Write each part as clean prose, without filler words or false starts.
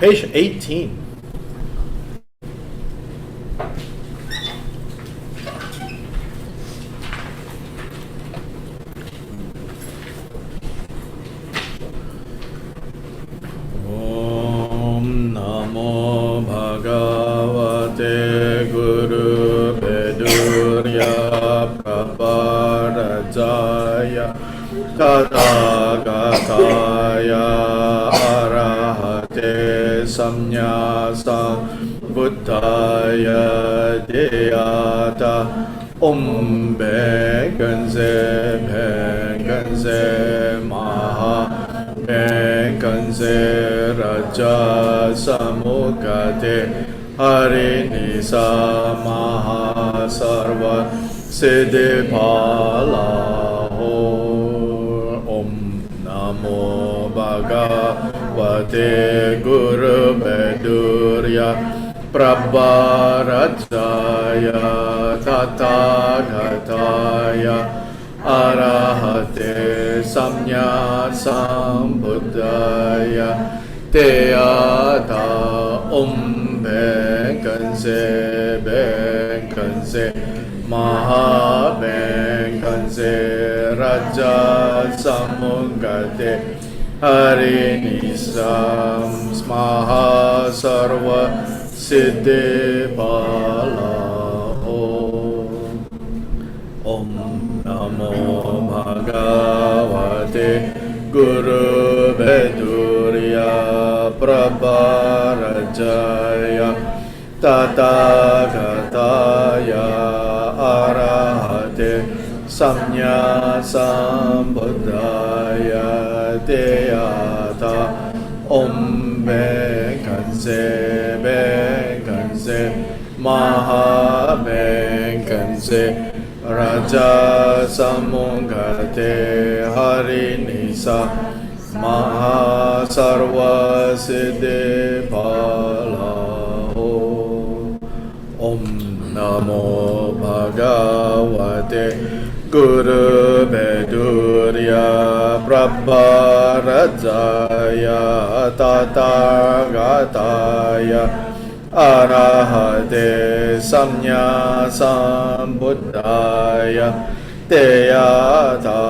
Patient 18. Om Namo Bhagavate Guru Bedurya Prabharajaya Tathāgatāya Arahate Samnyasa Buddhaya Deyata Om Bhekanse Bhekanse Maha Bhekanse Raja Samukate Harinisa Maha Sarva Siddhipala Om Namo Bhagavate Guru Bedurya Prabharajaya Tathāgatāya Arahate Samnya Sambuddhaya Teyata Om Bhekanse Bhekanse Maha Bhekanse Raja Samukate Harinisam Maha Sarva Siddhipala Om Namo Bhagavate Guru Bedurya Prabharajaya Tathāgatāya Arahate Samnya Sambuddhaya Deyata Om Bhekanse Bhekanse Maha Bhekanse Raja Samukate Harinisa Maha Sarva Siddhipala Om Namo Bhagavate Guru Bedurya Prabharajaya Tathāgatāya Arahate Samnya Sambuddhaya Teyata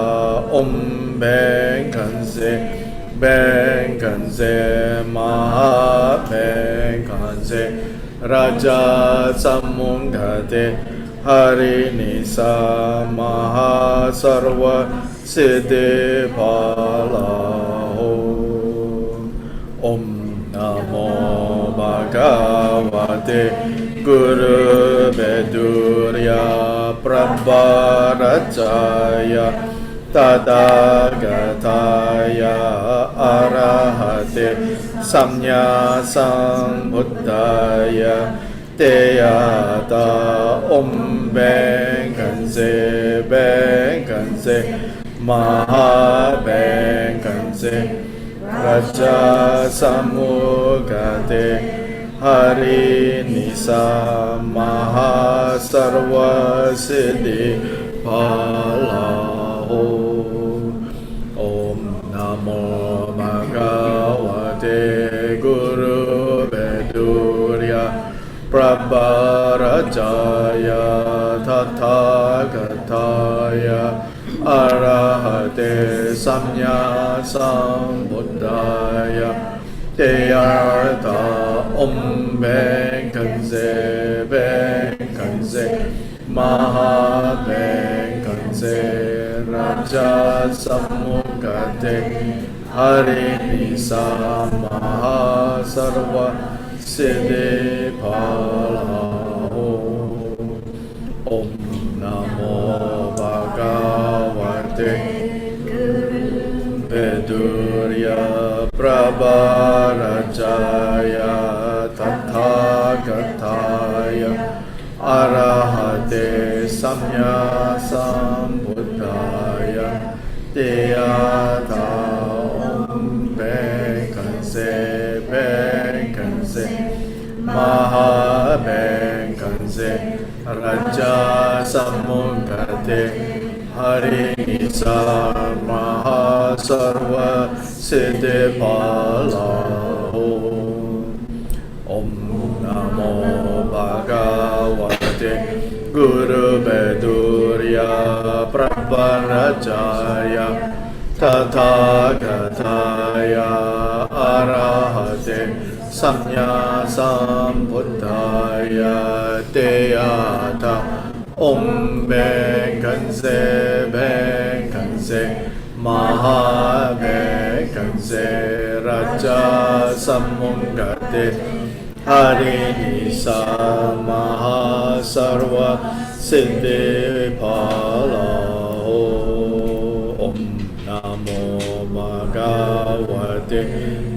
Om Bhekanse Bhekanse Maha Bhekanse Raja Samukate Harinisa Maha Sarva Siddhipala Om Namo Bhagavate Guru Bedurya Prabharajaya Tathāgatāya Arahate Samnya Sambuddhaya Teyata Om Bhekanse Bhekanse Maha Bhekanse Raja Samukate Harinisa Maha Sarva Siddhipala Om Namo Bhagavate Guru Bedurya Prabharajaya Tathāgatāya Arahate Samnya Sambuddhaya Teyata Om Bhekanse Bhekanse Maha Bhekanse Raja Samukate Harinisa Maha Sarva Siddhipala Om Namo Bhagavate Prabharajaya Tathagataya Arahate Samya Sambuddhaya Teyata Om Bekhanse Bekhanse Maha Bekhanse Raja Samukate Hari Nisa Maha Sarva Siddhi Palaho Om Namo Bhagavate Guru Bedurya Prabharajaya Tathagataya Arahate Samya Sambuddhaya Teyata Om Bekhanse Bekhanse Maha Bekhanse Raja Samukate Hari Nisa Maha Sarva Siddhi Palaho Om Namo Bhagavate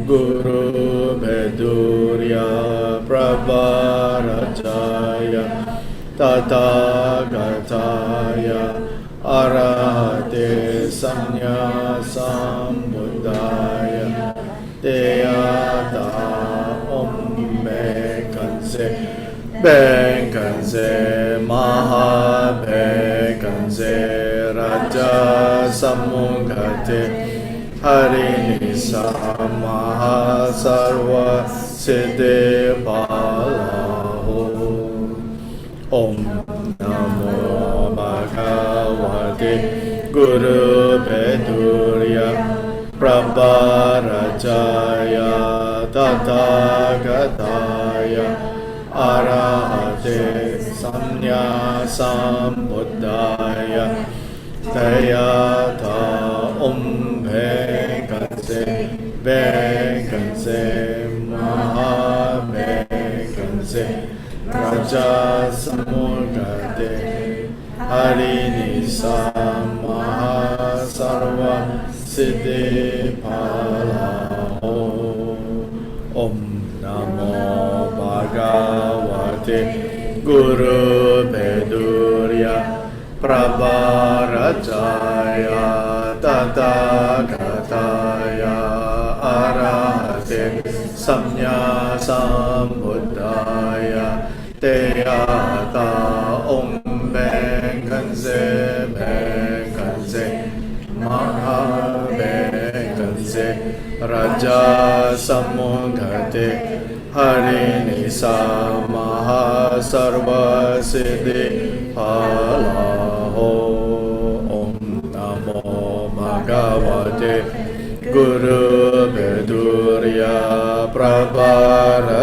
Guru Bedurya Prabharajaya Tathagataya Arahate Samya Sambuddhaya Teyata Om Bekhanse Bekhanse Maha Bekhanse Raja Samukate Hari Nisa Maha Sarva Siddhi Palaho Om Namo Bhagavate Guru Bedurya Prabharajaya Tathagataya Arahate Samya Sambuddhaya Teyata Om Bekhanse Bekhanse Maha Bekhanse Raja Samukate Hari Nisa Maha Sarva Siddhi Palaho Om Namo Bhagavate Guru Bedurya Prabharajaya Tathagataya Arahate Samya Sambuddhaya Teyata Om Bekhanse Bekhanse Maha Bekhanse Raja Samukate Hari Nisa Maha Sarva Siddhi Palaho Om Namo Bhagavate Guru Bedurya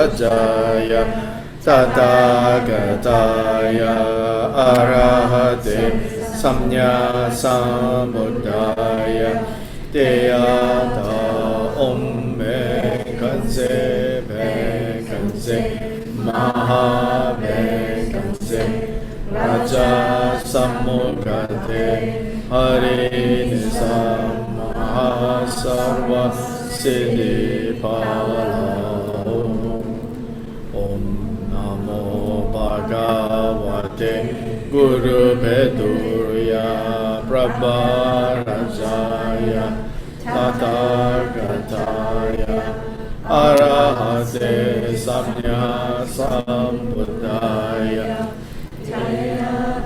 Prabharajaya Tathagataya Arahate Samya Sambuddhaya Teyata Om Bekhanse Bekhanse Maha Bekhanse Raja Samukate Hari Nisa Maha Sarva Siddhi Palaho Om Namo Bhagavate Guru Bedurya Prabharajaya Tathagataya Arahate Samya Sambuddhaya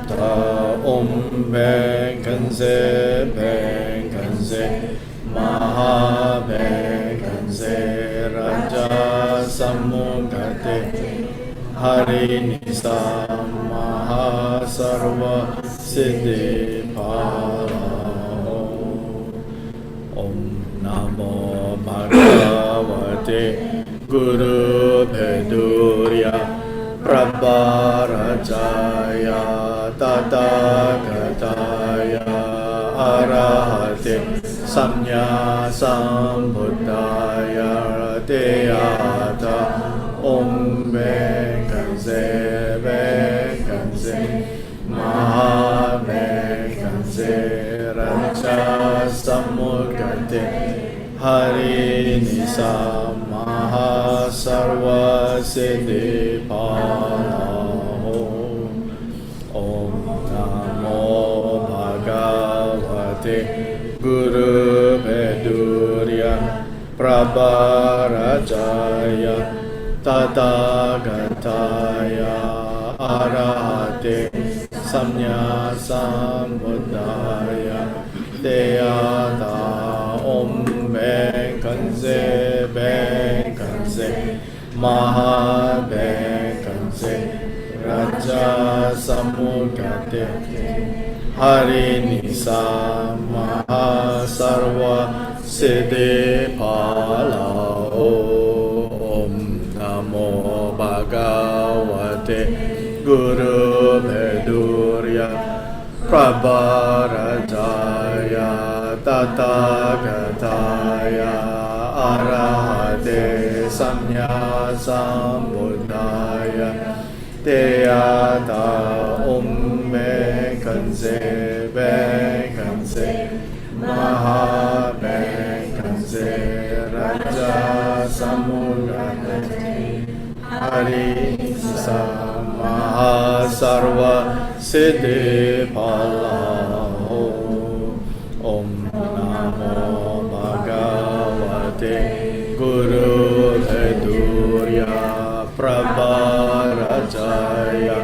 Ta Om Bekhanse Bekhanse Maha Bekhanse Raja Samukate Hari Nisa Maha Sarva Siddhi Palaho Om Namo Bhagavate Guru Bedurya Prabharajaya Tathagataya Arahate Samya Sambuddhaya Teyata Om Bekhanse Bekhanse Maha Bekhanse Raja Samukate Hari Nisa Maha Sarva Siddhi Palaho. Om Namo Bhagavate Guru Vedurya Prabharajaya Tathāgataya Arahate Samya Sambuddhaya Deyata Om Bekhanse Bekhanse Maha Bekhanse Raja Samugate Hari Nisa Maha Sarva Siddhi Phalao. Om Namo Bhagavate Guru Vedurya Prabharajaya Tathāgataya Arahate Samya Sambuddhaya Deyata Om Bekhanse Bekhanse Maha Bekhanse Raja Samugate Hari Nisa Maha Sarva Siddhi Phalao. Om Namo Bhagavate Guru Vedurya Prabharajaya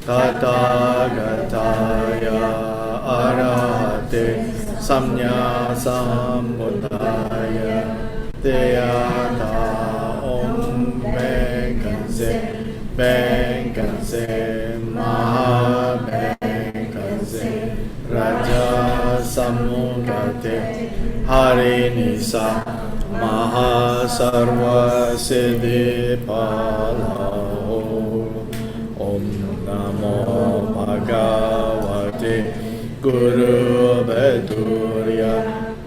Tathāgataya Arahate Samya Sambuddhaya Deyata Om Bekhanse Bekhanse Maha Bekhanse Raja Samugate Hari Nisa Maha Sarva Siddhi Phalao. Om Namo Bhagavate Guru Vedurya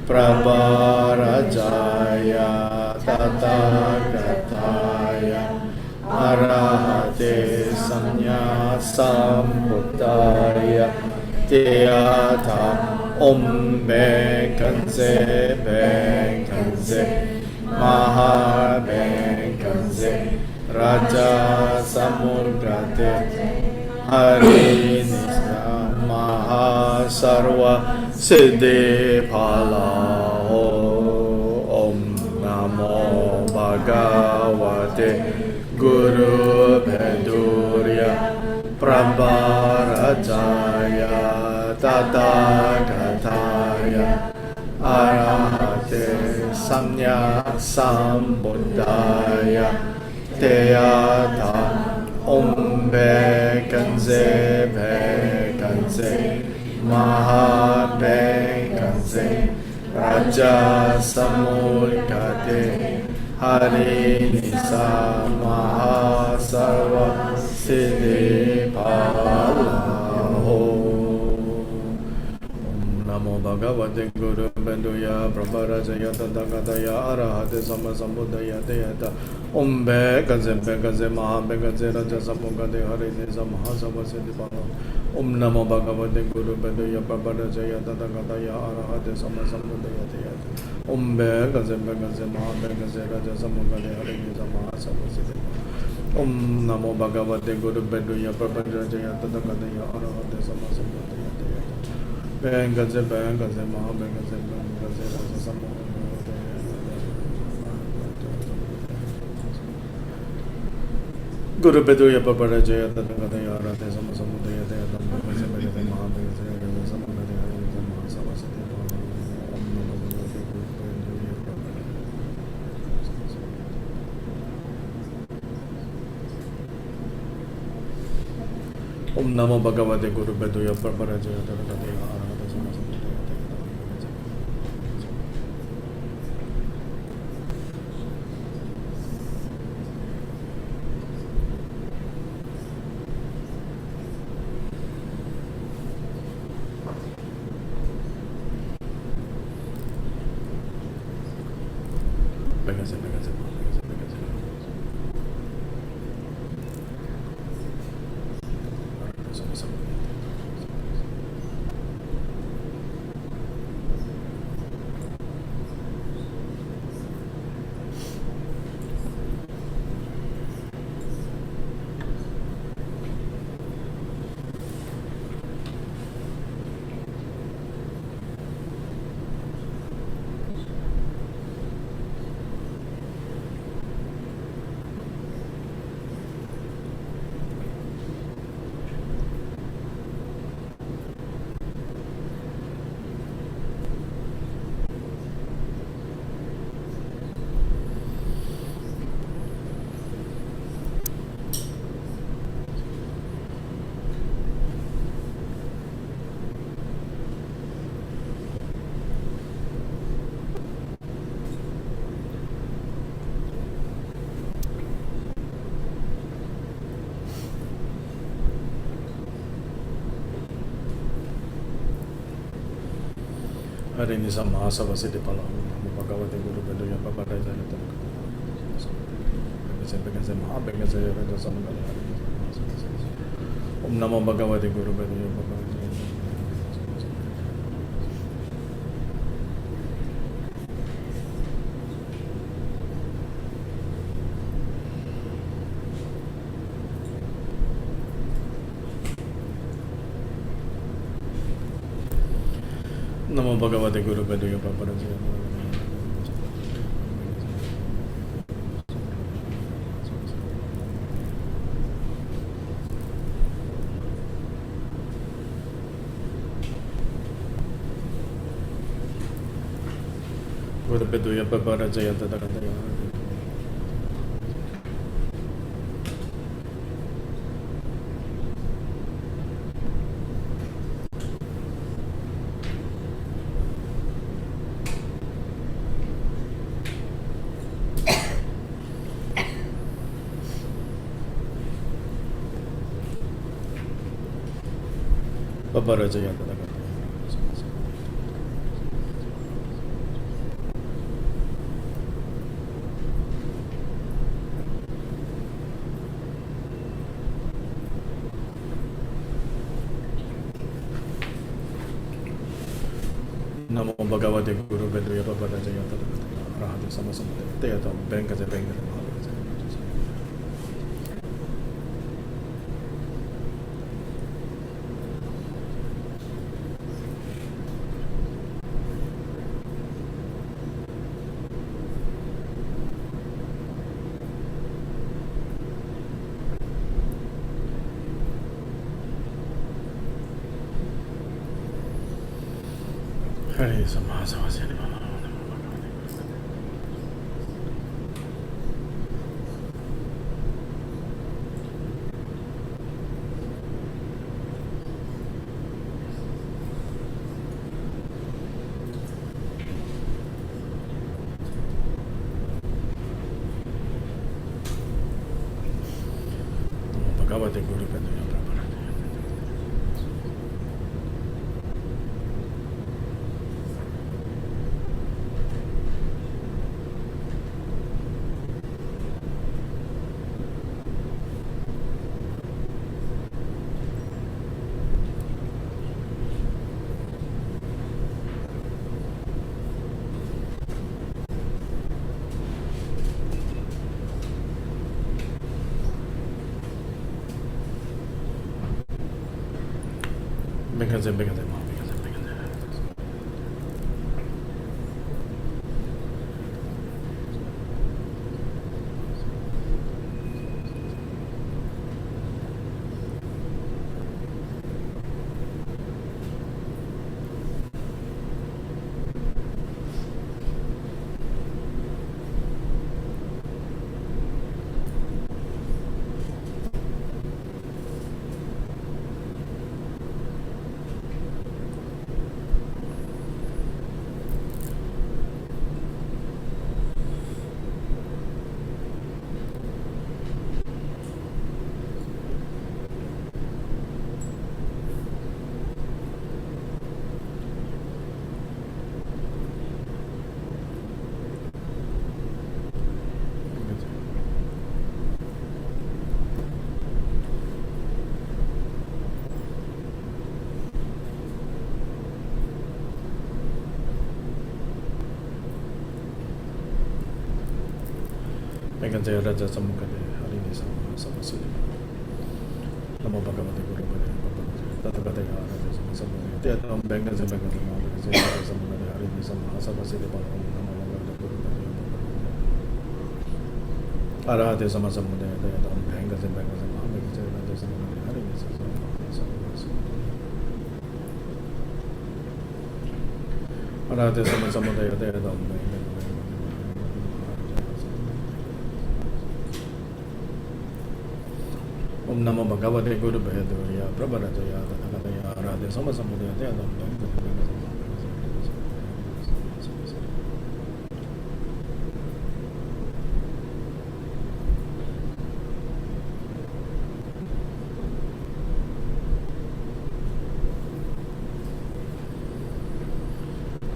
Prabharajaya Tathāgataya Arahate Samya Sambuddhaya Deyata Om Bekhanse Bekhanse Maha Bekhanse Raja Samugate Hari Nisa Maha Sarva Siddhi Phalao. Om Namo Bhagavate Guru Vedurya Prabharajaya Tathāgataya Arahate Samya Sambuddhaya Deyata Om Bekhanse Bekhanse Maha Bekhanse Raja Samugate Hari Nisa Maha Sarva Siddhi Phalao. Namo Bhagavate Guru Benduya Prabharajaya Tathāgataya Arahate Samma Sambuddhaya Deyata Om Bekhanse Bekhanse Maha Bekhanse Raja Samugate Hari Nisa Maha Sarva Siddhi Phalao. Om Namo Bhagavate Guru Benduya Prabharajaya Tathāgataya Arahate Samma Sambuddhaya Deyata Om Bekhanse Bekhanse Maha Bekhanse Raja Samugate Hari Nisa Maha Sarva Siddhi Phalao. Om Namo Bhagavate Guru Benduya Prabharajaya Tathāgataya Arahate Samma Sambuddhaya Deyata Bekhanse Bekhanse Maha Bekhanse Bekhanse Raja Samugate Guru Benduya Prabharajaya Tathāgataya Arahate Samma Sambuddhaya Deyata Bekhanse Bekhanse Maha Bekhanse Raja Samugate Hari Nisa Maha Sarva Siddhi Phalao. Om Namo Bhagavate Guru Benduya Om Namo Bhagavate Guru Benduya Prabharajaya Tathāgataya Arahate Samma Sambuddhaya Deyata Bekhanse Bekhanse Maha Bekhanse Bekhanse Arahate Samma Sambuddhaya Deyata. 「Harini Sama Savasiti Pala, Bhagavati Guru Beduya Papa Om Namo Bhagavati Guru Beduya Papa. Namo Bhagavate Guru Beduya Papa. Guru Beduya Papa Rajaya Tadakataya. Papa Rajaya Tadakataya. Namo Bhagavate Guru Beduya Papa Rajaya Tadakataya. Rahate Sama Samudaya Teyata Benkate Benkate Mahavajaya. Hari Sama Savasiti Pala. Bhagavate Guru Beduya Papa Rajaya. Benkate Benkate Mahavajaya. Benkate Raja Samukade Harini Sama Savasiti. Namo Bhagavate Guru Beduya Papa Rajaya Tadakataya. Arahate Sama Samudaya Teyata Benkate Benkate Mahavajaya Samukade Harini Sama Savasiti Pala. Namo Bhagavate Guru Beduya Papa. Arahate Sama Samudaya Teyata Benkate Benkate Mahavajaya Raja Samukade Harini Sama Savasiti. Arahate Sama Samudaya Teyata Benkate Om Namo Bhagavate Guru Beduya Papa Rajaya Tadakataya. Arahate Sama Samudaya Teyata Benkate Benkate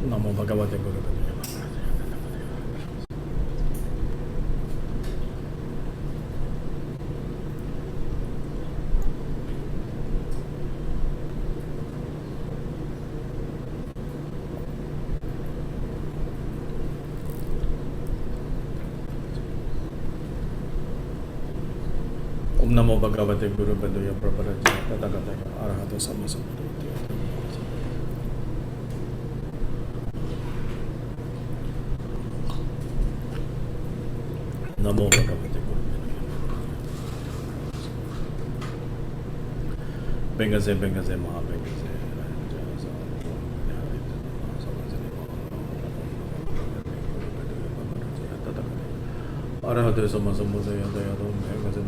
Namo Bhagavate Guru Padaya. Om Namo Bhagavate Guru Padaya Prabharaja Tathagata Arahata Sammasambuddhaya. Namo Bhagavate Guru Padaya. Bengaze Maha Bengaze. Arahata Sammasambuddhaya Dayadam Bengaze.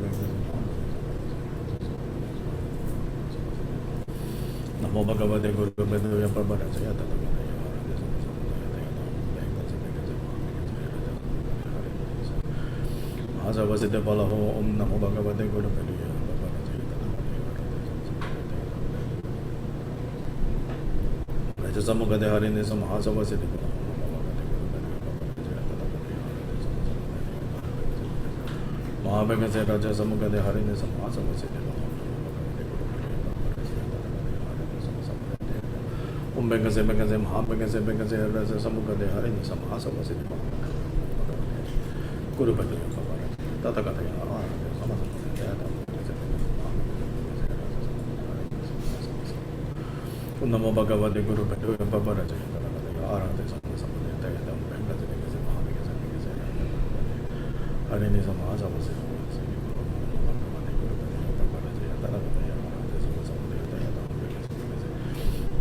Namo Bhagavate Guru Padaya Prabharaja Tathagata. Asavasita Balaho Om Namo Bhagavate Guru Padaya. Raja Samukade Harine Samahasavasita Balaho. Mahabhagase Raja Samukade Harine Samahasavasita Balaho. Om Bhagase Mahabhagase Raja Samukade Harine Samahasavasita Balaho. Guru Padaya. Tathagata Om Namo Bhagavate Guru Padaya Prabharaja Arahate Sammasambuddhaya Dayadam Bengaze Mahabhagase Harine Samahasavasita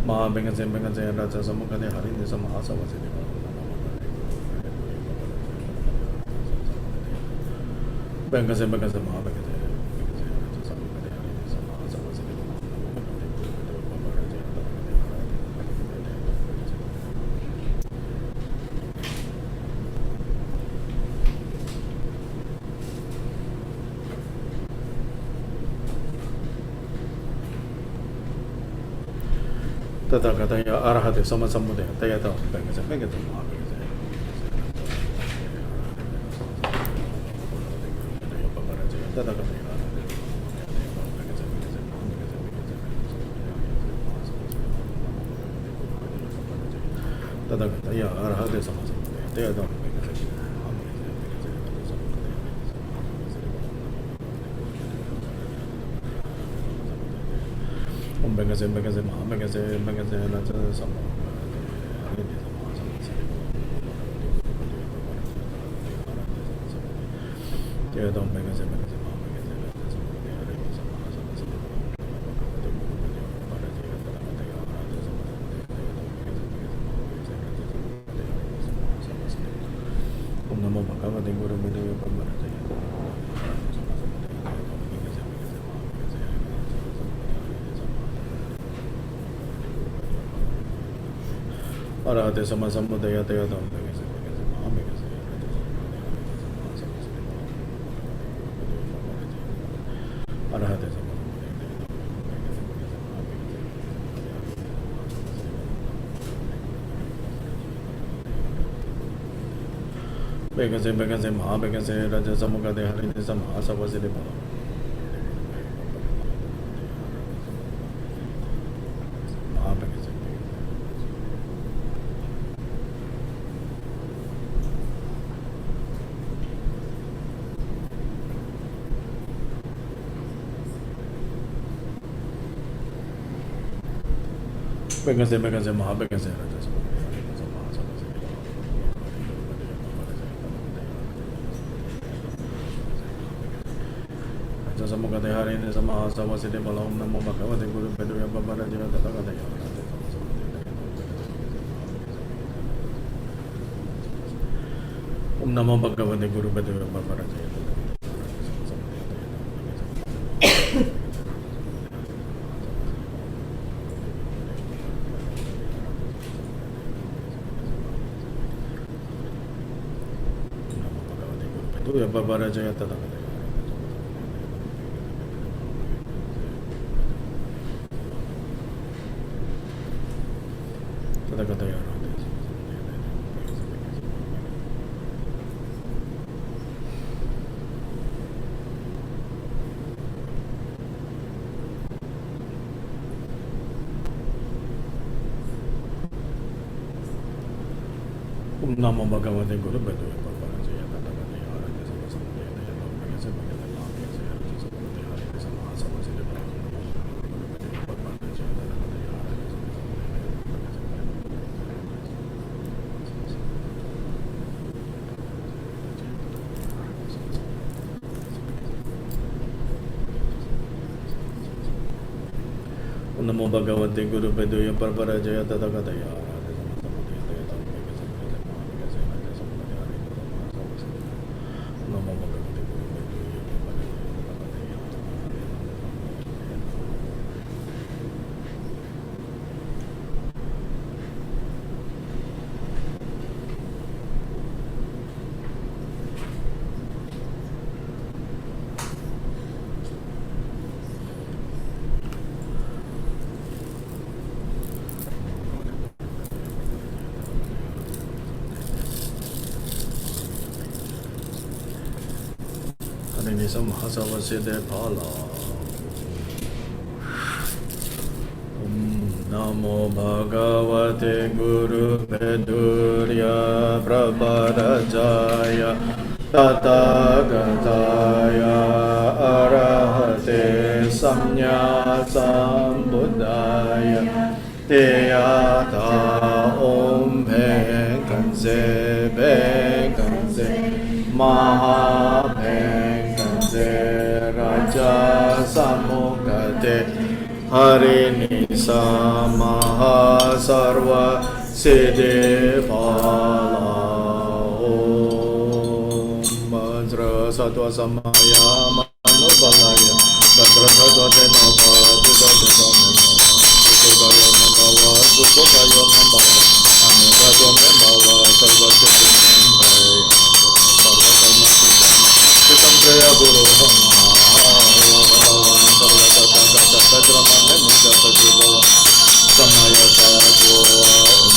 Mahabhagase Raja Samukade Harine Samahasavasita Bengaze Mahabhagase Tathagata Arahate Sammasambuddhaya Dayadam Bengaze Mahabhagase Tathagata Arahate Sammasambuddhaya Dayadam Om Bengaze Mahabhagase Raja Samukade Dayadam Bengaze Om Namo Bhagavate Guru Padaya Prabharaja Arahate Sammasambuddhaya Dayadam Bengaze Mahabhagase Arahate Bengaze Mahabhagase Raja Samukade Harine Samahasavasita Balaho. Bengaze Mahabhagase Raja Samukade Harine Samahasavasita Balaho. Om Namo Bhagavate Guru Padaya Prabharaja Tathagata Om Namo Bhagavate Guru Padaya Prabharaja Prabharaja Tathagata Tathagata Namo Bhagavate Guru Bedu Parvaraja Yata Bhagavate Arate Sama Samadhyate Yata Bhagavate Bhagavate Lakya Sayate Samadhyate Harite Sama Asama Siddhi Parvaraja Yata Bhagavate Arate Sama Namo Bhagavate Guru Bedu Parvaraja Yata Bhagavate Arate Sama Samadhyate Yata Namo Bhagavate Guru Bedu Nisa Mahasava Siddhe Pala Namo Bhagavate Guru Bedurya Prabharajaya Tathagataya Arahate Samnya Sambuddhaya Teyata Om Bhenkanse Bhenkanse Maha Raja Samukate Harinisa Mahasarva Siddhi Phala Om Vajra Sattva Samaya Manubalaya Vajra Sattva Tenova Judha Tenova Sukaya Nambava Sukaya Nambava Anugato Nambava Sarva Siddhi Nambava Sarva Sarva Siddhi Jaya Guru Samaya Sadhu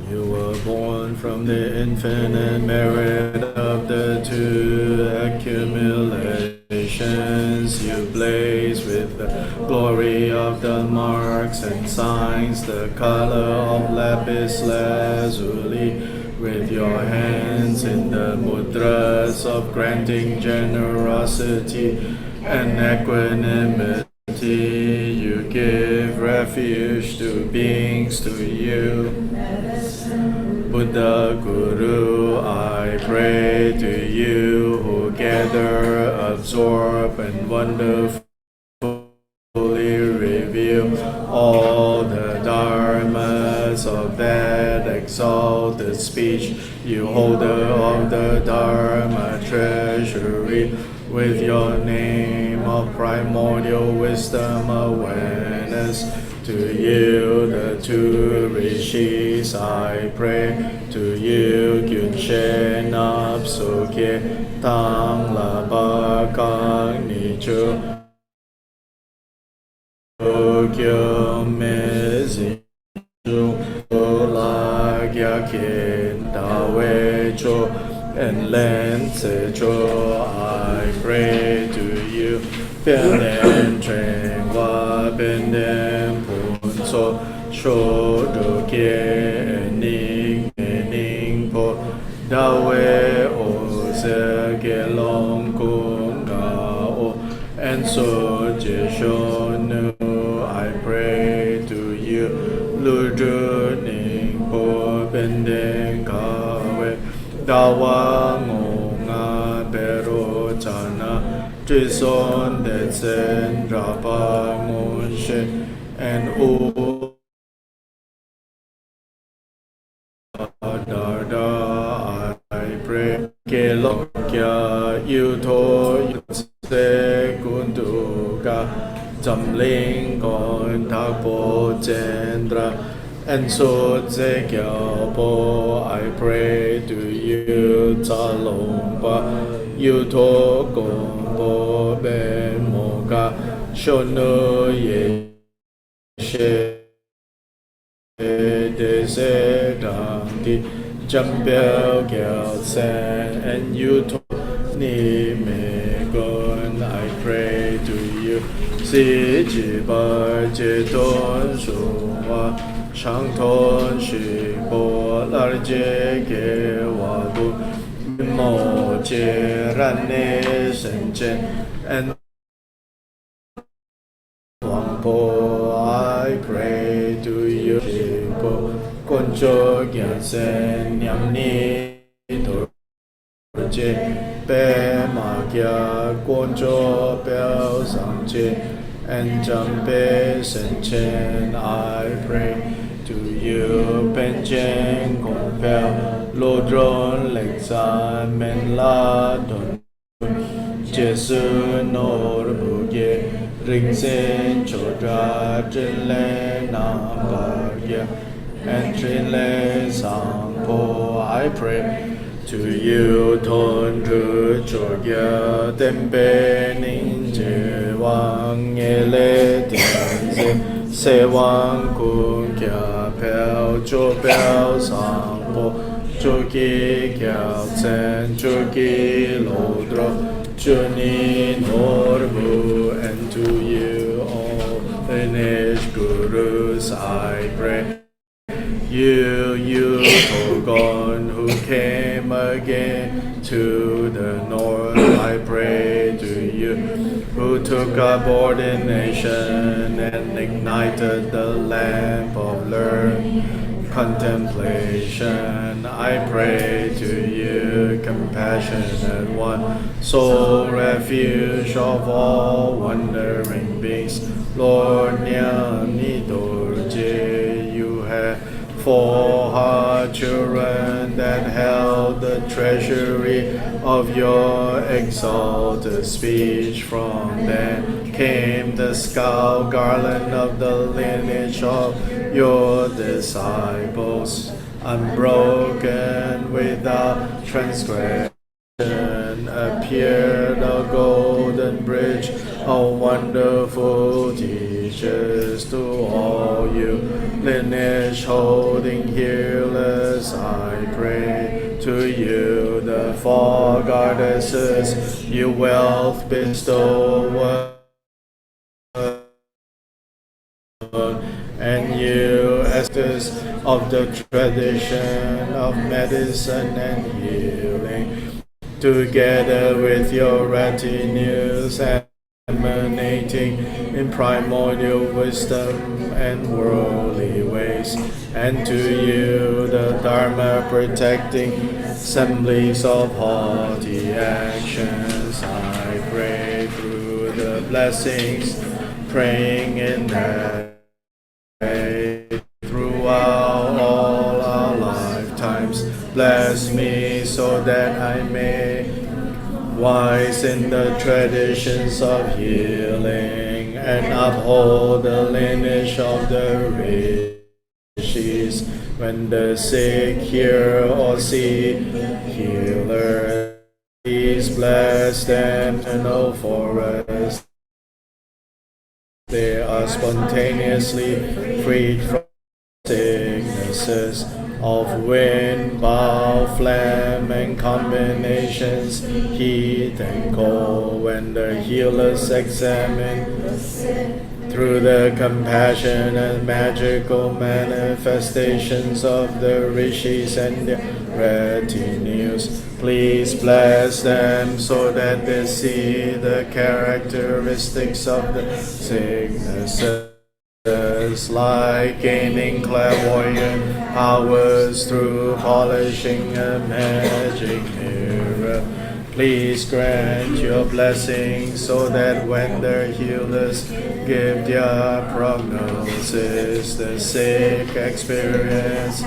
You were born from the infinite merit of the two accumulations. You blaze with the glory of the marks and signs, the color of lapis lazuli, with your hands in the mudras of granting generosity and equanimity. You give refuge to beings to you. Buddha Guru, I pray to you who gather, absorb, and wonderfully reveal all the dharmas of that exalted speech. You holder of the dharma treasury, with your name of primordial wisdom awareness. To you, the two rishis, I pray. To you, Gyunshe Napsuke, Tang Laba Kang Nichu, Kyo Mezi, Lagya Kin Dawe Cho, and Lense Cho, I pray to you. Benden Treng Wa Benden Pun So Cho Do Kie Ning Ning Po Dawe O Se Ge Long Kung Ga O and so Jishonu, I pray to you, Ludu Ningpo Bending Kawe, Dawa Ngonga Bero Chana, Trison Detsen Rapa Ngonshe, and U Darda, I pray, Kelokya Yuto Yutse Kunduka, Jamling Kon Takpo Chendra, and so Zekyapo, I pray to you, Talompa, Yuto Gombo Ben Moga, Shono Ye She. Deserti Jambel Gelsen and you Ni Megon, I pray to you. Si Jiba Jedon Shuwa Shangton Shibo Larje Gewadu Mo Jerane Senchen and I pray to you. Koncho Gyatsen Nyamni Dorje Pe Magya Koncho Pel Sangche and Jampe Senchen, I pray to you. Penchen Kompel Lodron Lexan Menla Don Jesu Norbuge Ringsen Chodra Trile Nambarya and Trile Sangpo, I pray to you. Ton Tru Chogya Tempe Ninje Wang Ele Tianze Se Wang Kun Kya Pel Cho Pel Sangpo Choki Kya Tsen Choki Lodro Chuni Norbu, and to you all lineage gurus I pray. You Togon, who came again to the north, I pray to you, who took up ordination and ignited the lamp of learning contemplation, I pray to you, compassionate one, sole refuge of all wandering beings, Lord Nyamidorje, you have 4 children that held the treasury of your exalted speech. From them came the skull garland of the lineage of your disciples, unbroken without transgression. Appeared a golden bridge of wonderful teachers to all you lineage holding healers, I pray to you. The 4 goddesses you wealth bestow, and you estes of the tradition of medicine and healing, together with your retinues emanating in primordial wisdom and worldly ways, and to you the Dharma protecting assemblies of haughty actions, I pray through the blessings, praying in that way throughout all our lifetimes. Bless me so that I may wise in the traditions of healing and uphold the lineage of the rishis. When the sick hear or see healer, please bless them in no forest. They are spontaneously freed from sicknesses of wind, bow, phlegm, and combinations, heat and cold. When the healers examine through the compassion and magical manifestations of the rishis and their retinues. Please bless them so that they see the characteristics of the sicknesses, like gaining clairvoyant powers through polishing a magic mirror. Please grant your blessing so that when the healers give their prognosis, the sick experience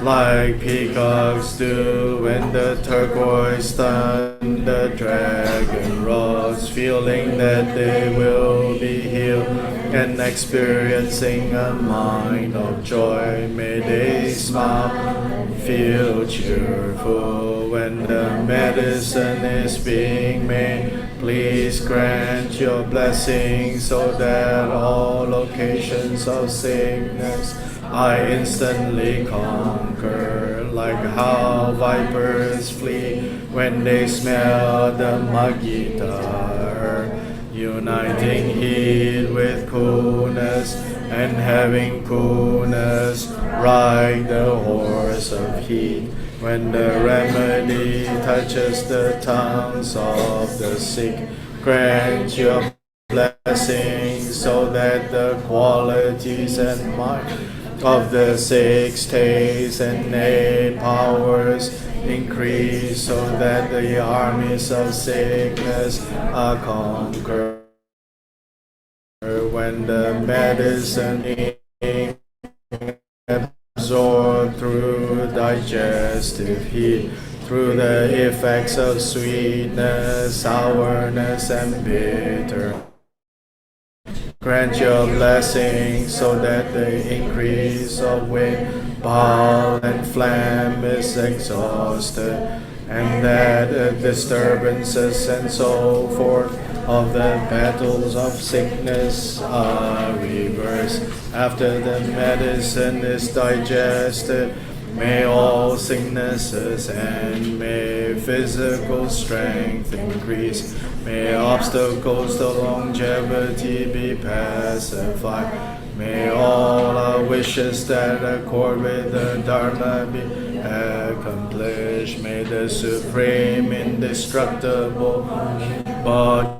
like peacocks do when the turquoise thunder dragon roars, feeling that they will be healed and experiencing a mind of joy. May they smile, feel cheerful when the medicine is being made. Please grant your blessing so that all locations of sickness I instantly conquer, like how vipers flee when they smell the Magita, uniting heat with coolness and having coolness ride the horse of heat. When the remedy touches the tongues of the sick, grant your blessing so that the qualities and might of the 6 tastes and 8 powers increase, so that the armies of sickness are conquered. When the medicine is absorbed through digestive heat, through the effects of sweetness, sourness, and bitter, grant your blessing so that the increase of wind, ball, and phlegm is exhausted, and that the disturbances and so forth of the battles of sickness are reversed. After the medicine is digested, may all sicknesses end, may physical strength increase, may obstacles to longevity be pacified, may all our wishes that accord with the Dharma be accomplished, may the supreme indestructible body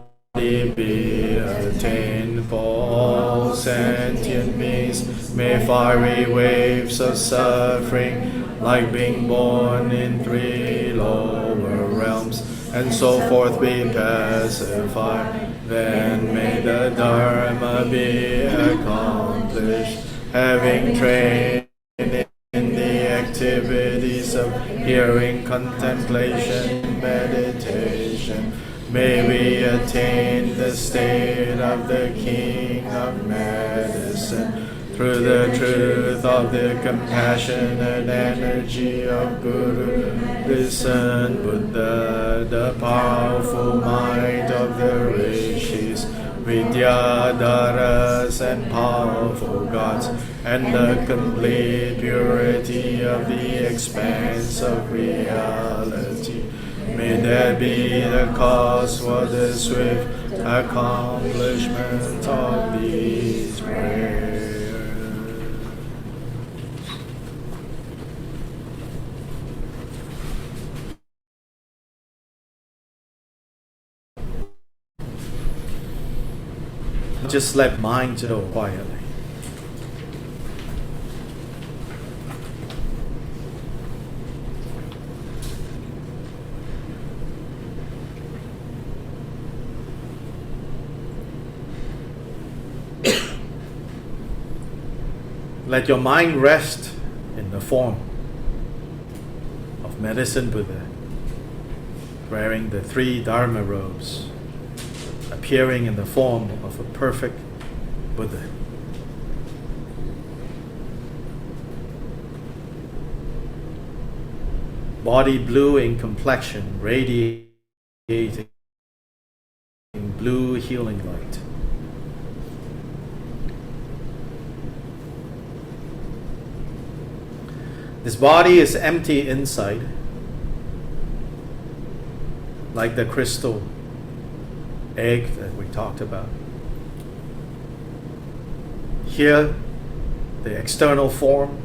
be attained for all sentient beings. May fiery waves of suffering, like being born in 3 lower realms, and so forth, be pacified. Then may the Dharma be accomplished, having trained in the activities of hearing, contemplation, meditation. May we attain the state of the King of Medicine, through the truth of the compassionate energy of Guru, the Son Buddha, the powerful might of the rishis, Vidyadharas and powerful gods, and the complete purity of the expanse of reality. May that be the cause for the swift accomplishment of these prayers. Just let mind go quietly. Let your mind rest in the form of Medicine Buddha, wearing the 3 Dharma robes, appearing in the form of a perfect Buddha. Body blue in complexion, radiating blue healing light. This body is empty inside, like the crystal egg that we talked about. Here, the external form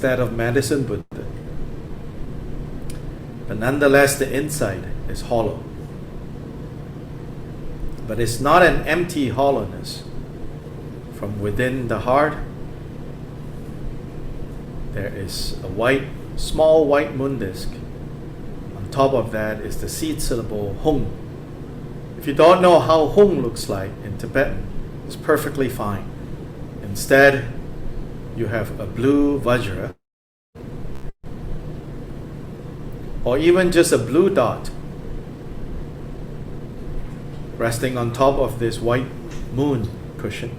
instead of medicine Buddha. But nonetheless, the inside is hollow. But it's not an empty hollowness. From within the heart, there is a small white moon disk. On top of that is the seed syllable Hung. If you don't know how Hung looks like in Tibetan, it's perfectly fine. Instead, you have a blue Vajra, or even just a blue dot resting on top of this white moon cushion.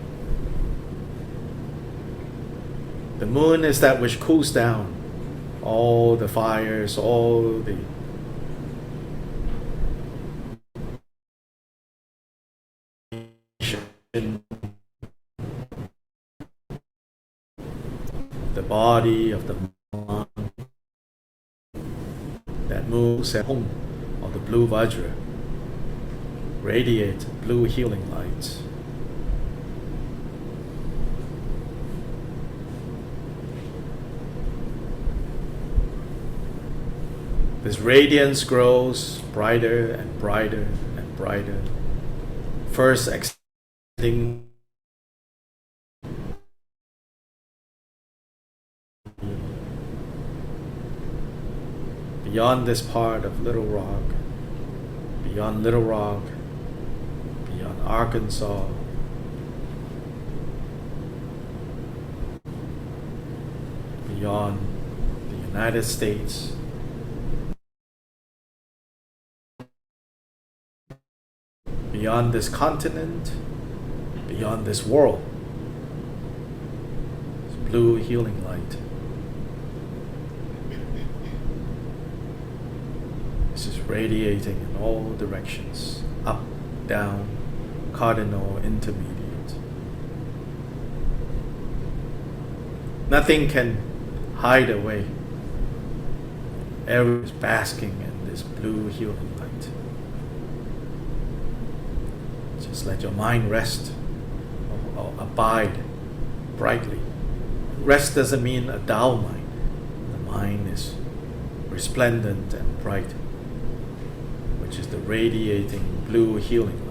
The moon is that which cools down all the fires, all the body of the monk that moves at home, or the blue Vajra, radiate blue healing lights. This radiance grows brighter and brighter and brighter, first extending beyond this part of Little Rock, beyond Little Rock, beyond Arkansas, beyond the United States, beyond this continent, beyond this world. It's blue healing light. This is radiating in all directions, up, down, cardinal, intermediate. Nothing can hide away. Everyone is basking in this blue healing light. Just let your mind rest or abide brightly. Rest doesn't mean a dull mind. The mind is resplendent and bright, which is the radiating blue healing light.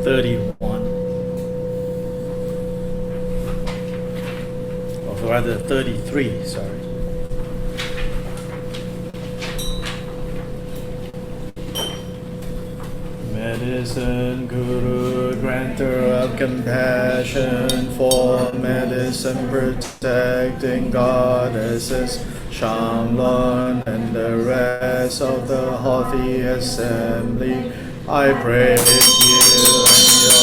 31, or rather 33, sorry. Medicine Guru, granter of compassion, for medicine protecting goddesses, Shamlan and the rest of the haughty assembly, I praise you and your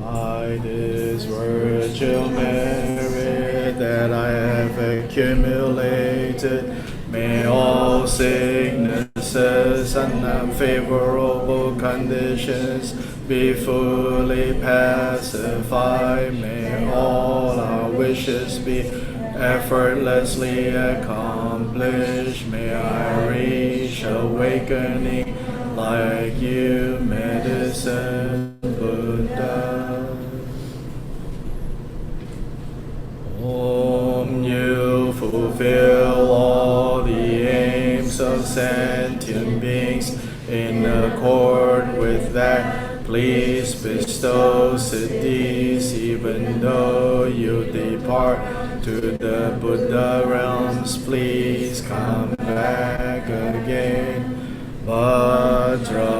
by this virtual merit that I have accumulated, may all sicknesses and unfavorable conditions be fully pacified. May all our wishes be effortlessly accomplished. May I reach awakening like you, medicine Buddha. Om, you fulfill all the aims of sentient beings. In accord with that, please bestow siddhis, even though you depart to the Buddha realms. Please come back again. Vajramu,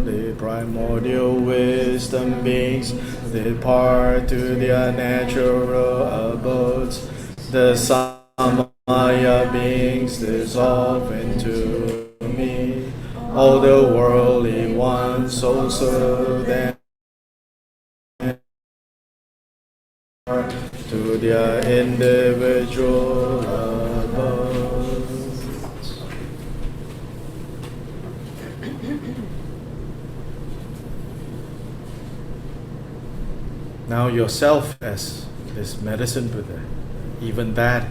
the primordial wisdom beings, depart to their natural abodes. The Samaya beings dissolve into me. All the worldly ones also then to their individual abodes. Now yourself as this medicine Buddha, even that,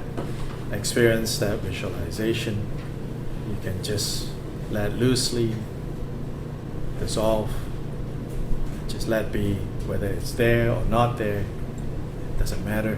experience that visualization, you can just let loosely dissolve, just let be, whether it's there or not there, it doesn't matter.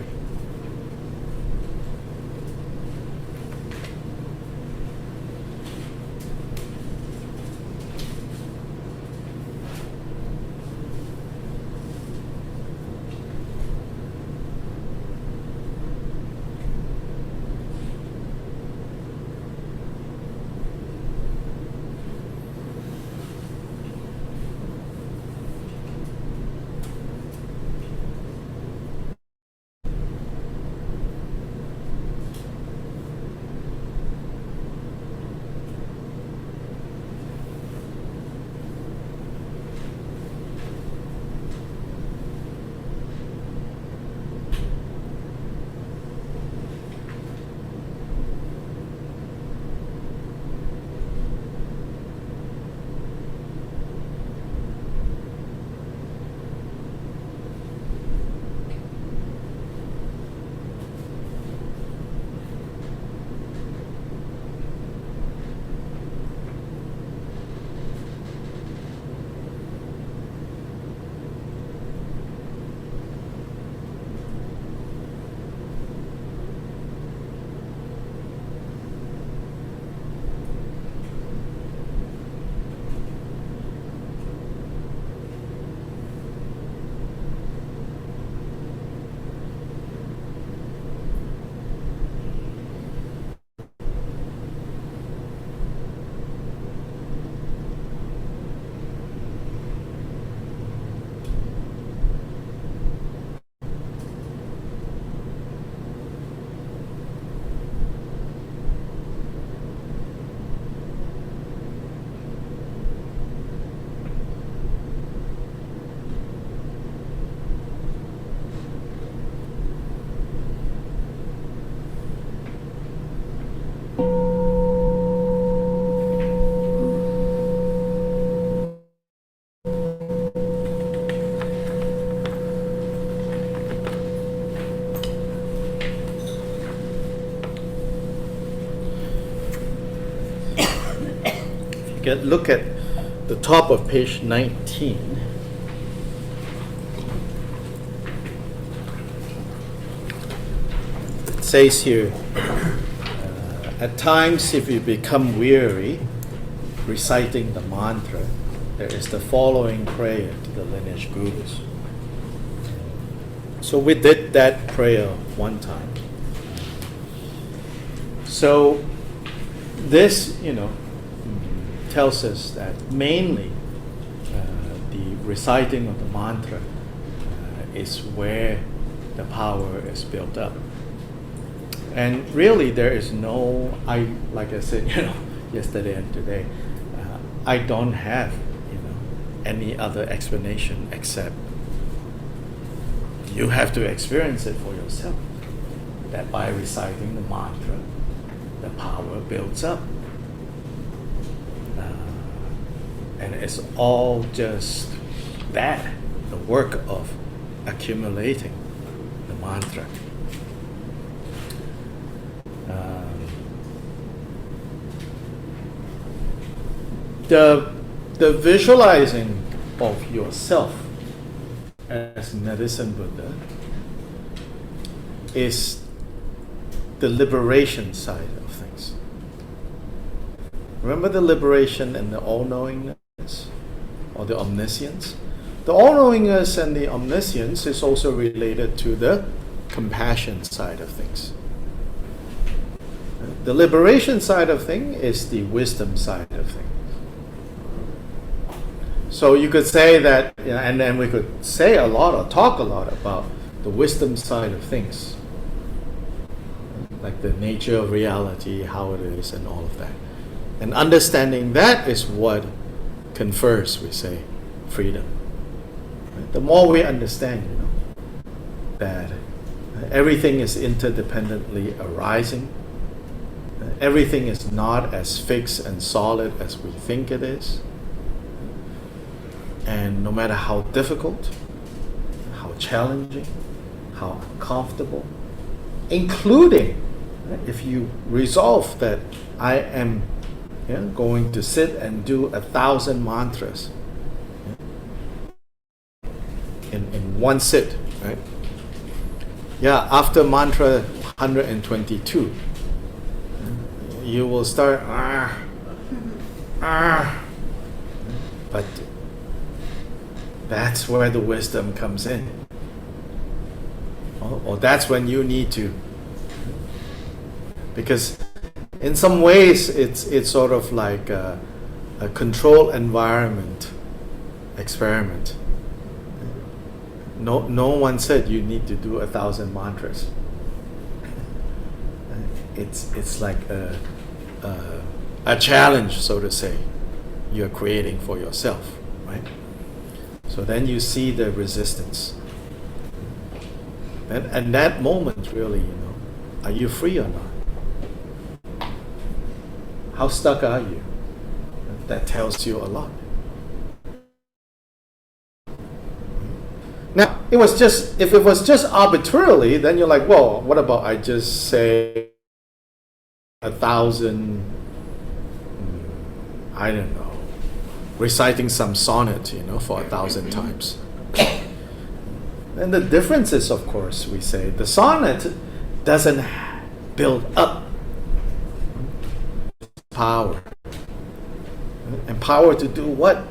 Look at the top of page 19. It says here, At times, if you become weary reciting the mantra, there is the following prayer to the lineage gurus. So we did that prayer one time. So this, tells us that mainly the reciting of the mantra is where the power is built up. And really there is no, like I said, yesterday and today, I don't have, any other explanation except you have to experience it for yourself. That by reciting the mantra, the power builds up. And it's all just that, the work of accumulating the mantra. The visualizing of yourself as Medicine Buddha is the liberation side of things. Remember the liberation and the all-knowingness or the omniscience? The all-knowingness and the omniscience is also related to the compassion side of things. The liberation side of things is the wisdom side of things. So you could say that, and then we could say a lot or talk a lot about the wisdom side of things, like the nature of reality, how it is, and all of that. And understanding that is what confers, we say, freedom. The more we understand, that everything is interdependently arising, everything is not as fixed and solid as we think it is. And no matter how difficult, how challenging, how uncomfortable, including if you resolve that I am going to sit and do 1,000 mantras in one sit, right? Yeah, after mantra 122, you will start, but that's where the wisdom comes in. Or that's when you need to. Because in some ways it's sort of like a controlled environment experiment. No one said you need to do 1,000 mantras. It's like a challenge, so to say, you're creating for yourself, right? So then you see the resistance. And that moment really, are you free or not? How stuck are you? That tells you a lot. Now, if it was just arbitrarily, then you're like, well, what about I just say 1,000, I don't know, reciting some sonnet, for 1,000 times. And the difference is, of course, we say, the sonnet doesn't build up power. And power to do what?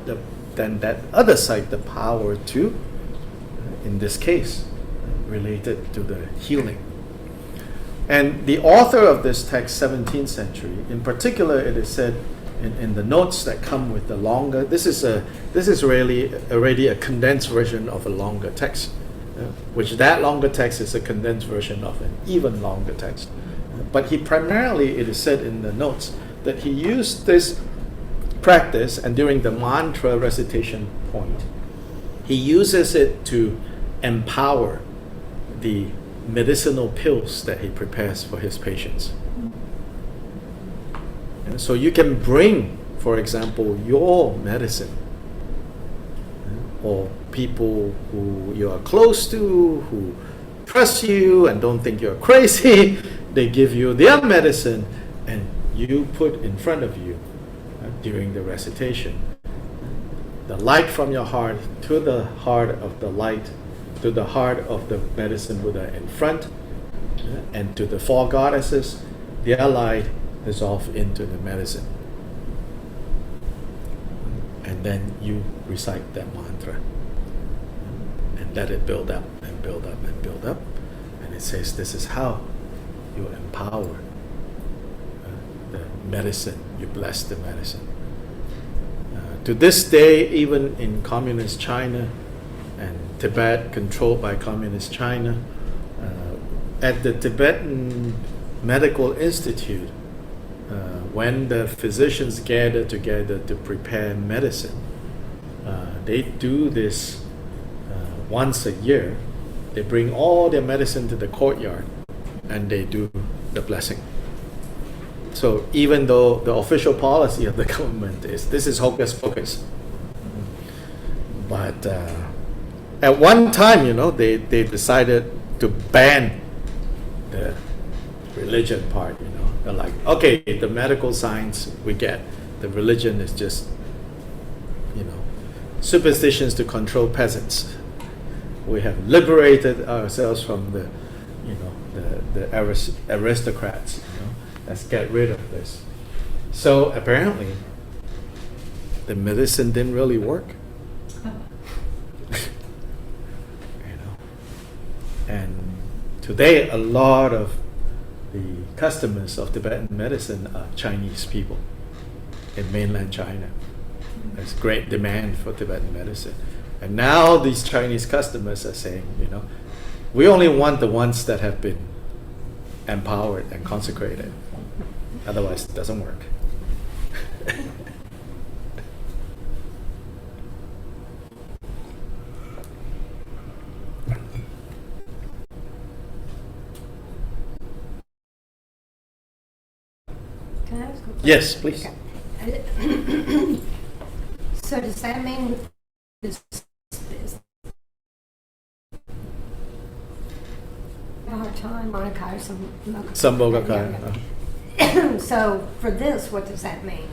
Then that other side, the power to, in this case, related to the healing. And the author of this text, 17th century, in particular, it is said in the notes that come with the longer, this is really already a condensed version of a longer text, which that longer text is a condensed version of an even longer text. But he primarily, it is said in the notes, that he used this practice, and during the mantra recitation point, he uses it to empower the medicinal pills that he prepares for his patients. And so you can bring, for example, your medicine, or people who you are close to, who trust you and don't think you're crazy, they give you their medicine and you put in front of you during the recitation. The light from your heart to the heart of the light, to the heart of the Medicine Buddha in front, and to the four goddesses, their light dissolve into the medicine. And then you recite that mantra and let it build up and build up and build up. And it says this is how you empower the medicine, you bless the medicine. To this day, even in communist China and Tibet, controlled by communist China, at the Tibetan Medical Institute, when the physicians gather together to prepare medicine, they do this once a year. They bring all their medicine to the courtyard and they do the blessing. So even though the official policy of the government is this is hocus pocus, but at one time, they decided to ban the religion part. They're like, okay, the medical science we get, the religion is just, superstitions to control peasants. We have liberated ourselves from the aristocrats. Let's get rid of this. So apparently, the medicine didn't really work. And today, a lot of the customers of Tibetan medicine are Chinese people in mainland China. There's great demand for Tibetan medicine. And now these Chinese customers are saying, we only want the ones that have been empowered and consecrated. Otherwise, it doesn't work. Can I ask a question? Yes, please. Okay. So does that mean this a hard time, Monaco, Sambhogakaya. So for this, what does that mean?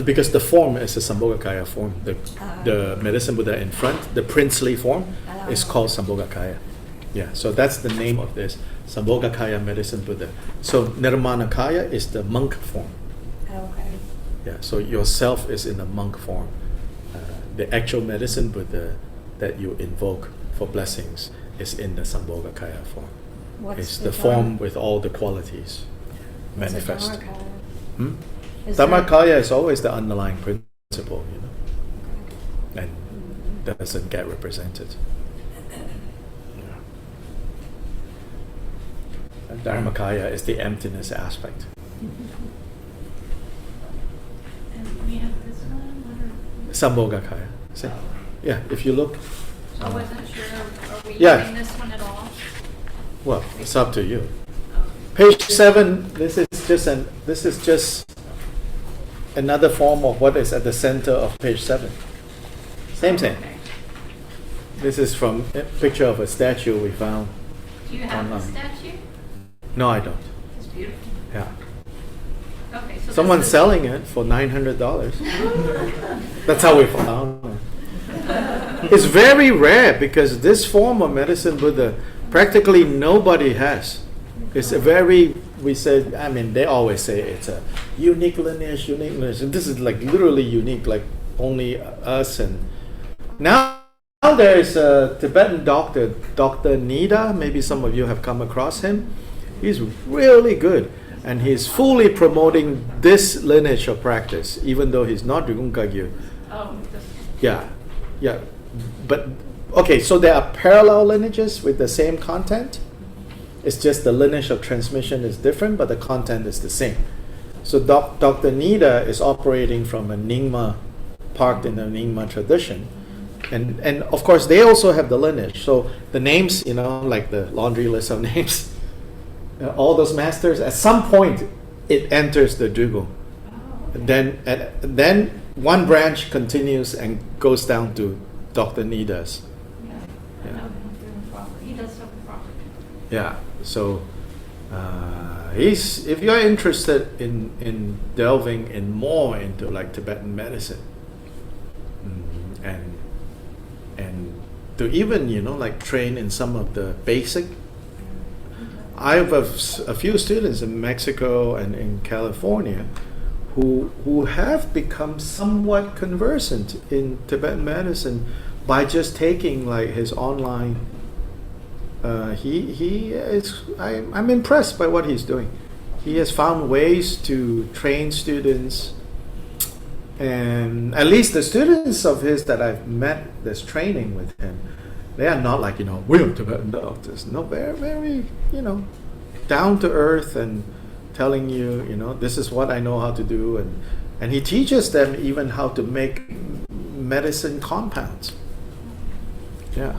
Because the form is a Sambhogakaya form. The medicine Buddha in front, the princely form, is called Sambhogakaya. Yeah, so that's the name of this, Sambhogakaya medicine Buddha. So Nirmanakaya is the monk form. Okay. Yeah, so yourself is in the monk form. The actual medicine Buddha that you invoke for blessings is in the Sambhogakaya form. It's the form with all the qualities manifest. Dharmakaya is always the underlying principle, and doesn't get represented. And Dharmakaya is the emptiness aspect. And we have this one? Sambhogakaya. See? Yeah, if you look. I wasn't sure. Are we Yeah. using this one at all? Well, it's up to you. Oh. Page 7. This is just another form of what is at the center of page 7. Same thing. Okay. This is from a picture of a statue we found. Do you have the online. statue? No, I don't. It's beautiful. Yeah. Okay, so Someone's this is- selling it for $900. That's how we found it. It's very rare because this form of medicine Buddha practically nobody has. It's a very, they always say it's a unique lineage. And this is like literally unique, like only us. And now there is a Tibetan doctor, Dr. Nida. Maybe some of you have come across him. He's really good. And he's fully promoting this lineage of practice, even though he's not Drigung Kagyu. Oh, this. Yeah. But, okay, so there are parallel lineages with the same content. It's just the lineage of transmission is different, but the content is the same. So Dr. Nida is operating from a Nyingma, parked in the Nyingma tradition. And of course, they also have the lineage. So the names, like the laundry list of names, all those masters, at some point, it enters the Drigung. Oh. Then one branch continues and goes down to Dr. Nida's. Yeah. I Yeah. know him doing proper. He does something proper. Yeah. So if you're interested in delving in more into like Tibetan medicine, and to even like train in some of the basic I have a few students in Mexico and in California who have become somewhat conversant in Tibetan medicine by just taking like his online. I'm impressed by what he's doing. He has found ways to train students, and at least the students of his that I've met that's training with him, they are not like, we are Tibetan doctors. No, very, very, down to earth and telling you, this is what I know how to do. And he teaches them even how to make medicine compounds. Yeah.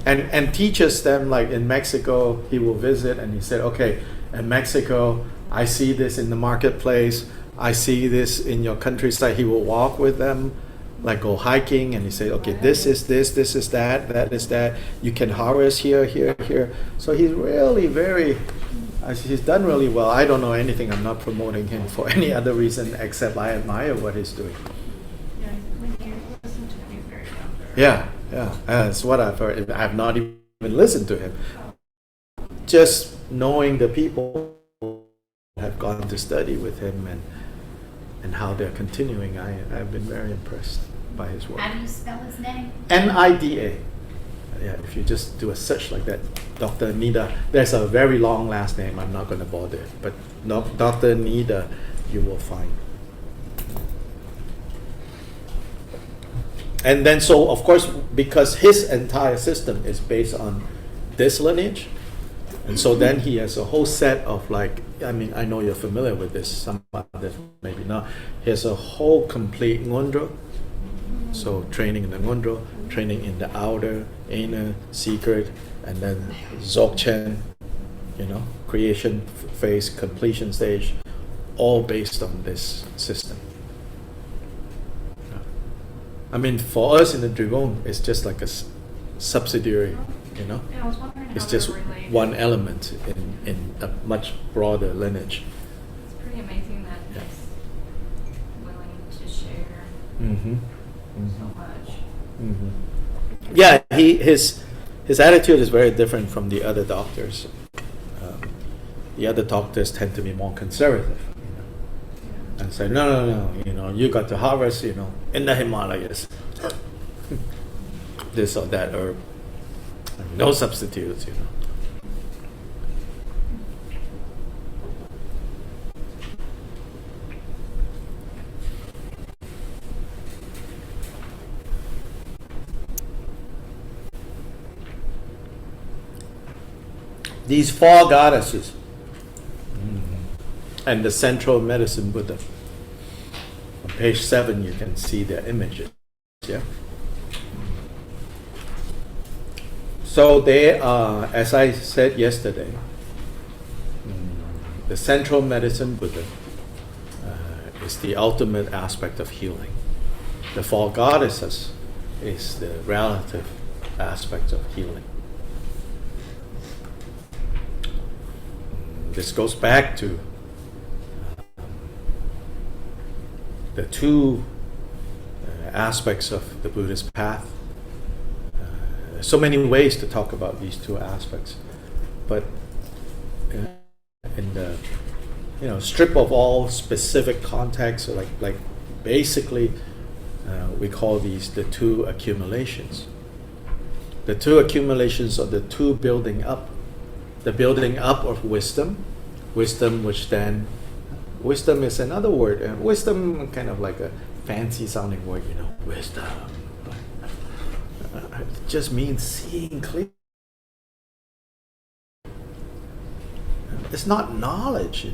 And teaches them, like in Mexico, he will visit and he said, okay, in Mexico, I see this in the marketplace. I see this in your countryside. He will walk with them, like go hiking, and he said, okay, this is this is that is that. You can harvest here, here, here. So he's really he's done really well. I don't know anything. I'm not promoting him for any other reason except I admire what he's doing. Yeah, when you listen to him, he's very down there. Yeah, that's what I've heard. I've not even listened to him. Just knowing the people who have gone to study with him and how they're continuing, I've been very impressed by his work. How do you spell his name? Nida. Yeah, if you just do a search like that, Dr. Nida. There's a very long last name. I'm not going to bother, but Dr. Nida, you will find. And then, so of course, because his entire system is based on this lineage, and so then he has a whole set of I know you're familiar with this, some others maybe not. He has a whole complete ngondro, so training in the ngondro, training in the outer, inner, secret, and then dzogchen, creation phase, completion stage, all based on this system. I mean, for us in the Dragon, it's just like a subsidiary, Yeah, I was wondering how It's just they're related. one element in a much broader lineage. It's pretty amazing that Yeah. he's willing to share Mm-hmm. so much. Mm-hmm. Yeah, his attitude is very different from the other doctors. The other doctors tend to be more conservative, and say, no, you got to harvest, in the Himalayas, this or that herb, no substitutes, These four goddesses and the central medicine Buddha. On page 7, you can see their images. Yeah. So they are, as I said yesterday, the central medicine Buddha is the ultimate aspect of healing. The four goddesses is the relative aspect of healing. This goes back to the two aspects of the Buddhist path. There's so many ways to talk about these two aspects, but in the strip of all specific context, like basically we call these the two accumulations. The two accumulations are the two building up. The building up of wisdom, which then, wisdom is another word, and wisdom kind of like a fancy sounding word, wisdom. It just means seeing clear. It's not knowledge,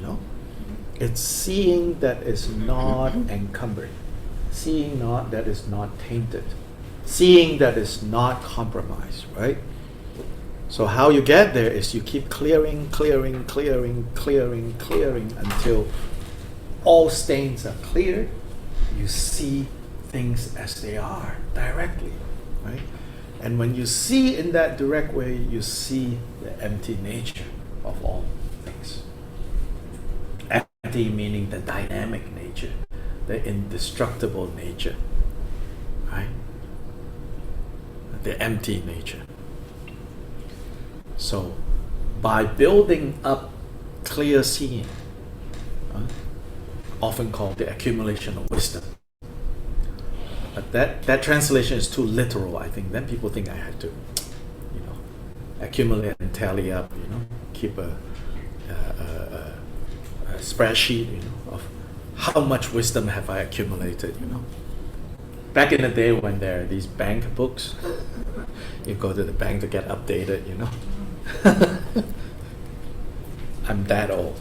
It's seeing that is not encumbered, seeing that is not tainted, seeing that is not compromised, right? So how you get there is you keep clearing until all stains are cleared. You see things as they are directly, right? And when you see in that direct way, you see the empty nature of all things. Empty meaning the dynamic nature, the indestructible nature, right? The empty nature. So by building up clear seeing, often called the accumulation of wisdom. But that translation is too literal, I think. Then people think I had to, accumulate and tally up, keep a spreadsheet, of how much wisdom have I accumulated, Back in the day when there are these bank books, you go to the bank to get updated, I'm that old.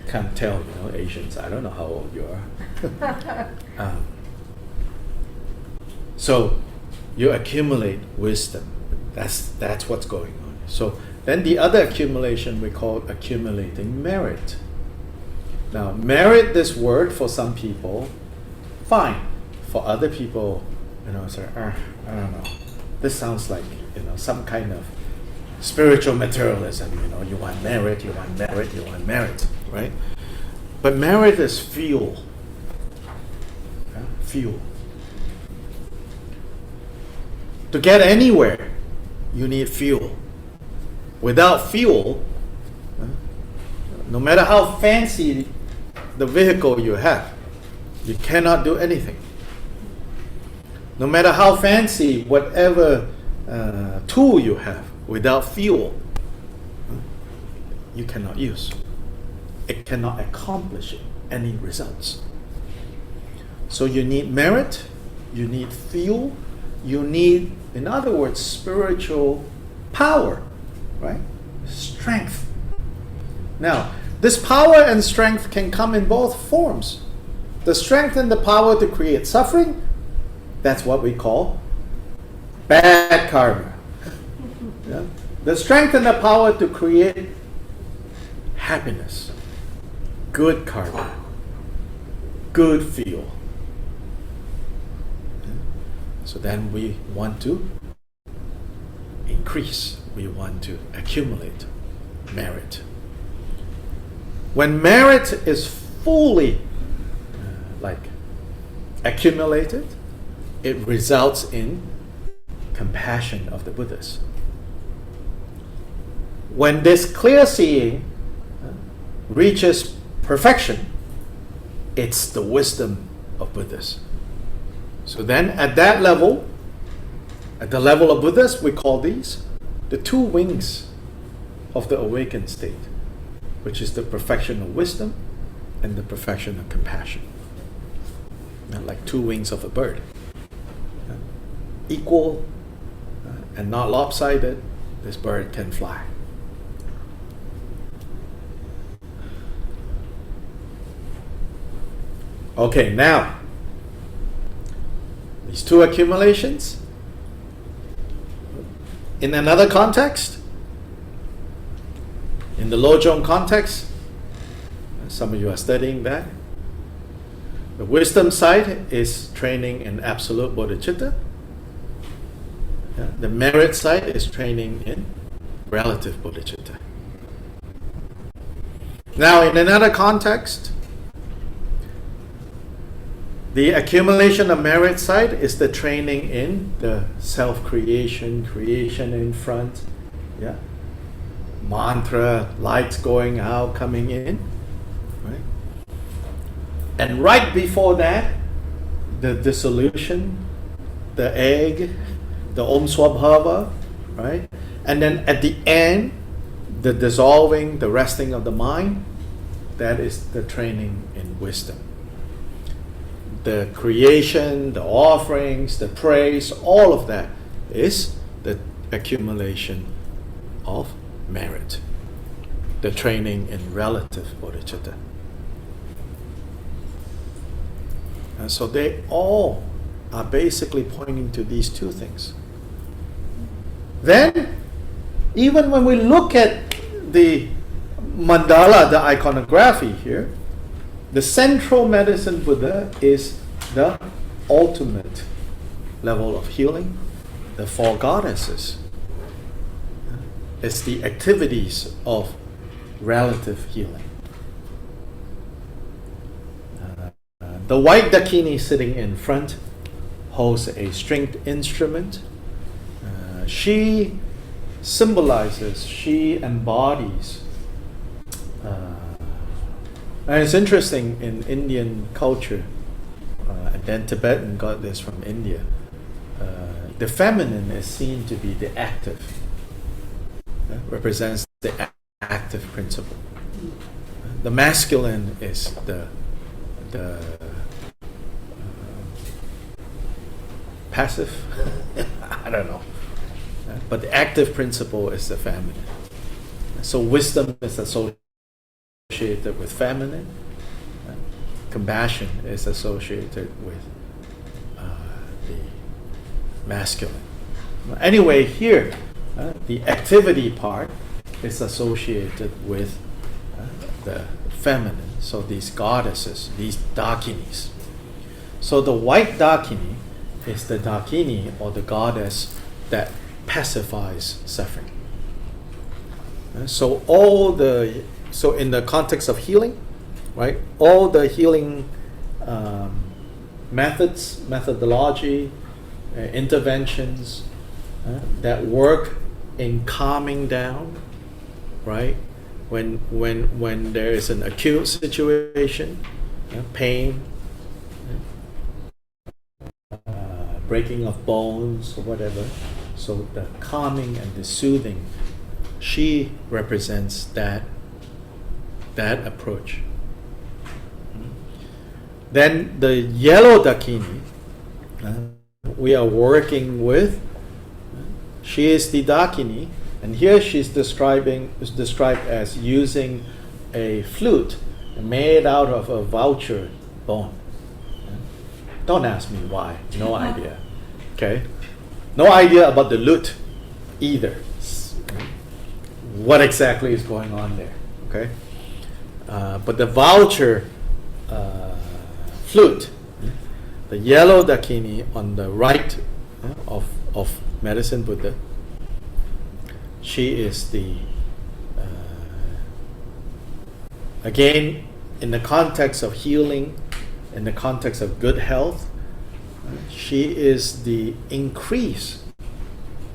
Can't tell, Asians. I don't know how old you are. So you accumulate wisdom. That's what's going on. So then the other accumulation we call accumulating merit. Now, merit, this word for some people, fine. For other people, say, I don't know. This sounds like, some kind of spiritual materialism. You want merit, you want merit, you want merit, right? But merit is fuel. Fuel. To get anywhere, you need fuel. Without fuel, no matter how fancy the vehicle you have, you cannot do anything. No matter how fancy whatever tool you have, without fuel, you cannot use. It cannot accomplish any results. So you need merit, you need fuel, you need, in other words, spiritual power, right? Strength. Now, this power and strength can come in both forms. The strength and the power to create suffering, that's what we call bad karma. Yeah? The strength and the power to create happiness, good karma, good feel. So then we want to increase, we want to accumulate merit. When merit is fully accumulated, it results in compassion of the Buddhas. When this clear seeing reaches perfection, it's the wisdom of Buddhas. So then at that level, at the level of Buddhas, we call these the two wings of the awakened state, which is the perfection of wisdom and the perfection of compassion. Like two wings of a bird. Equal and not lopsided, this bird can fly. Okay, now, these two accumulations, in another context, in the Lojong context, some of you are studying that. The wisdom side is training in absolute bodhicitta. The merit side is training in relative bodhicitta. Now, in another context, the accumulation of merit side is the training in the self-creation, creation in front, mantra, lights going out, coming in, right? And right before that, the dissolution, the egg, the Om Swabhava, right? And then at the end, the dissolving, the resting of the mind, that is the training in wisdom. The creation, the offerings, the praise, all of that is the accumulation of merit. The training in relative bodhicitta. And so they all are basically pointing to these two things. Then, even when we look at the mandala, the iconography here, the central medicine Buddha is the ultimate level of healing, the four goddesses. It's the activities of relative healing. The white dakini sitting in front holds a stringed instrument. She symbolizes, she embodies. And it's interesting in Indian culture, and then Tibetan got this from India. The feminine is seen to be the active, represents the active principle. The masculine is the passive. I don't know, but the active principle is the feminine. So wisdom is associated with feminine. Compassion is associated with the masculine. Anyway, here the activity part is associated with the feminine. So these goddesses, these dakinis. So the white dakini is the dakini or the goddess that pacifies suffering. So in the context of healing, right? All the healing methodology, interventions that work in calming down, right? When there is an acute situation, pain, breaking of bones or whatever. So the calming and the soothing, she represents that approach. Then the yellow dakini, we are working with. She is the dakini, and here is described as using a flute made out of a vulture bone. Don't ask me why. No idea. Okay, no idea about the lute either. What exactly is going on there? Okay, but the vulture flute, the yellow dakini on the right of Medicine Buddha, she is the again in the context of healing, in the context of good health, she is the increase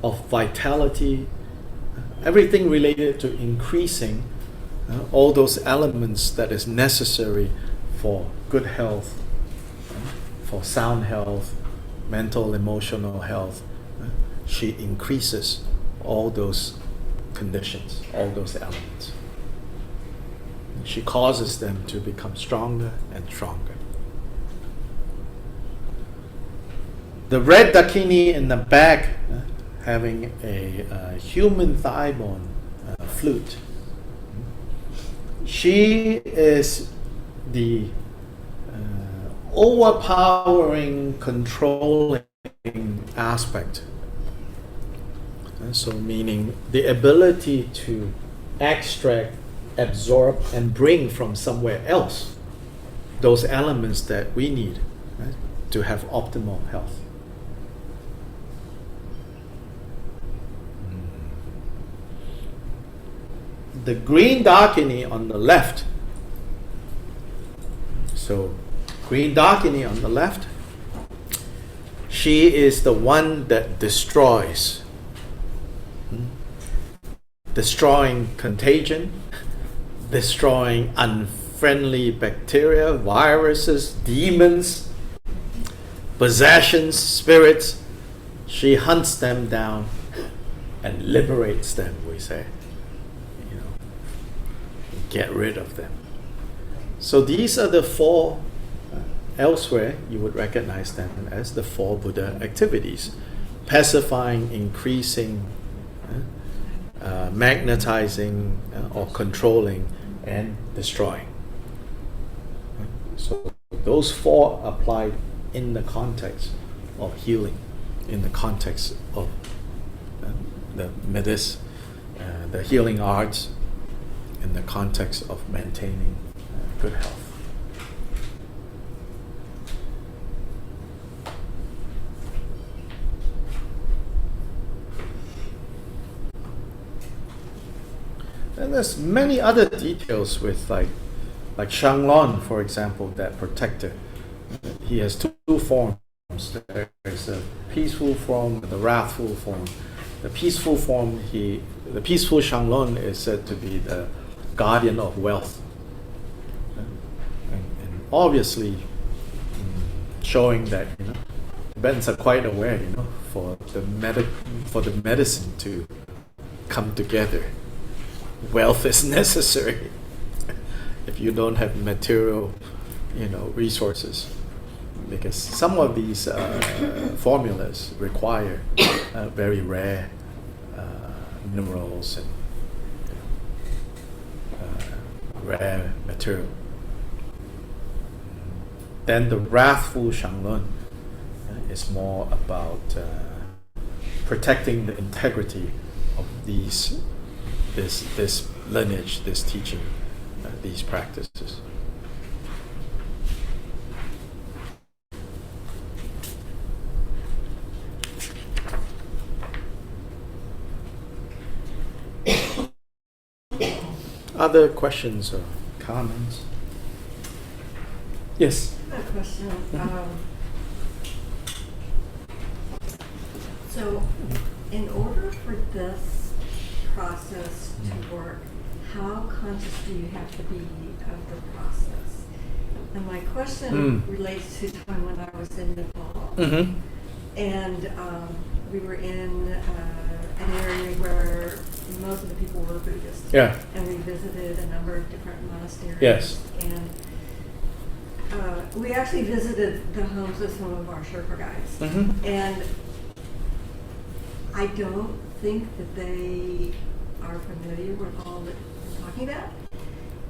of vitality, everything related to increasing all those elements that is necessary for good health, for sound health, mental, emotional health. She increases all those conditions, all those elements. She causes them to become stronger and stronger. The red dakini in the back, having a human thigh bone flute, she is the overpowering, controlling aspect. So meaning the ability to extract, absorb, and bring from somewhere else those elements that we need, right, to have optimal health. The green dakini on the left. So green dakini on the left, she is the one that destroys. Destroying contagion, destroying unfriendly bacteria, viruses, demons, possessions, spirits. She hunts them down and liberates them, we say. Get rid of them. So these are the four, elsewhere you would recognize them as the four Buddha activities: pacifying, increasing, magnetizing or controlling, and destroying. So those four applied in the context of healing, in the context of the medicine, the healing arts, in the context of maintaining good health. And there's many other details with like Shanglon, for example, that protector. He has two forms. There's a peaceful form and the wrathful form. the peaceful form, the peaceful Shanglun is said to be the guardian of wealth. And obviously showing that, you know, Tibetans are quite aware, you know, for the medicine to come together, wealth is necessary if you don't have material, you know, resources, because some of these formulas require very rare minerals and rare material. Then the wrathful Shanglun is more about protecting the integrity of this lineage, this teaching, these practices. Other questions or comments? Yes. I have a question. So, in order for this process to work, how conscious do you have to be of the process? And my question relates to time when I was in Nepal, and we were in an area where most of the people were Buddhist. Yeah. And we visited a number of different monasteries. Yes. And we actually visited the homes of some of our Sherpa guides. And I don't think that they are familiar with all that we're talking about.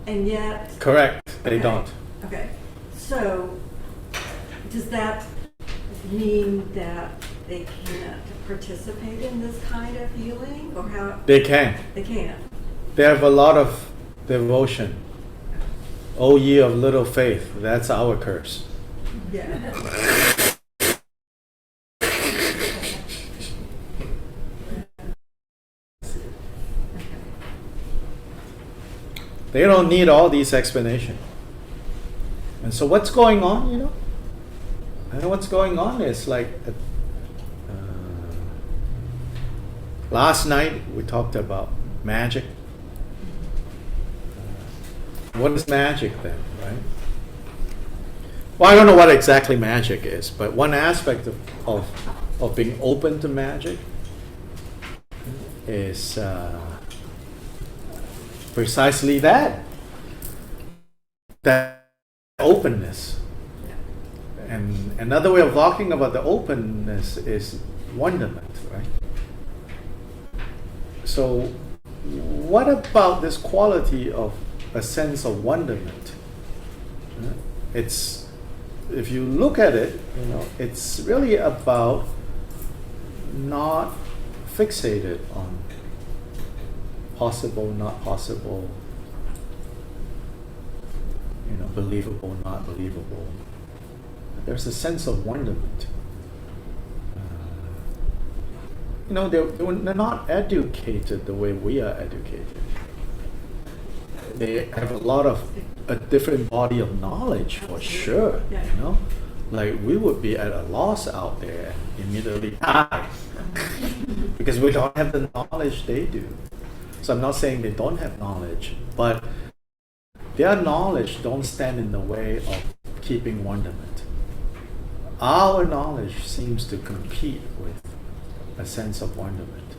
And yet... Correct. They don't. Okay. So, does that mean that they can't participate in this kind of healing? Or how? They can. They can. They have a lot of devotion. O ye of little faith, that's our curse. Yeah. They don't need all these explanations. And so what's going on, you know? I know what's going on is like, last night we talked about magic. What is magic then, right? Well, I don't know what exactly magic is, but one aspect of being open to magic is precisely that openness. And another way of talking about the openness is wonderment, right? So what about this quality of a sense of wonderment? It's, if you look at it, you know, it's really about not fixated on possible, not possible, you know, believable, not believable. There's a sense of wonderment. You know, they're not educated the way we are educated. They have a different body of knowledge for sure. Yeah. You know, like we would be at a loss out there and immediately die because we don't have the knowledge they do. So I'm not saying they don't have knowledge, but their knowledge don't stand in the way of keeping wonderment. Our knowledge seems to compete with a sense of wonderment.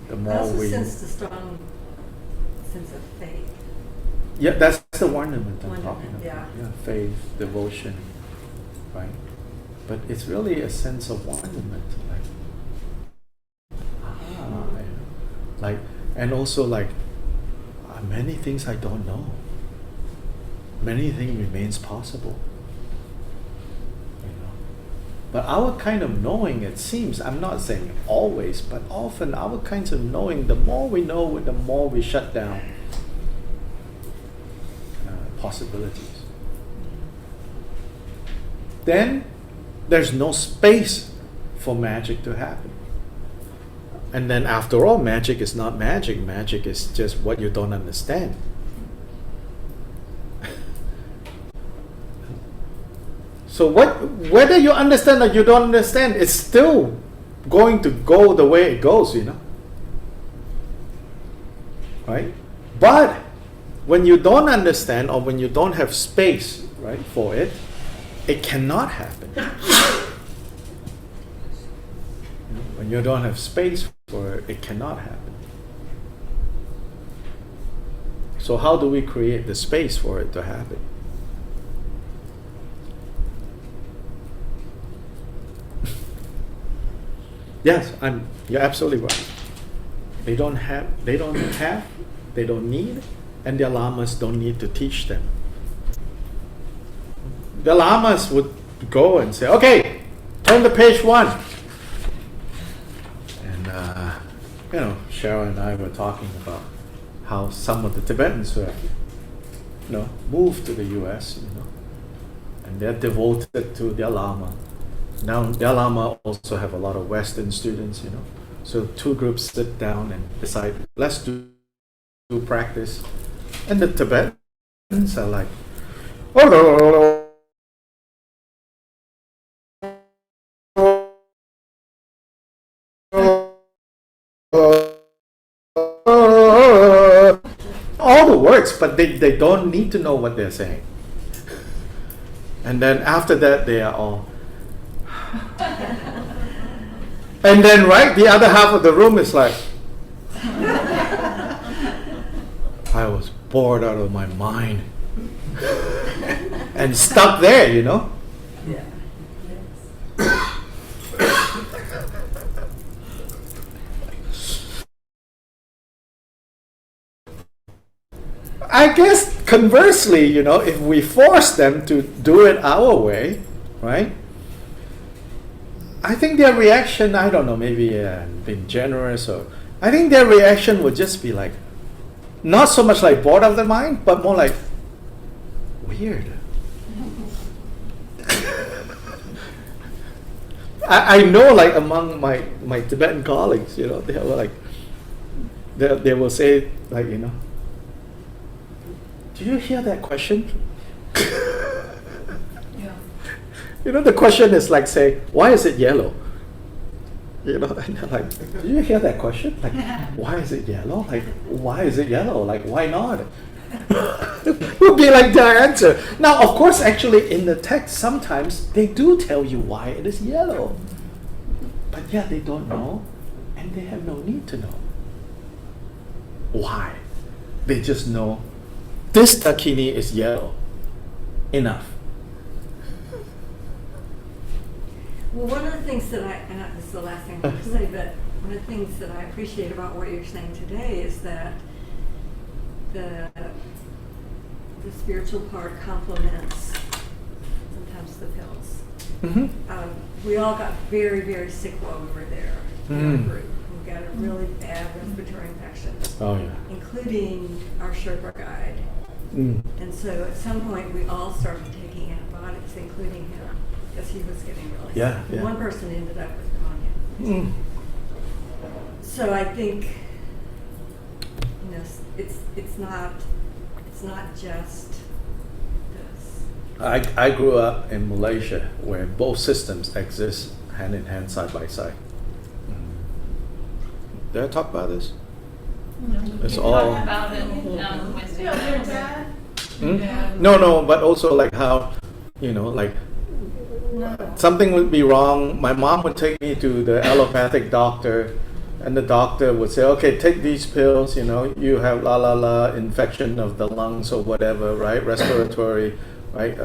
The I more also we, sense the strong sense of faith. yeah, that's the wonderment I'm Wonderment, talking about. yeah. Faith, devotion, right? But it's really a sense of wonderment, like, and also like, many things I don't know. Many things remains possible. But our kind of knowing, it seems, I'm not saying always, but often our kinds of knowing, the more we know, the more we shut down possibilities. Then there's no space for magic to happen. And then after all, magic is not magic. Magic is just what you don't understand. So whether you understand or you don't understand, it's still going to go the way it goes, right? But when you don't understand or when you don't have space, right, for it, it cannot happen. When you don't have space for it, it cannot happen. So how do we create the space for it to happen? Yes, you're absolutely right. They don't need, and their lamas don't need to teach them. The lamas would go and say, okay, turn to page 1. And, Cheryl and I were talking about how some of the Tibetans were, moved to the US, and they're devoted to their lama. Now, their lama also have a lot of Western students, So 2 groups sit down and decide, let's do practice. And the Tibetans are like, all the words, but they don't need to know what they're saying. And then after that, they are all. And then, right, the other half of the room is like, I was bored out of my mind. And stuck there, Yeah. I guess conversely, if we force them to do it our way, right? I think their reaction, I don't know, maybe being generous, or I think their reaction would just be like, not so much like bored out of their mind, but more like weird. I know, like among my Tibetan colleagues, they were like, they will say, like, do you hear that question? The question is like, say, why is it yellow? And they're like, do you hear that question? Like, why is it yellow? Like, why is it yellow? Like, why not? Would be like their answer. Now, of course, actually, in the text, sometimes they do tell you why it is yellow. But yeah, they don't know, and they have no need to know. Why? They just know this dakini is yellow. Enough. Well, one of the things that and this is the last thing I'm going to say, but one of the things that I appreciate about what you're saying today is that the spiritual part complements sometimes the pills. Mm-hmm. We all got very, very sick while we were there in our group. We got a really bad respiratory infection, Oh yeah. including our Sherpa guide. Mm. And so at some point we all started taking antibiotics, including him, because he was getting really Yeah, sick. yeah. One person ended up with pneumonia. Mm. So I think, it's not just this. I grew up in Malaysia where both systems exist hand in hand, side by side. Did I talk about this? It's We all. talked about it Wednesday night. No, but also like how, like something would be wrong. My mom would take me to the allopathic doctor, and the doctor would say, okay, take these pills, you have infection of the lungs or whatever, right? Respiratory, right?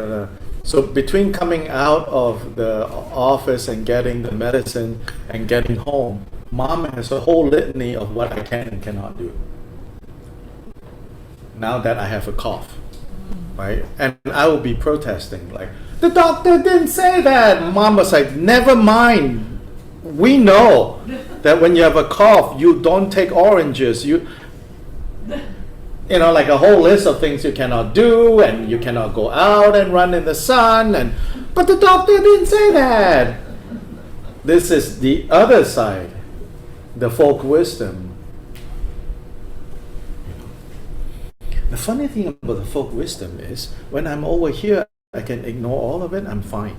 So between coming out of the office and getting the medicine and getting home, Mom has a whole litany of what I can and cannot do. Now that I have a cough, right? And I will be protesting, like, the doctor didn't say that. Mom was like, never mind. We know that when you have a cough, you don't take oranges. Like a whole list of things you cannot do, and you cannot go out and run in the sun. But the doctor didn't say that. This is the other side, the folk wisdom. The funny thing about the folk wisdom is, when I'm over here, I can ignore all of it, I'm fine.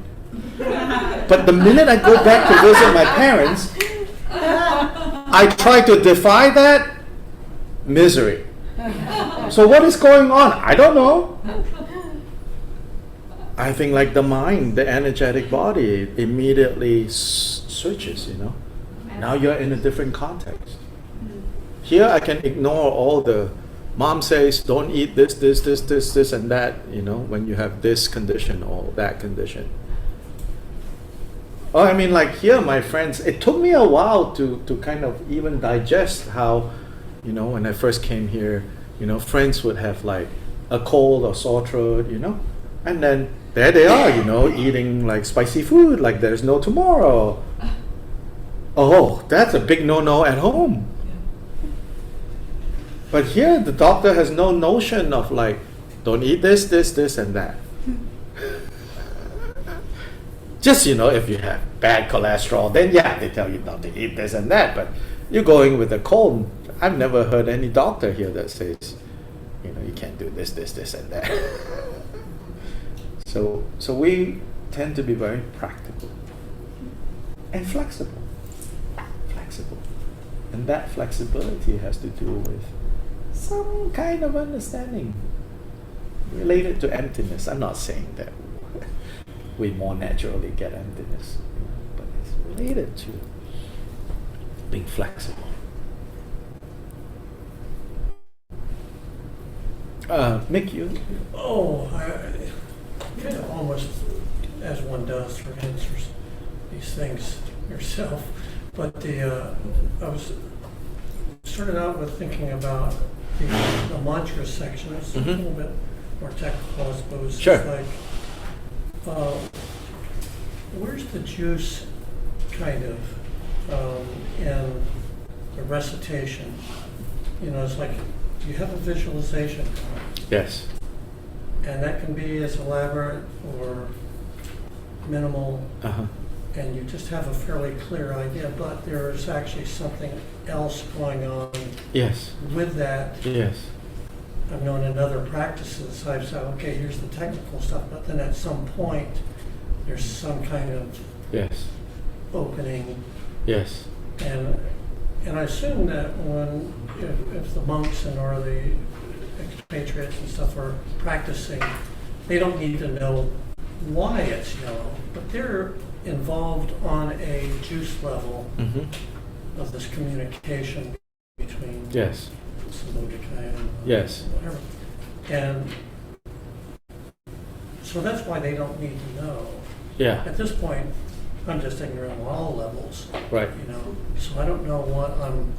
But the minute I go back to visit my parents, I try to defy that, misery. So what is going on? I don't know. I think like the mind, the energetic body immediately switches, Now you're in a different context. Here I can ignore all the mom says don't eat this and that, when you have this condition or that condition. Oh, I mean, like here, my friends, it took me a while to kind of even digest how, when I first came here, friends would have like a cold or sore throat, and then there they are, eating like spicy food like there's no tomorrow. Oh, that's a big no-no at home. But here, the doctor has no notion of like, don't eat this, and that. Just, if you have bad cholesterol, then yeah, they tell you not to eat this and that. But you're going with a cold. I've never heard any doctor here that says, you can't do this, and that. So we tend to be very practical and flexible. And that flexibility has to do with some kind of understanding related to emptiness. I'm not saying that we more naturally get emptiness, but it's related to being flexible. Mick, you? Oh, I kind of almost, as one does, for answers these things yourself. But I was started out with thinking about the mantra section. It's a little bit more technical, I suppose. Sure. It's like, where's the juice, kind of, in the recitation? It's like you have a visualization going. Yes. And that can be as elaborate or minimal, and you just have a fairly clear idea, but there is actually something else going on Yes. with that. Yes. I've known in other practices, I've said, okay, here's the technical stuff, but then at some point, there's some kind of Yes. opening. Yes. And I assume that if the monks or the expatriates and stuff are practicing, they don't need to know why it's yellow, but they're involved on a juice level of this communication between Yes. Samudikaya and Yes. whatever. And so that's why they don't need to know. Yeah. At this point, I'm just ignorant on all levels. Right. So I don't know what I'm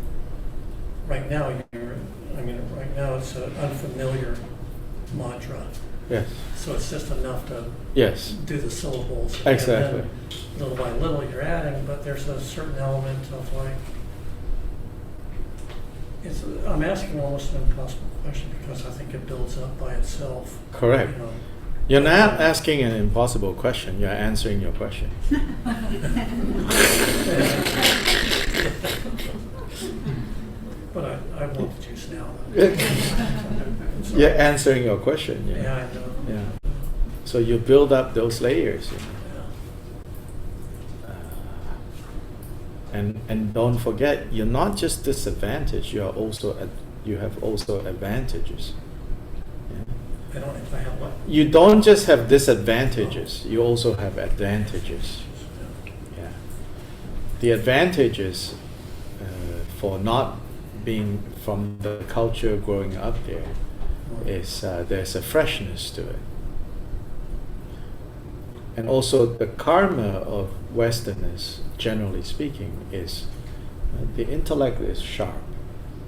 right now. Right now it's an unfamiliar mantra. Yes. So it's just enough to Yes. do the syllables. Exactly. And then little by little you're adding, but there's a certain element of like, I'm asking almost an impossible question because I think it builds up by itself. Correct. You're not asking an impossible question. You're answering your question. But I want the juice now. Though. You're answering your question. Yeah, I know. Yeah. So you build up those layers. And don't forget, you're not just disadvantaged. You have also advantages. I don't know if I have what. You don't just have disadvantages. You also have advantages. Yeah. The advantages for not being from the culture growing up there is there's a freshness to it. And also the karma of Westerners, generally speaking, is the intellect is sharp.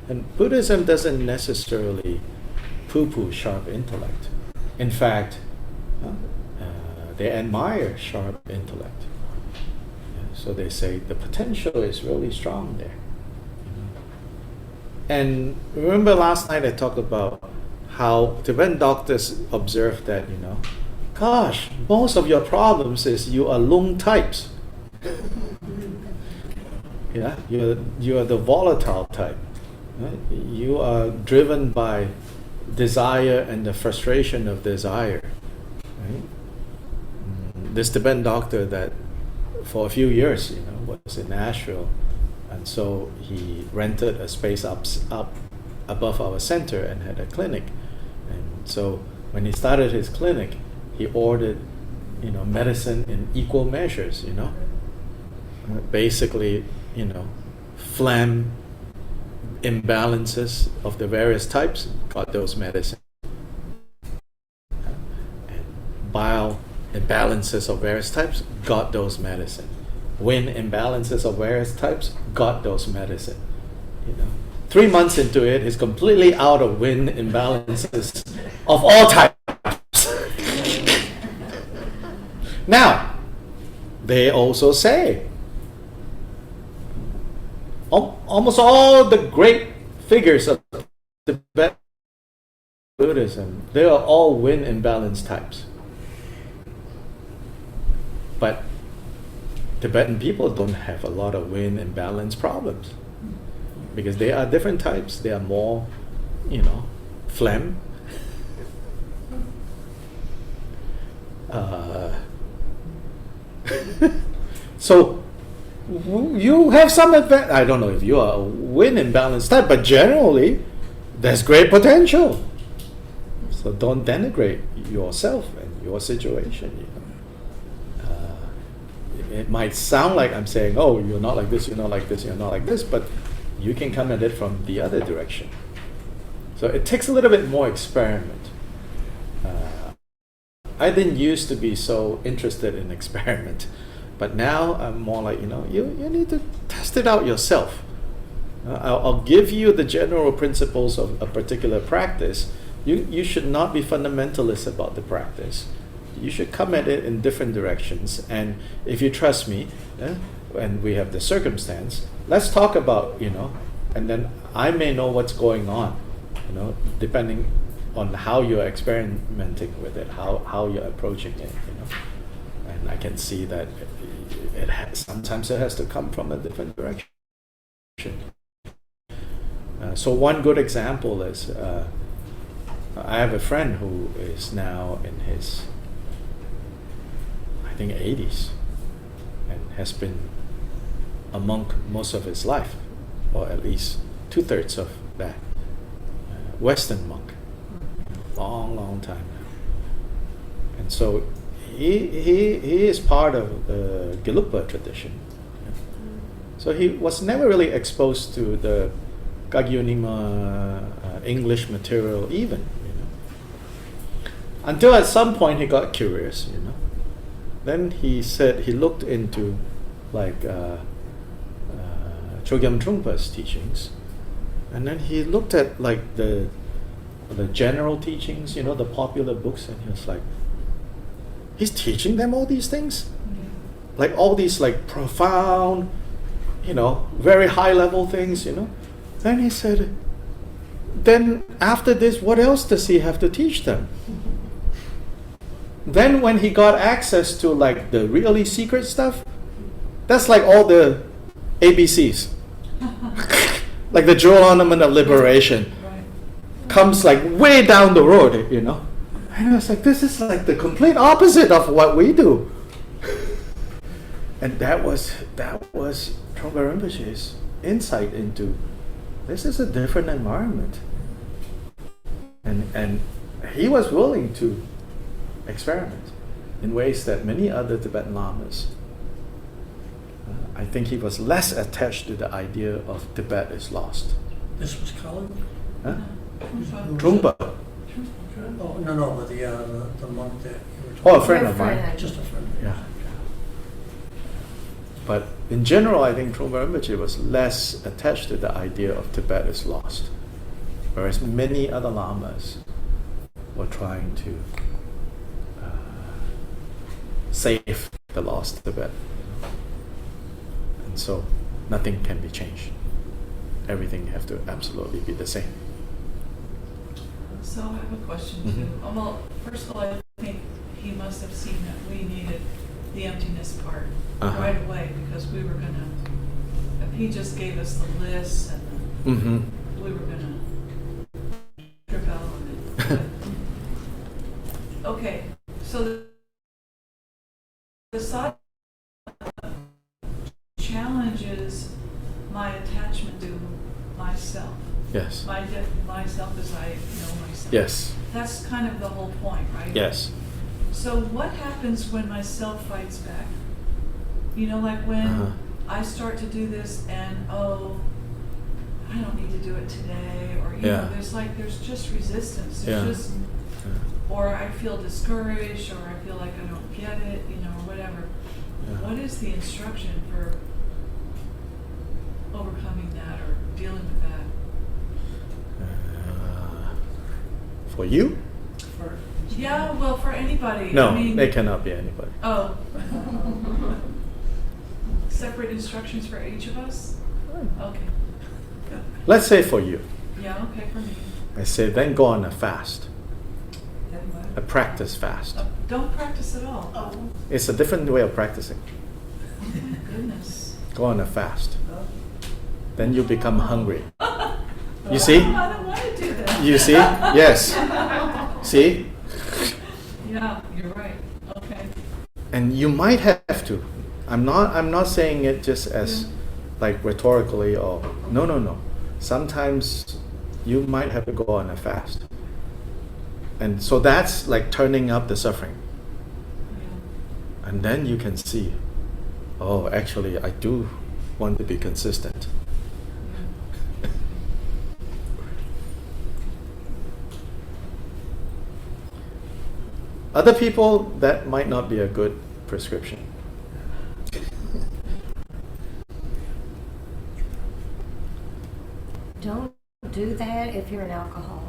And Buddhism doesn't necessarily poo-poo sharp intellect. In fact, they admire sharp intellect. So they say the potential is really strong there. And remember last night I talked about how Tibetan doctors observed that, gosh, most of your problems is you are lung types. Yeah, you are the volatile type. Right? You are driven by desire and the frustration of desire. Right? This Tibetan doctor that for a few years, was in Nashville, And so he rented a space up above our center and had a clinic. And so when he started his clinic, he ordered, medicine in equal measures, basically, phlegm imbalances of the various types, got those medicine. And bile imbalances of various types, got those medicine. Wind imbalances of various types, got those medicine. 3 months into it, he's completely out of wind imbalances of all types. Now, they also say almost all the great figures of Tibetan Buddhism, they are all wind imbalance types. But Tibetan people don't have a lot of wind imbalance problems because they are different types. They are more, phlegm. So you have some advantage. I don't know if you are a wind imbalance type, but generally there's great potential. So don't denigrate yourself and your situation. It might sound like I'm saying, oh, you're not like this, you're not like this, you're not like this, but you can come at it from the other direction. So it takes a little bit more experiment. I didn't used to be so interested in experiment, but now I'm more like, you need to test it out yourself. I'll give you the general principles of a particular practice. You should not be fundamentalist about the practice. You should come at it in different directions. And if you trust me, and we have the circumstance, let's talk about, and then I may know what's going on, depending on how you're experimenting with it, how you're approaching it, And I can see that sometimes it has to come from a different direction. So one good example is, I have a friend who is now in his, I think, 80s, and has been a monk most of his life, or at least 2/3 of that. Western monk, long time now. And so he is part of the Gelugpa tradition. So he was never really exposed to the Kagyunima English material even, until at some point he got curious, Then he said he looked into like Chogyam Trungpa's teachings, and then he looked at like the general teachings, the popular books, and he was like, he's teaching them all these things, like all these like profound, very high level things, Then he said, then after this, what else does he have to teach them? Then when he got access to like the really secret stuff, that's like all the ABCs. Like the jewel ornament of liberation comes like way down the road, And I was like, this is like the complete opposite of what we do. And that was Trungpa Rinpoche's insight into this is a different environment. And he was willing to experiment in ways that many other Tibetan lamas, I think he was less attached to the idea of Tibet is lost. This was Colin? Huh? Trungpa. Trungpa. Oh, no, but the monk that you were talking Oh, a friend of mine. Friend. Just a friend. Yeah. But in general, I think Trungpa Rinpoche was less attached to the idea of Tibet is lost, whereas many other lamas were trying to save the lost Tibet. And so nothing can be changed. Everything have to absolutely be the same. So I have a question too. Well, first of all, I think he must have seen that we needed the emptiness part right away, because we were gonna, if he just gave us the list and we were gonna trip out on it. But, okay, so the side challenges my attachment to myself. Yes. Myself as I know myself. Yes. That's kind of the whole point, right? Yes. So what happens when myself fights back? You know, like when Uh-huh. I start to do this and, oh, I don't need to do it today, or, you Yeah. know, there's just resistance. There's Yeah. just, or I feel discouraged, or I feel like I don't get it, you know, or whatever. Yeah. What is the instruction for overcoming that or dealing with that? For you? Yeah, well, for anybody. No, I mean, they cannot be anybody. Oh. Separate instructions for each of us? Okay. Let's say for you. Yeah, okay, for me. I say then go on a fast, Then what? a practice fast. Don't practice at all. Oh It's a different way of practicing. my goodness. Go on a fast. Then you become hungry. You see? I don't want to do that. You see? Yes. See? Yeah, you're right. Okay. And you might have to. I'm not saying it just as like rhetorically or no. Sometimes you might have to go on a fast. And so that's like turning up the suffering. Yeah. And then you can see, oh, actually I do want to be consistent. Other people, that might not be a good prescription. Don't do that if you're an alcoholic.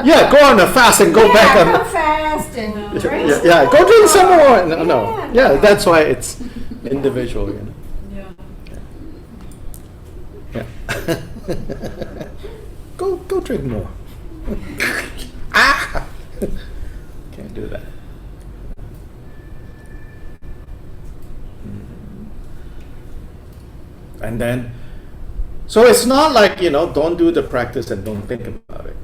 Yeah, go on a fast and go back Go on. fast and drink. Yeah, go drink some more. No. Yeah, Yeah, no. that's why it's individual, you know. Yeah. Yeah. Go drink more. Ah! Can't do that. And then, so it's not like, you know, don't do the practice and don't think about it.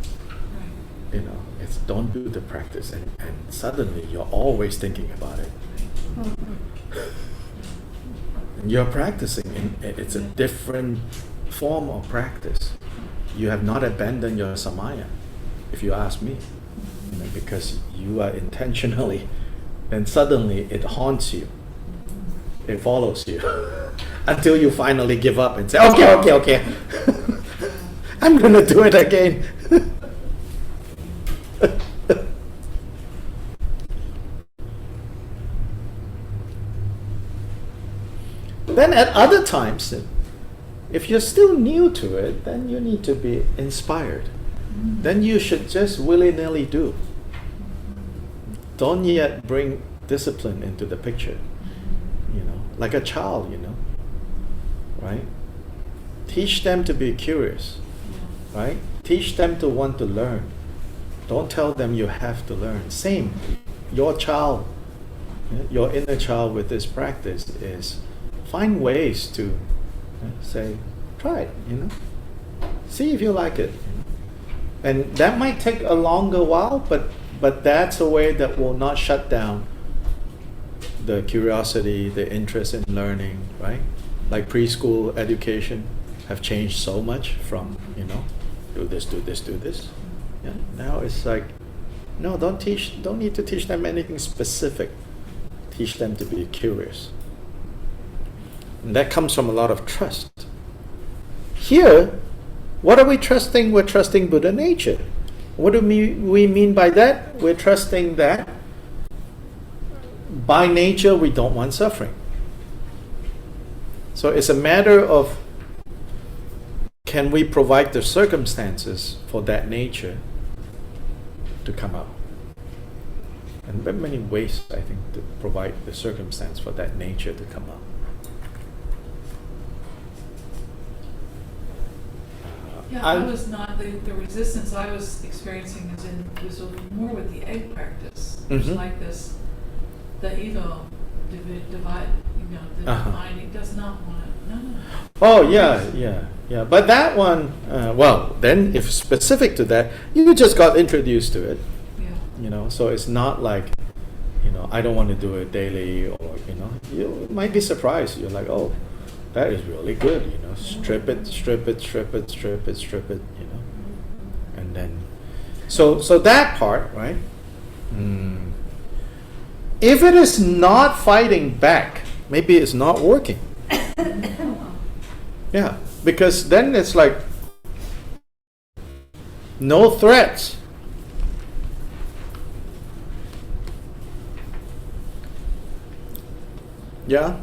Right. You know, it's don't do the practice and suddenly you're always thinking about it. And you're practicing, and it's a different form of practice. You have not abandoned your samaya, if you ask me, you know, because you are intentionally, and suddenly it haunts you. It follows you until you finally give up and say, okay. I'm gonna do it again. Then at other times, if you're still new to it, then you need to be inspired. Then you should just willy-nilly do. Don't yet bring discipline into the picture. You know, like a child, you know, right? Teach them to be curious, right? Teach them to want to learn. Don't tell them you have to learn. Same, your child, your inner child with this practice is find ways to say, try it, you know, see if you like it. And that might take a longer while, but that's a way that will not shut down the curiosity, the interest in learning, right? Like preschool education have changed so much from, you know, do this. Yeah. Now it's like, no, don't need to teach them anything specific. Teach them to be curious. And that comes from a lot of trust. Here, what are we trusting? We're trusting Buddha nature. What do we mean by that? We're trusting that by nature we don't want suffering. So it's a matter of, can we provide the circumstances for that nature to come out? And there are many ways, I think, to provide the circumstance for that nature to come out. Yeah, I was not, the resistance I was experiencing was more with the egg practice. It's Mhm. like this, the ego divide, you know, the dividing does not want to, no. Oh, yeah. But that one, well, then if specific to that, you just got introduced to it, Yeah, you know, so it's not like, you I don't want to do it daily, or you might be surprised. You're like, oh, that is really good. Strip it, strip it, strip it, strip it, strip it. And then, so that part, right? If it is not fighting back, maybe it's not working. Yeah, because then it's like no threats. Yeah.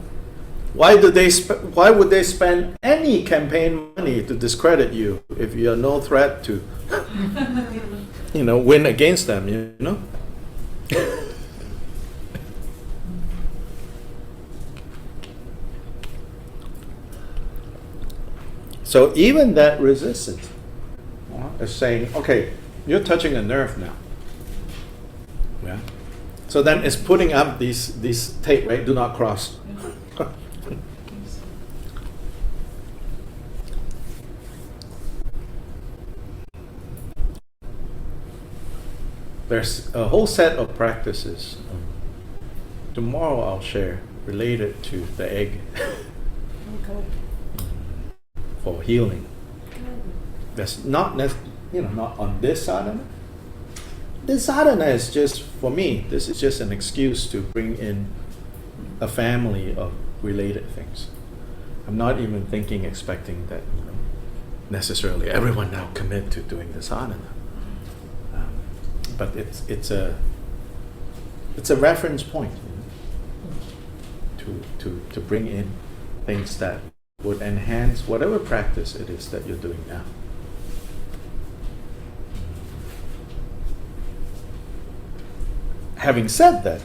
Why would they spend any campaign money to discredit you if you are no threat to win against them, So even that resistance is saying, okay, you're touching a nerve now. Yeah. So then it's putting up these tape, right? Do not cross. There's a whole set of practices. Tomorrow I'll share related to the egg for healing. That's not not on this sadhana. This sadhana is just, for me, this is just an excuse to bring in a family of related things. I'm not even expecting that necessarily everyone now commit to doing the sadhana. But it's a reference point to bring in things that would enhance whatever practice it is that you're doing now. Having said that,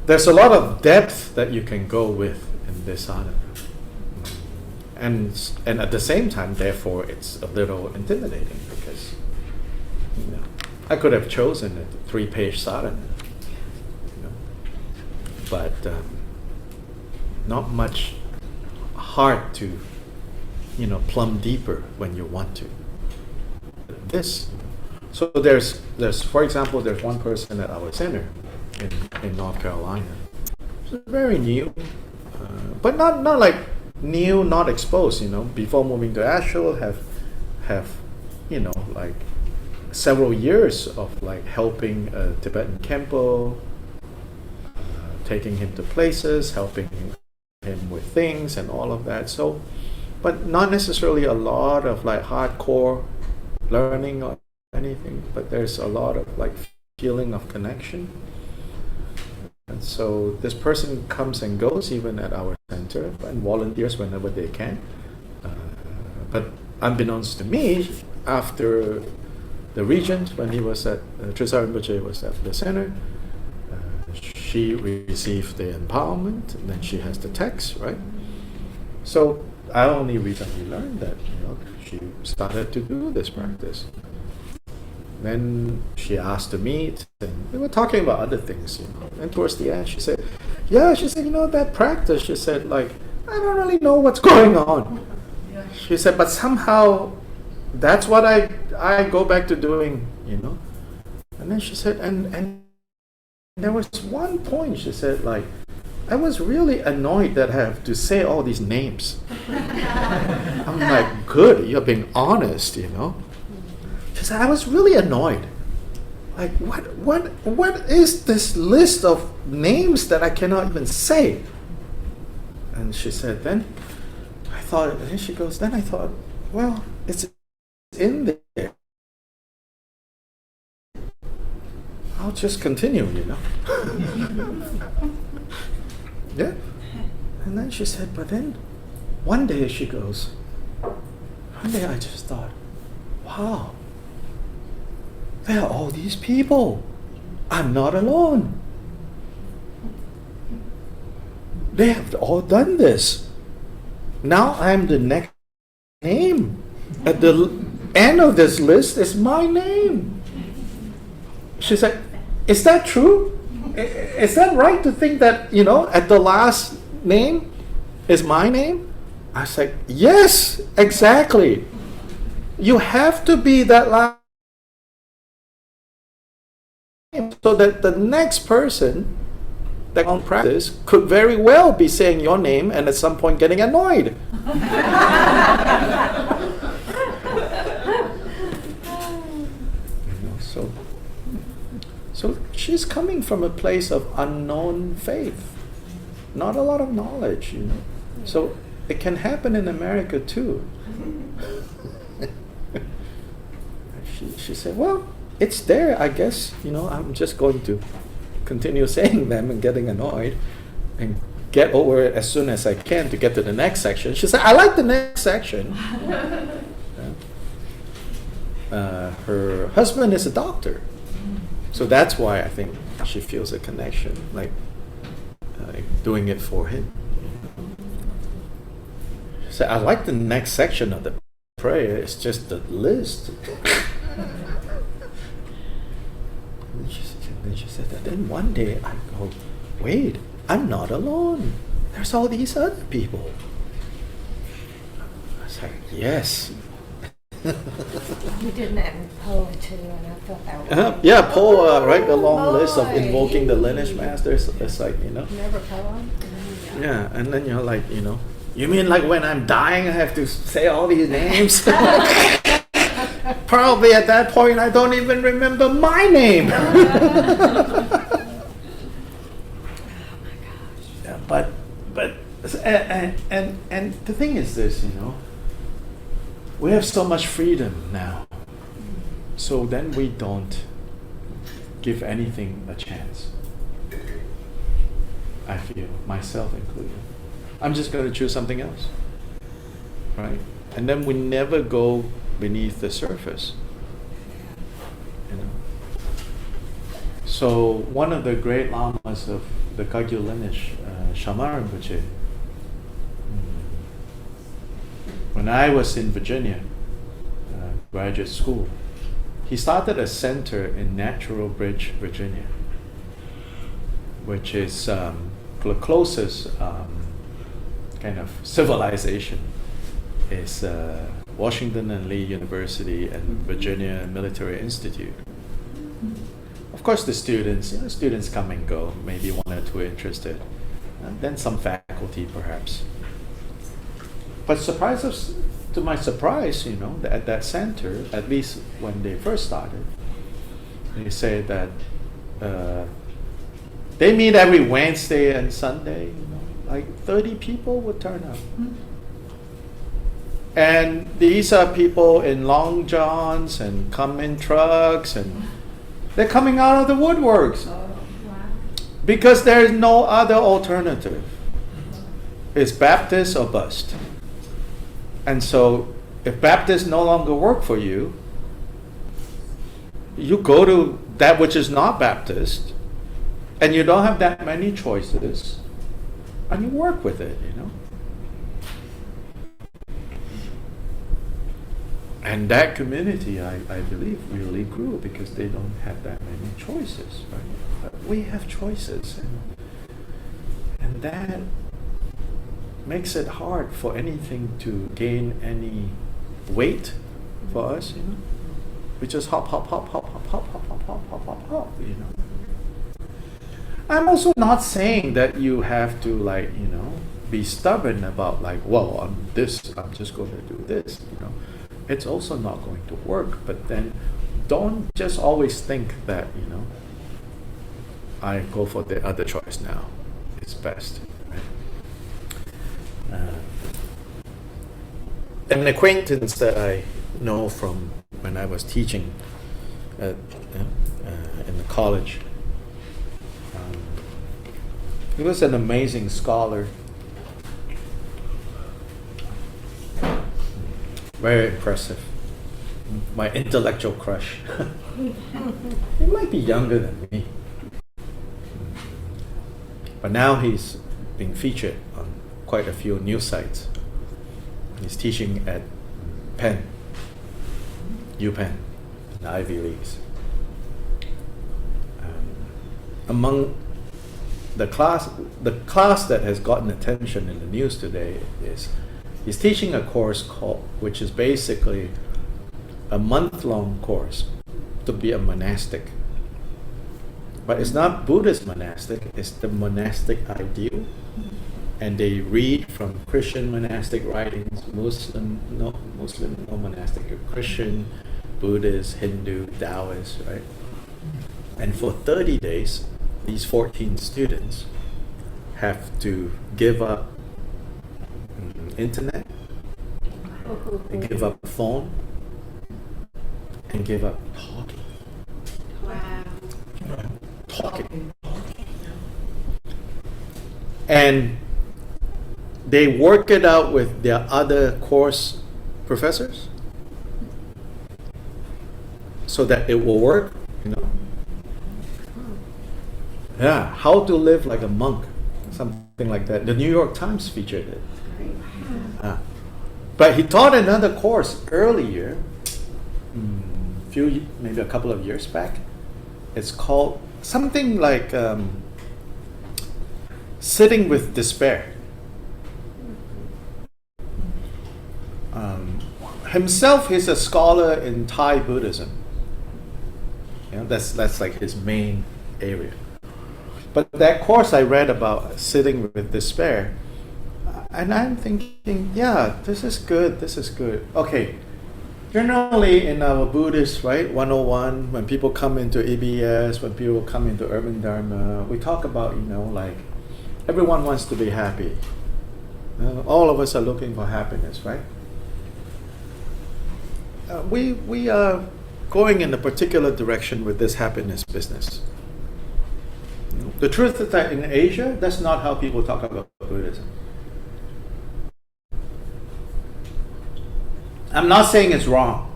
there's a lot of depth that you can go with in this sadhana. And at the same time, therefore, it's a little intimidating because I could have chosen a 3-page sadhana, but not much hard to plumb deeper when you want to. So there's for example, there's one person at our center in North Carolina. She's very new, but not like new, not exposed. Before moving to Asheville, have like several years of like helping a Tibetan Khenpo, taking him to places, helping him with things and all of that. So, but not necessarily a lot of like hardcore learning or anything, but there's a lot of like feeling of connection. And so this person comes and goes even at our center and volunteers whenever they can. But unbeknownst to me, after the regent, when he was at Trisha Rinpoche was at the center, she received the empowerment, and then she has the text, right? So I only recently learned that she started to do this practice. Then she asked to meet, and we were talking about other things, And towards the end, she said, that practice, she said, like, I don't really know what's going on. Yeah. She said, but somehow that's what I go back to doing, And then she said, and there was one point, she said, like, I was really annoyed that I have to say all these names. I'm like, good, you're being honest, She said, I was really annoyed. Like, what is this list of names that I cannot even say? And she said, then she goes, then I thought, well, it's in there. I'll just continue, Yeah. And then she said, but then one day she goes, one day I just thought, wow, there are all these people. I'm not alone. They have all done this. Now I'm the next name. At the end of this list is my name. She said, is that true? Is that right to think that, at the last name is my name? I said, yes, exactly. You have to be that last name, so that the next person that on practice could very well be saying your name and at some point getting annoyed. So she's coming from a place of unknown faith, not a lot of knowledge, So it can happen in America too. She said, well, it's there, I guess. I'm just going to continue saying them and getting annoyed and get over it as soon as I can to get to the next section. She said, I like the next section. Her husband is a doctor. So that's why I think she feels a connection, like doing it for him. She said, I like the next section of the prayer. It's just the list. Then she said that. Then one day I go, wait, I'm not alone. There's all these other people. I was like, yes. You did that in Poe too, and I thought that was Yeah, Poe write a long Oh, list of boy. invoking the lineage masters. It's like, Never Poe. Yeah, and then you're like, you mean like when I'm dying I have to say all these names? Probably at that point I don't even remember my name. Yeah, but and the thing is this, we have so much freedom now. So then we don't give anything a chance. I feel, myself included. I'm just going to choose something else. Right? And then we never go beneath the surface. So one of the great lamas of the Kagyu lineage, Shama Rinpoche, when I was in Virginia, graduate school, he started a center in Natural Bridge, Virginia, which is the closest kind of civilization is Washington and Lee University and Virginia Military Institute. Of course, the students come and go, maybe one or two interested, and then some faculty perhaps. But to my surprise, at that center, at least when they first started, they say that they meet every Wednesday and Sunday. Like 30 people would turn up. And these are people in long johns and come in trucks, and they're coming out of the woodworks because there is no other alternative. It's Baptist or bust. And so if Baptists no longer work for you, you go to that which is not Baptist, and you don't have that many choices, and you work with it, And that community, I believe, really grew because they don't have that many choices, right? But we have choices, and that makes it hard for anything to gain any weight for us, We just hop, hop, hop, hop, hop, hop, hop, hop, hop, hop, hop, hop, I'm also not saying that you have to be stubborn about I'm just going to do this, It's also not going to work, but then don't just always think that, I go for the other choice now. It's best, right? An acquaintance that I know from when I was teaching in the college, he was an amazing scholar. Very impressive. My intellectual crush. He might be younger than me. But now he's being featured on quite a few news sites. He's teaching at Penn, UPenn, in the Ivy Leagues. Among the class that has gotten attention in the news today is he's teaching a course which is basically a month-long course to be a monastic. But it's not Buddhist monastic, it's the monastic ideal. And they read from Christian monastic writings, Muslim, no monastic, Christian, Buddhist, Hindu, Taoist, right? And for 30 days, these 14 students have to give up internet, and give up phone, and give up talking. Wow. Talking. And they work it out with their other course professors so that it will work, you know. Yeah, how to live like a monk, something like that. The New York Times featured it. But he taught another course earlier, maybe a couple of years back. It's called something like Sitting with Despair. Himself, he's a scholar in Thai Buddhism. You know, that's like his main area. But that course I read about Sitting with Despair, and I'm thinking, yeah, this is good. Okay, generally in our Buddhist, right, 101, when people come into EBS, when people come into Urban Dharma, we talk about, you know, like, everyone wants to be happy. All of us are looking for happiness, right? We are going in a particular direction with this happiness business. The truth is that in Asia, that's not how people talk about Buddhism. I'm not saying it's wrong,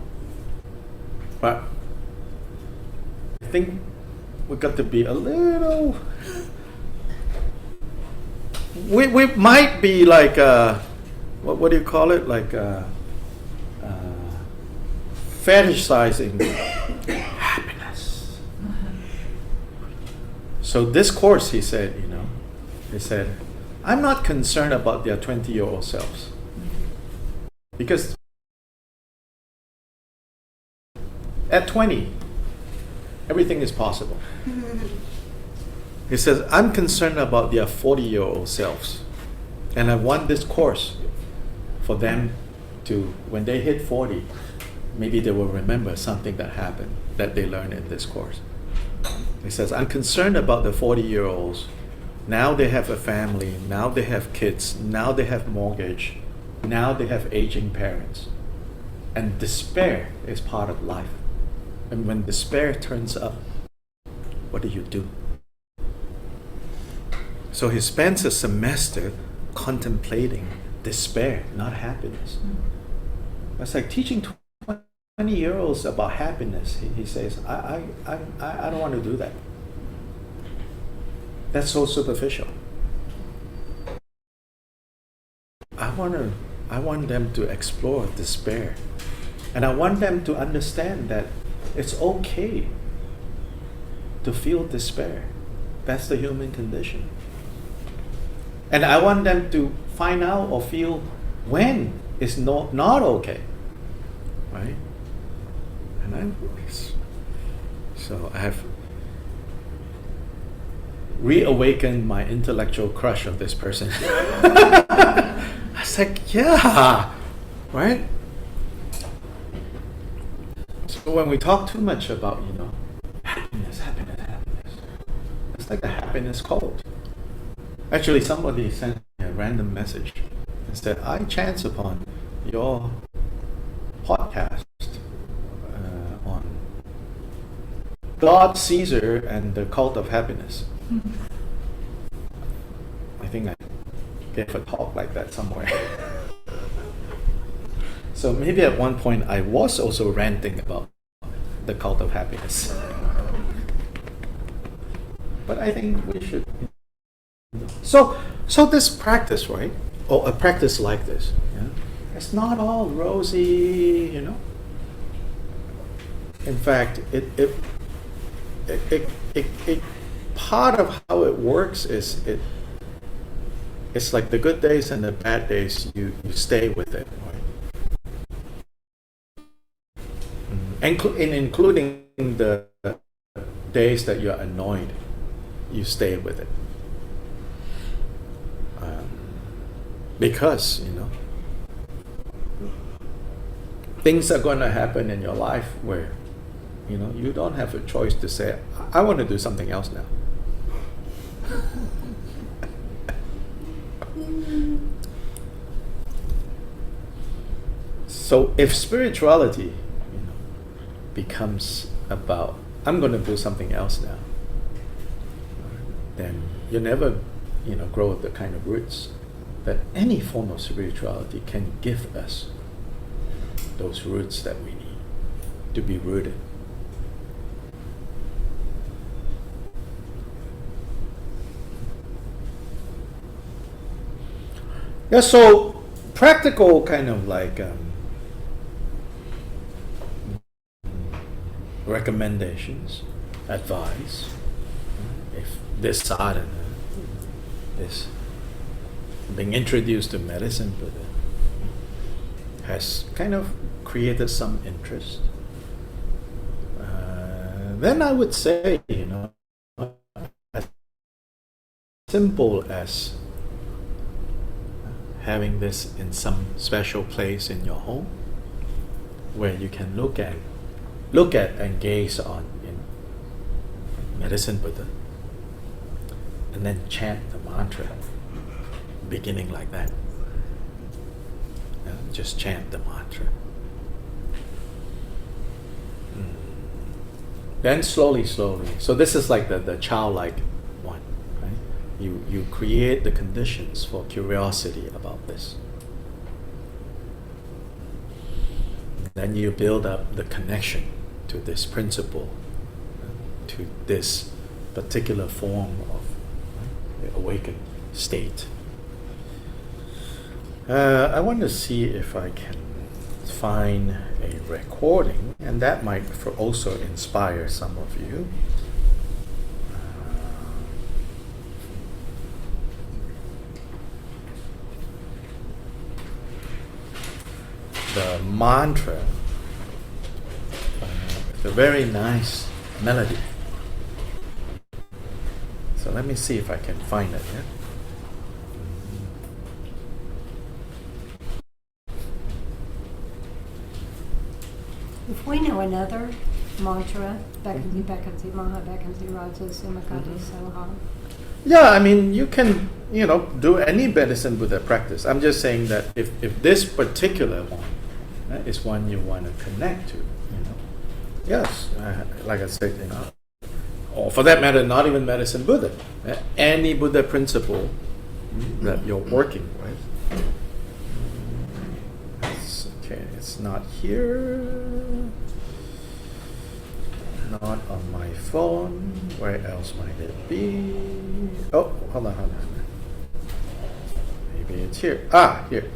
but I think we've got to be a little. We might be like what do you call it? Like fetishizing happiness. So this course, he said, I'm not concerned about their 20-year-old selves. Because at 20, everything is possible. He says, I'm concerned about their 40-year-old selves. And I want this course for them to, when they hit 40, maybe they will remember something that happened that they learned in this course. He says, I'm concerned about the 40-year-olds. Now they have a family. Now they have kids. Now they have mortgage. Now they have aging parents. And despair is part of life. And when despair turns up, what do? So he spends a semester contemplating despair, not happiness. It's like teaching 20-year-olds about happiness. He says, I don't want to do that. That's so superficial. I want them to explore despair. And I want them to understand that it's okay to feel despair. That's the human condition. And I want them to find out or feel when it's not okay. Right? So I have reawakened my intellectual crush of this person. I was like, yeah, right? So when we talk too much about, happiness, it's like a happiness cult. Actually, somebody sent me a random message and said, I chance upon your podcast on God, Caesar, and the cult of happiness. I think I gave a talk like that somewhere. So maybe at one point I was also ranting about the cult of happiness. But I think we should. So this practice, right? Or a practice like this, it's not all rosy, In fact, it part of how it works is it's like the good days and the bad days. You stay with it, right? Including the days that you're annoyed, you stay with it. Because, things are going to happen in your life where, you don't have a choice to say, I want to do something else now. So if spirituality, becomes about, I'm going to do something else now, then you never, grow the kind of roots that any form of spirituality can give us, those roots that we need to be rooted. Yeah, so practical kind of like recommendations, advice. If this sadhana is being introduced to medicine, but has kind of created some interest, then I would say, as simple as having this in some special place in your home where you can look at and gaze on in medicine Buddha, and then chant the mantra beginning like that. Just chant the mantra. Then slowly. So this is like the childlike one, right? You create the conditions for curiosity about this. Then you build up the connection to this principle, to this particular form of the awakened state. I want to see if I can find a recording, and that might also inspire some of you. The mantra, it's a very nice melody. So let me see if I can find it. Yeah? If we know another mantra, Bekanti Bekanti Maha Bekanti Raja Simakati Salaha. Yeah, I mean, you can, do any medicine Buddha practice. I'm just saying that if this particular one is one you want to connect to, yes, like I said, or for that matter, not even medicine Buddha, any Buddha principle that you're working with. Okay, it's not here, not on my phone. Where else might it be? Oh, hold on. Maybe it's here. Here.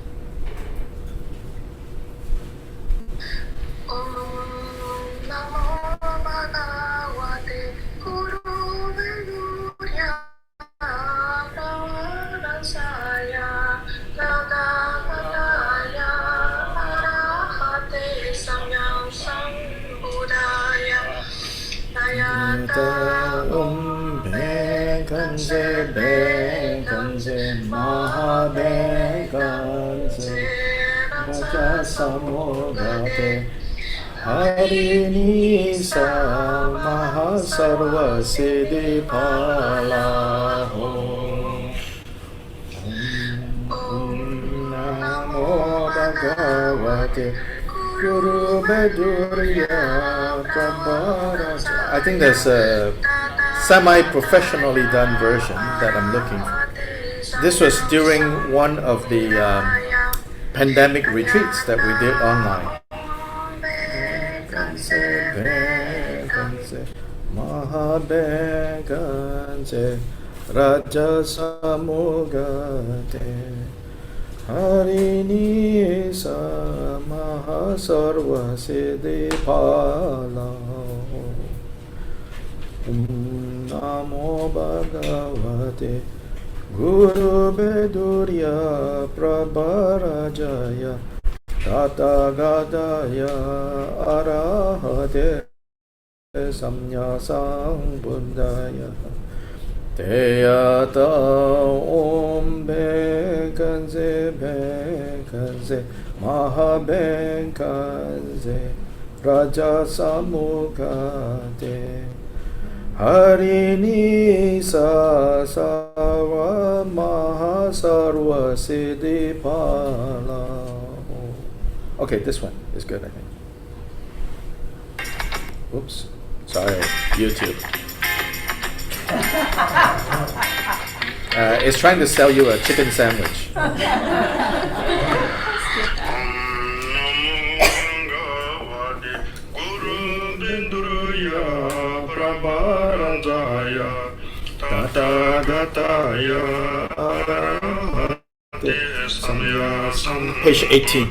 Bekanse Maha Bekanse Raja Samogate Harini Sa Maha Sarva Siddhi Phala Om Namo Bhagavate Guru Beduriya Prabharaja. I think there's a semi-professionally done version that I'm looking for. This was during one of the pandemic retreats that we did online. Mahabekanse Raja Samugate Harini Sa Maha Sarva Siddhi Phala Namo Bhagavate Guru Beduriya Prabharajaya Tata Gadaya Arahate samya sambuddhaya Teyata om bekanze bekanze mahabekanze raja samukate harini sa sarva mahasarva siddhipala. Okay, this one is good, I think. Oops, sorry, YouTube. It's trying to sell you a chicken sandwich. Page 18.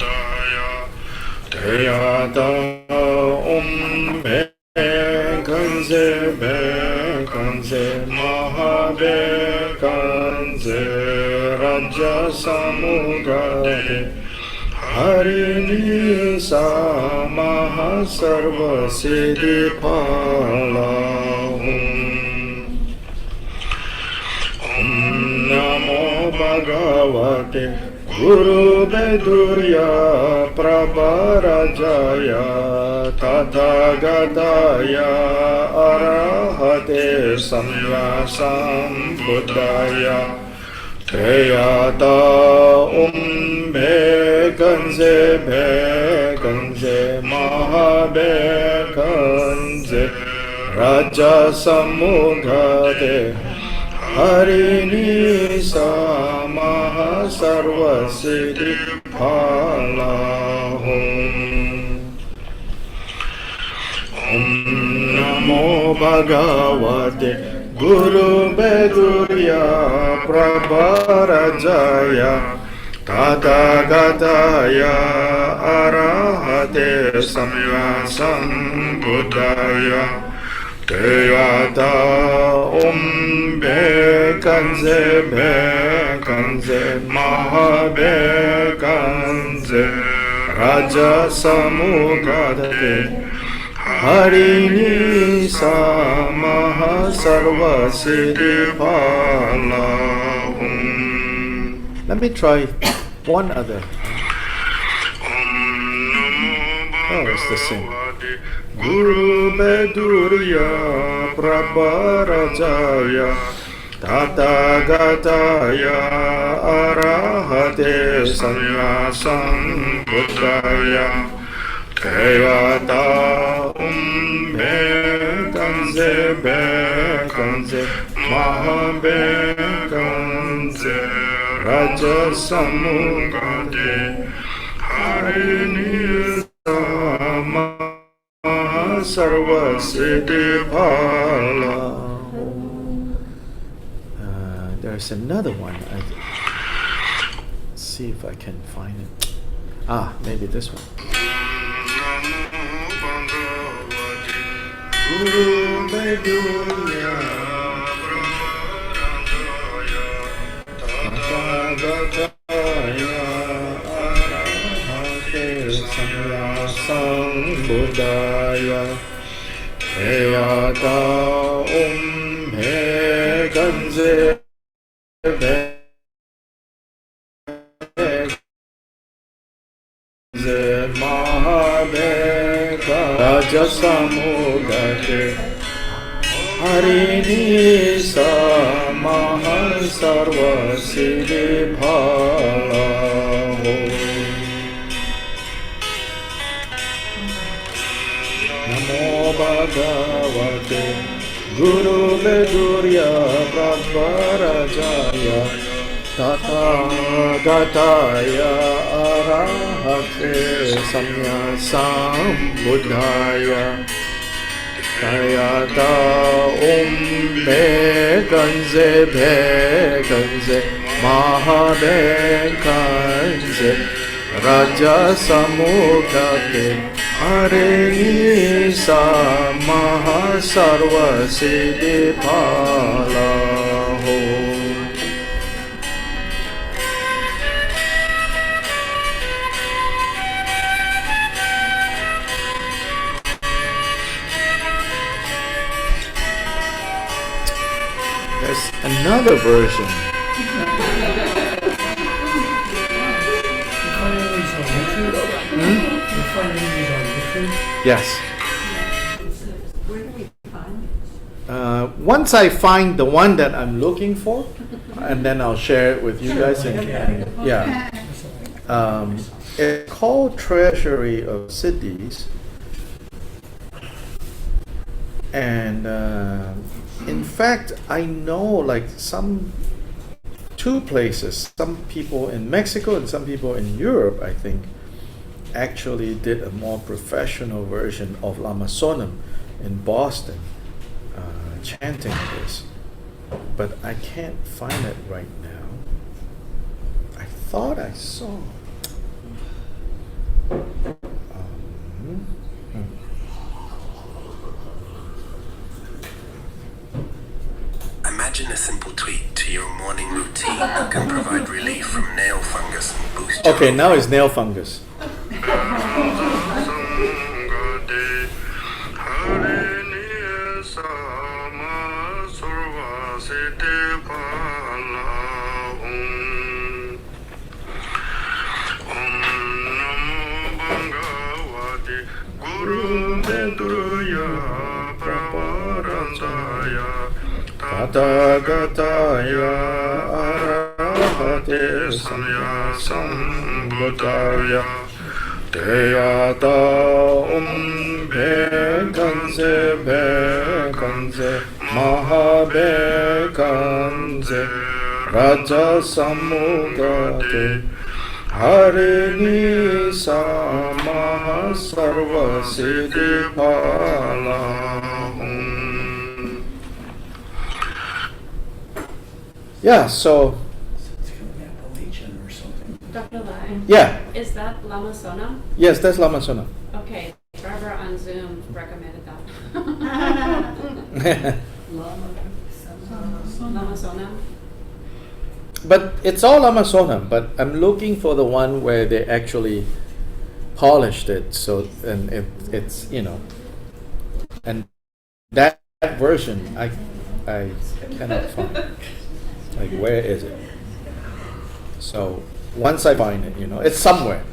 Bekanze bekanze mahabekanze raja samugate harini sa mahasarva siddhipala. Om namo bhagavate Guru Bedurya Prabharajaya Tathagataya Arahate Samya Sambuddhaya Teyata Bekanze Bekanze Mahabekanze Raja Samugate Harini sa mahasarva siddhipala. Om namo bhagavate Guru Bedurya Prabharajaya Tathagataya Arahate Samya Sambuddhaya Teyata bekanze bekanze mahabekanze raja samugate harini sa mahasarva siddhipala. Let me try one other. Oh, it's the same. Guru Bedurya Prabharajaya Tathagataya Arahate Samya Sambuddhaya Teyata bekanze bekanze mahabekanze raja samugate harini sama sarva siddhipala. There's another one. Let's see if I can find it. Ah, maybe this one. Guru Bedurya Tathagataya Arahate Samya Sambuddhaya Teyata bekanze bekanze mahabeka raja samugate harini sa mahasarva siddhipala. Namo bhagavate Guru Bedurya Prabharajaya Tathagataya Arahate Samya Sambuddhaya Tayata bekanze bekanze mahabekanze raja samugate harini sa mahasarva siddhipala. there's another version. You find any of these on YouTube? You find any of these on YouTube? Yes. Where do we find it? Once I find the one that I'm looking for, and then I'll share it with you guys. And, yeah. It's called Treasury of Cities. And in fact, I know like two places, some people in Mexico and some people in Europe, I think, actually did a more professional version of Lamasonum in Boston, chanting this. But I can't find it right now. I thought I saw. Imagine a simple tweak to your morning routine that can provide relief from nail fungus and boost your Okay, now it's nail fungus. Tathāgataya arahate samya sambuddhaya Teyata bekanse mahabekanse raja samudate harini samaha sarva siddhi phalahum. Yeah, so It's coming out of Legion or something. Dr. Lai, yeah, is that Lamasona? yes, that's Lamasona. Okay, Barbara on Zoom recommended that. Lamasona? But it's all Lamasona, but I'm looking for the one where they actually polished it, so and it's and that version I cannot find. Like, where is it? So once I find it, it's somewhere.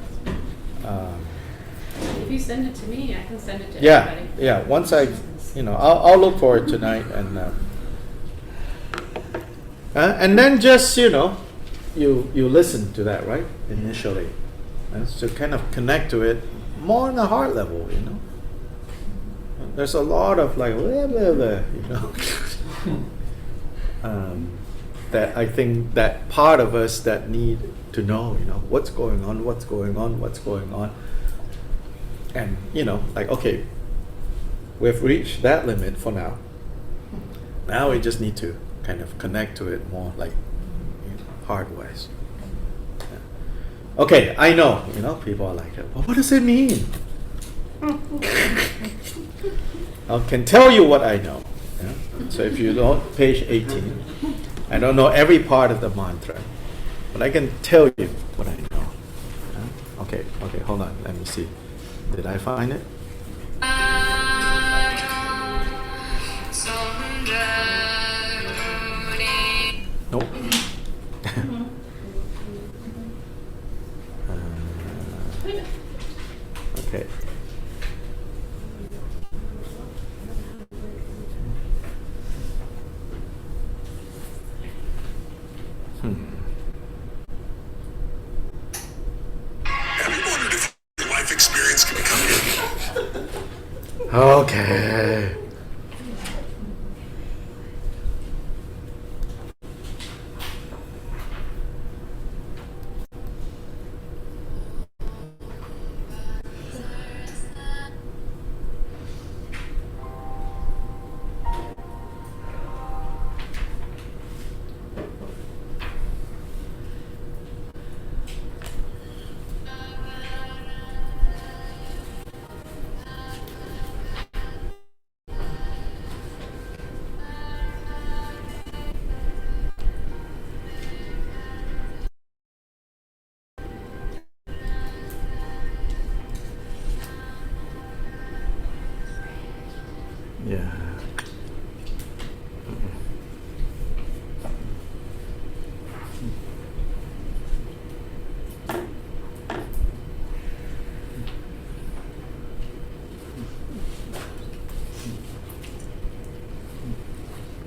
If you send it to me, I can send it to Yeah, everybody. yeah. Once I'll look for it tonight, and then just you listen to that, right, initially, to kind of connect to it more on the heart level, There's a lot of like blah, blah, blah, that I think that part of us that need to know, what's going on, and like, okay, we've reached that limit for now. Now we just need to kind of connect to it more, like hard-wise. Yeah. Okay, I know, people are like, well, what does it mean? I can tell you what I know. Yeah? So if you don't, page 18. I don't know every part of the mantra, but I can tell you what I know. Yeah? Okay, hold on, let me see. Did I find it? Nope. Okay. Have you wondered if your life experience can come in? Okay. Yeah.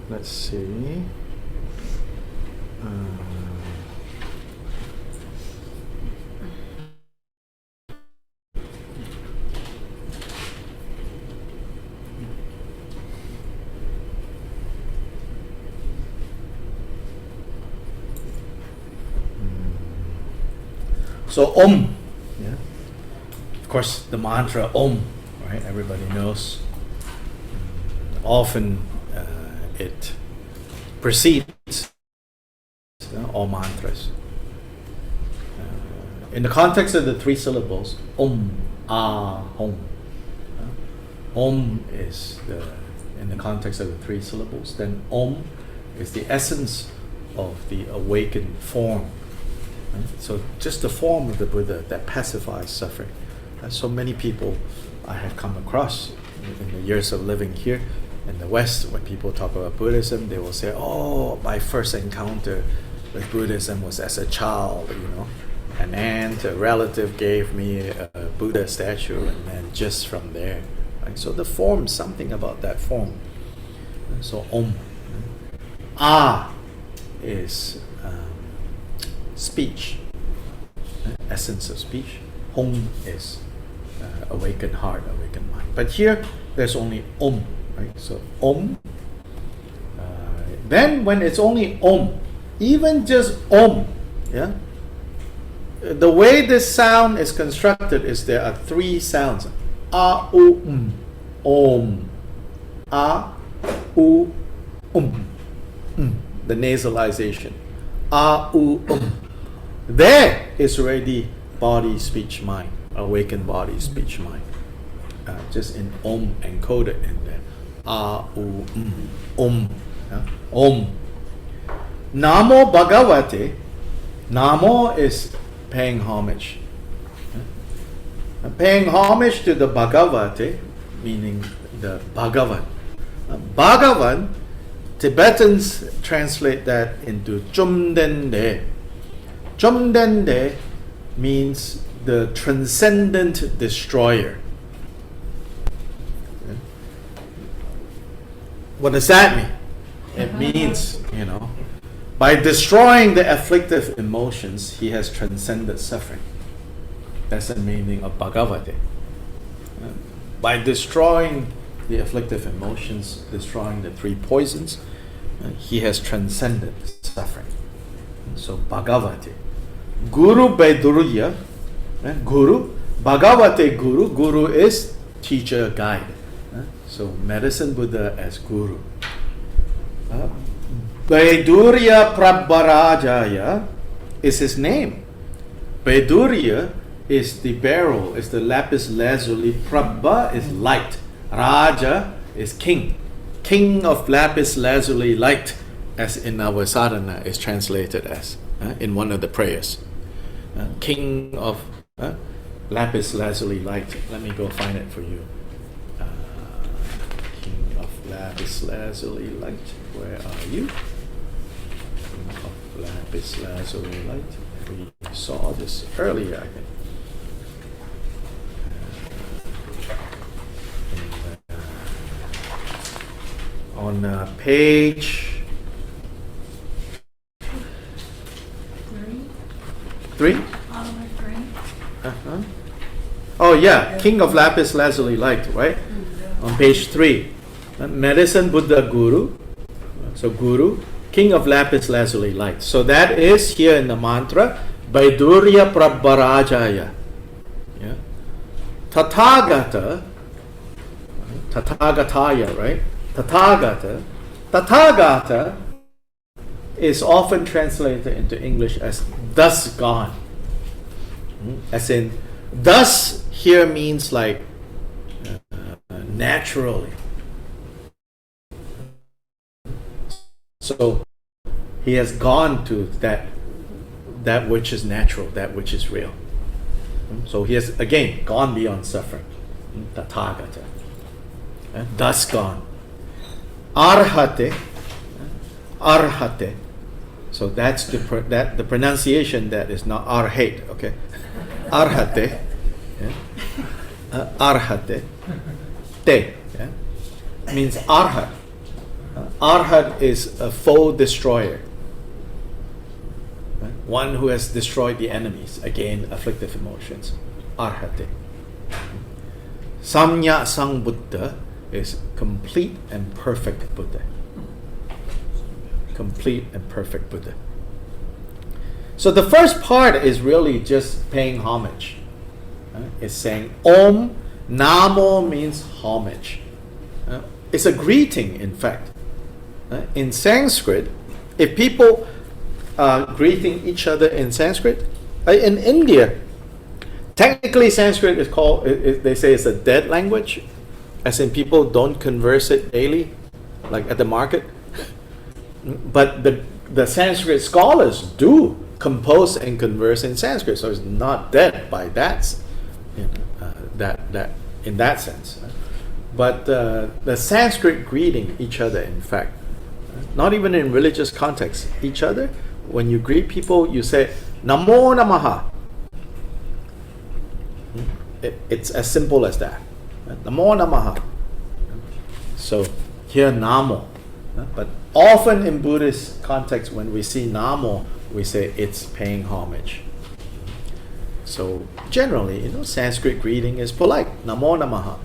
let's see. So Om, yeah. Of course, the mantra Om, right? Everybody knows. Often it precedes all mantras. In the context of the three syllables, Om, Ah, Hom. Om is in the context of the three syllables. Then Om is the essence of the awakened form. Right? So just the form of the Buddha that pacifies suffering. So many people I have come across in the years of living here in the West, when people talk about Buddhism, they will say, "Oh, my first encounter with Buddhism was as a child. An aunt, a relative gave me a Buddha statue, and then just from there." Right? So the form, something about that form. So Om. Ah is speech, essence of speech. Hom is awakened heart, awakened mind. But here, there's only Om, right? So Om. Then when it's only Om, even just Om, yeah. The way this sound is constructed is there are three sounds: A, U, Om. A, U, the nasalization. A, U, There is already body, speech, mind, awakened body, speech, mind. Just in Om encoded in there. A, U, Om. Om. Namo Bhagavate. Namo is paying homage. Paying homage to the Bhagavate, meaning the Bhagavan. Bhagavan, Tibetans translate that into Chumdende. Chumdende means the transcendent destroyer. What does that mean? It means, by destroying the afflictive emotions, he has transcended suffering. That's the meaning of Bhagavate. By destroying the afflictive emotions, destroying the three poisons, he has transcended suffering. So Bhagavate. Guru Bedurya, Guru, Bhagavate Guru. Guru is teacher, guide. So medicine Buddha as Guru. Bedurya Prabharajaya is his name. Bedurya is the beryl, is the lapis lazuli. Prabha is light. Raja is king. King of lapis lazuli light, as in our sadhana is translated as in one of the prayers. King of lapis lazuli light. Let me go find it for you. King of lapis lazuli light. Where are you? King of lapis lazuli light. We saw this earlier, I think. On page 3? Oh yeah, King of Lapis Lazuli Light, right? On page 3. Medicine Buddha Guru. So Guru, King of Lapis Lazuli Light. So that is here in the mantra, Vaidurya Prabharajaya. Yeah. Tathagata, Tathagataya, right? Tathagata is often translated into English as thus gone. As in, thus here means like naturally. So he has gone to that which is natural, that which is real. So he has again gone beyond suffering. Tathagata. Thus gone. Arhate. So that's the pronunciation that is not arhate, okay? Arhate. Arhate. Te. Yeah? Means arhat. Arhat is a foe destroyer. Right? One who has destroyed the enemies. Again, afflictive emotions. Arhate. Samnya Sang Buddha is complete and perfect Buddha. Complete and perfect Buddha. So the first part is really just paying homage. It's saying Om. Namo means homage. It's a greeting, in fact. In Sanskrit, if people are greeting each other in Sanskrit, in India, technically Sanskrit is called, they say it's a dead language, as in people don't converse it daily, like at the market. But the Sanskrit scholars do compose and converse in Sanskrit, so it's not dead by that, that in that sense. But the Sanskrit greeting each other, in fact, not even in religious context, each other, when you greet people, you say Namo Namaha. It's as simple as that. Namo Namaha. So here Namo. But often in Buddhist context, when we see Namo, we say it's paying homage. So generally, Sanskrit greeting is polite. Namo Namaha.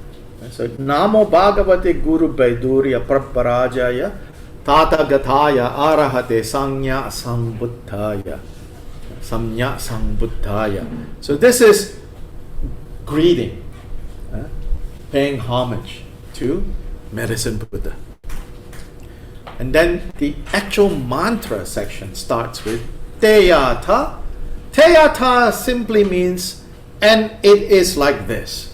So Namo Bhagavate Guru Vaidurya Prabharajaya Tata Gathaya Arahate Sanya Sambuddhaya. Samnya Sambuddhaya. So this is greeting, paying homage to Medicine Buddha. And then the actual mantra section starts with Teyata. Teyata simply means, and it is like this.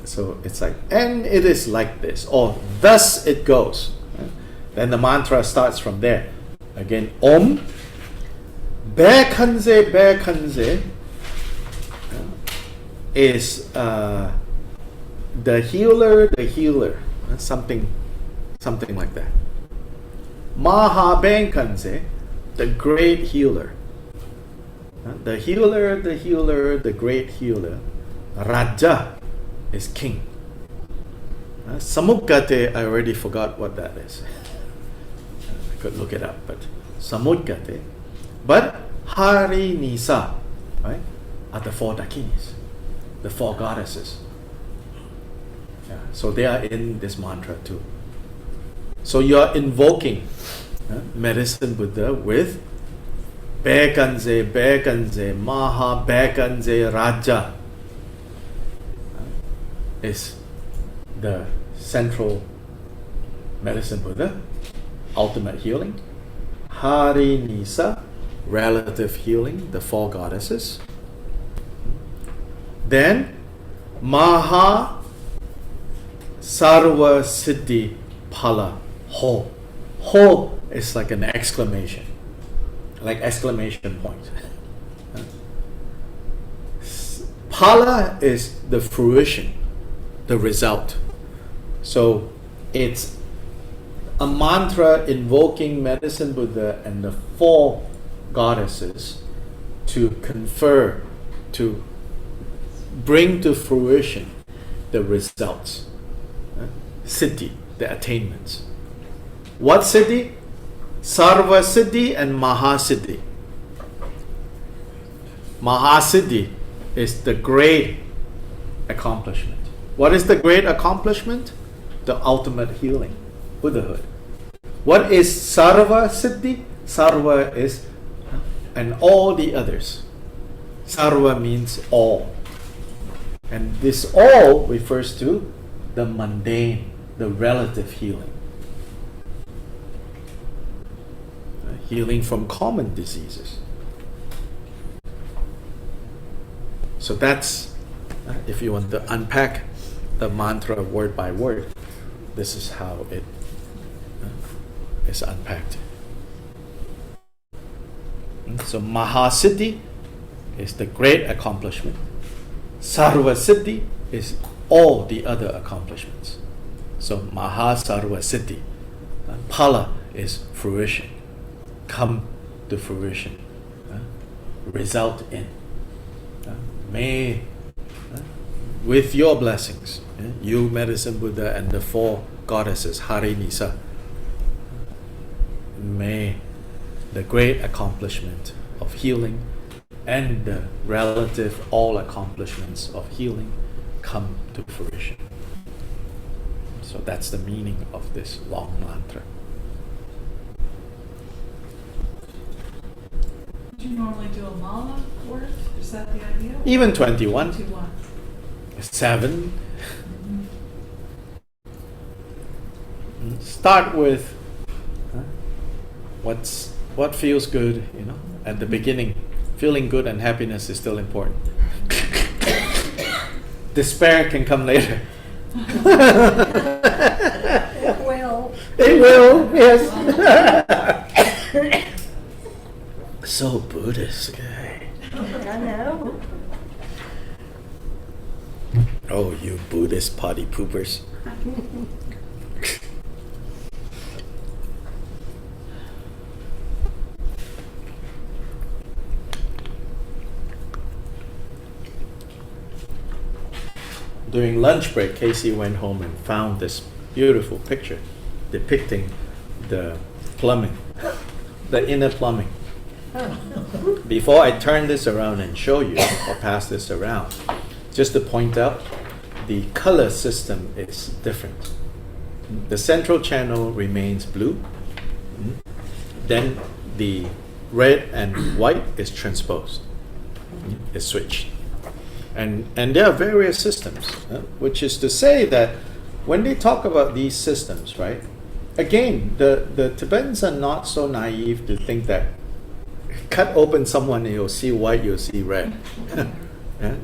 So it's like, and it is like this, or thus it goes. Then the mantra starts from there. Again, Om. Bekanze, Bekanze is the healer, something like that. Maha Benkanze, the great healer. The healer, the great healer. Raja is king. Samudgate, I already forgot what that is. I could look it up, but Samudgate. But Hari Nisa, right, are the four Dakinis, the four goddesses. Yeah, so they are in this mantra too. So you are invoking Medicine Buddha with Bekanze, Bekanze, Maha Bekanze Raja is the central Medicine Buddha, ultimate healing. Hari Nisa, relative healing, the four goddesses. Then Maha Sarva Siddhi Phala Ho. Ho is like an exclamation, like exclamation point. Phala is the fruition, the result. So it's a mantra invoking Medicine Buddha and the four goddesses to confer, to bring to fruition the results. Siddhi, the attainments. What siddhi? Sarva siddhi and Mahasiddhi. Mahasiddhi is the great accomplishment. What is the great accomplishment? The ultimate healing, Buddhahood. What is Sarva siddhi? Sarva is and all the others. Sarva means all. And this all refers to the mundane, the relative healing. Healing from common diseases. So that's, if you want to unpack the mantra word by word, this is how it is unpacked. So Mahasiddhi is the great accomplishment. Sarva Siddhi is all the other accomplishments. So Mahasarva Siddhi. Phala is fruition. Come to fruition. Result in. May, with your blessings, you Medicine Buddha and the four goddesses, Hari Nisa. May the great accomplishment of healing and the relative all accomplishments of healing come to fruition. So that's the meaning of this long mantra. Do you normally do a mala worth? Is that the idea? Even 21, 21. 7. Start with what feels good, at the beginning. Feeling good and happiness is still important. Despair can come later. Well, It will, yes. So Buddhist guy. I know. Oh, you Buddhist potty poopers. During lunch break, Casey went home and found this beautiful picture depicting the plumbing, the inner plumbing. Before I turn this around and show you, or pass this around, just to point out, the color system is different. The central channel remains blue. Then the red and white is transposed, is switched. And there are various systems, which is to say that when they talk about these systems, right, again, the Tibetans are not so naive to think that cut open someone and you'll see white, you'll see red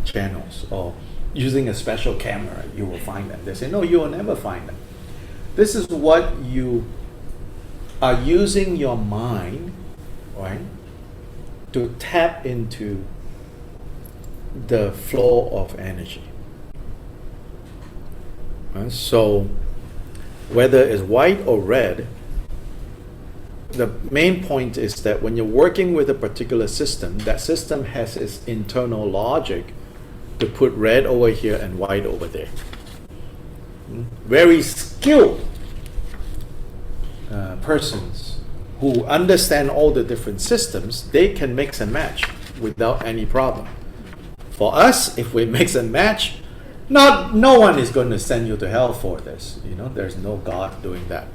channels, or using a special camera, you will find them. They say, no, you will never find them. This is what you are using your mind, right, to tap into the flow of energy. So whether it's white or red, the main point is that when you're working with a particular system, that system has its internal logic to put red over here and white over there. Very skilled persons who understand all the different systems, they can mix and match without any problem. For us, if we mix and match, no one is going to send you to hell for this. There's no God doing that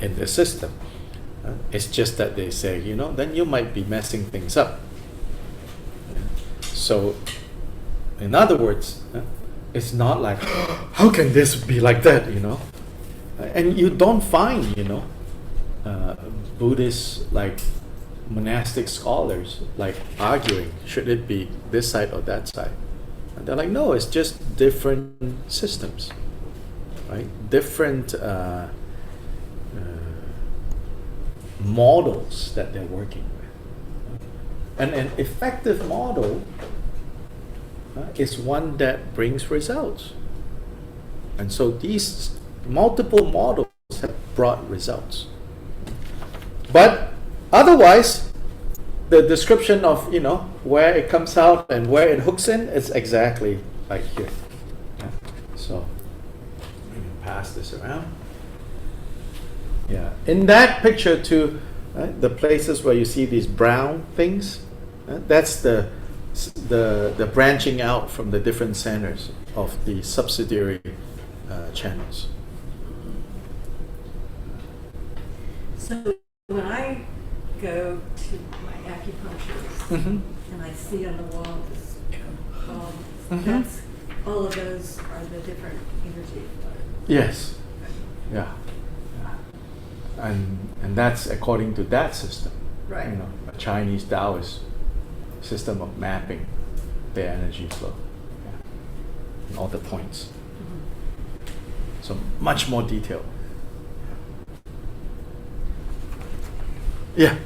in the system. It's just that they say, then you might be messing things up. So, in other words, it's not like, how can this be like that, And you don't find, Buddhist, like, monastic scholars arguing, should it be this side or that side? And they're like, no, it's just different systems, right? Different models that they're working with. And an effective model is one that brings results. And so these multiple models have brought results. But otherwise, the description of where it comes out and where it hooks in is exactly like here. So we can pass this around. Yeah, in that picture too, the places where you see these brown things, that's the branching out from the different centers of the subsidiary channels. So when I go to my acupuncturist and I see on the wall this that's all of those are the different energy flows. Yes. Yeah. And that's according to that system. Right. A Chinese Taoist system of mapping the energy flow. Yeah. And all the points. So much more detailed. Yeah.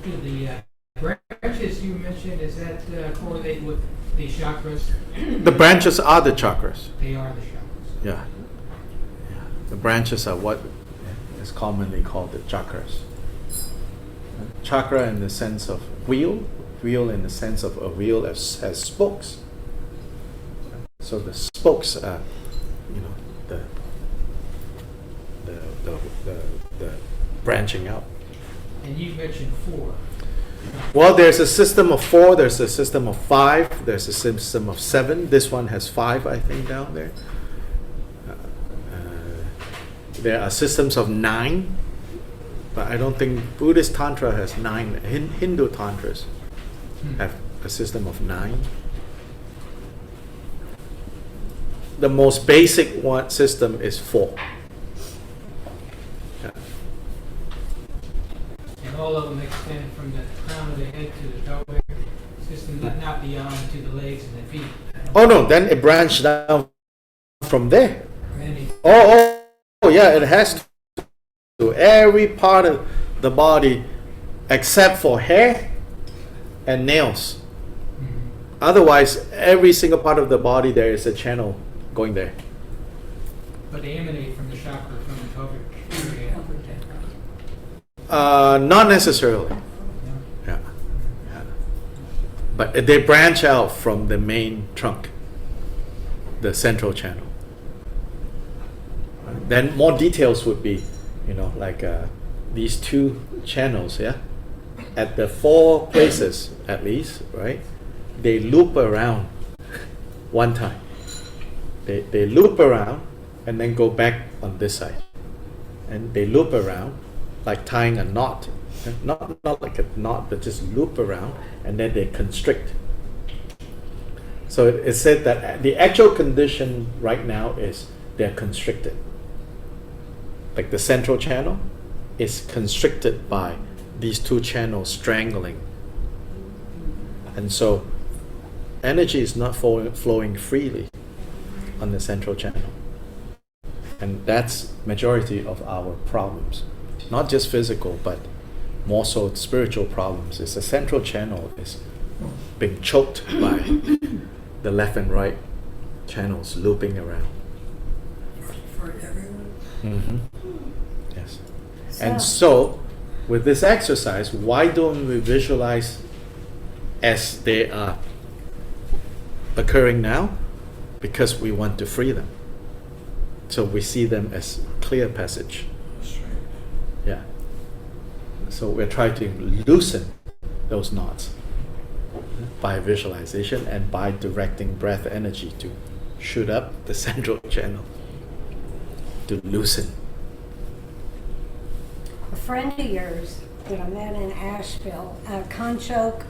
The branches you mentioned, is that correlated with the chakras? The branches are the chakras. They are the chakras. Yeah. The branches are what is commonly called the chakras. Chakra in the sense of wheel in the sense of a wheel has spokes. So the spokes are, the the branching out. And you mentioned 4. Well, there's a system of 4, there's a system of 5, there's a system of 7. This one has 5, I think, down there. There are systems of 9, but I don't think Buddhist Tantra has 9. Hindu Tantras have a system of 9. The most basic one system is 4. Yeah. And all of them extend from the crown of the head to the pelvic system, not beyond to the legs and the feet. Oh no, then it branched down from there. Randy, Oh, yeah, it has to. Every part of the body except for hair and nails. Otherwise, every single part of the body, there is a channel going there. but they emanate from the chakra from the pelvic area. Not necessarily. Yeah. Yeah. But they branch out from the main trunk, the central channel. Then more details would be, like these 2 channels, yeah? At the 4 places, at least, right? They loop around one time. They loop around and then go back on this side. And they loop around like tying a knot. Not like a knot, but just loop around and then they constrict. So it said that the actual condition right now is they're constricted. Like the central channel is constricted by these 2 channels strangling. And so energy is not flowing freely on the central channel. And that's majority of our problems. Not just physical, but more so spiritual problems. It's the central channel is being choked by the left and right channels looping around. For everyone? Mm-hmm. Yes. And so, with this exercise, why don't we visualize as they are occurring now? Because we want to free them. So we see them as clear passage. Yeah. So we're trying to loosen those knots by visualization and by directing breath energy to shoot up the central channel to loosen. A friend of yours that I met in Asheville, Conchoke,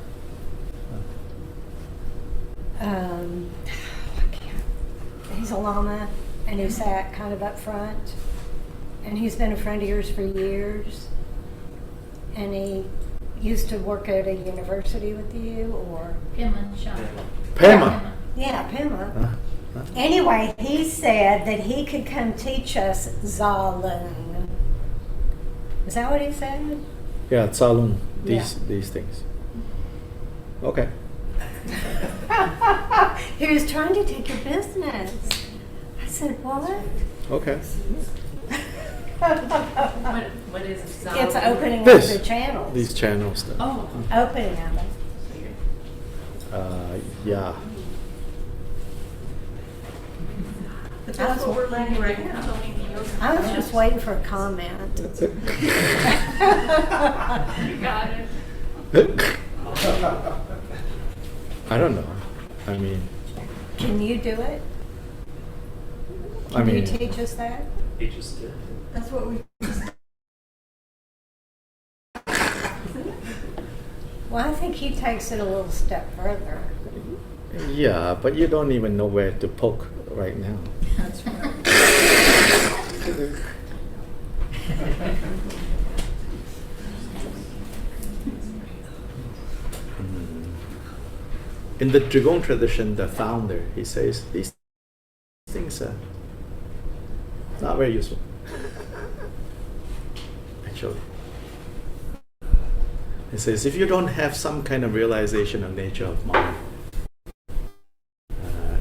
he's a Lama, and he sat kind of up front, and he's been a friend of yours for years, and he used to work at a university with you, or? Pema. Yeah, Pema. Anyway, he said that he could come teach us Zalun. Is that what he said? Yeah, Tsalun, these things. Okay. He was trying to take your business. I said, what? Okay. What is Zalun? It's opening This. up the channels. These channels. Then. Oh, Opening of them. Yeah. But that's what we're learning right now. I was just waiting for a comment. you got it. I don't know. I mean, Can you do it? Can you teach us that? That's what we. Well, I think he takes it a little step further. yeah, but you don't even know where to poke right now. That's right. In the Drigong tradition, the founder, he says these things are not very useful. Actually. He says if you don't have some kind of realization of nature of mind,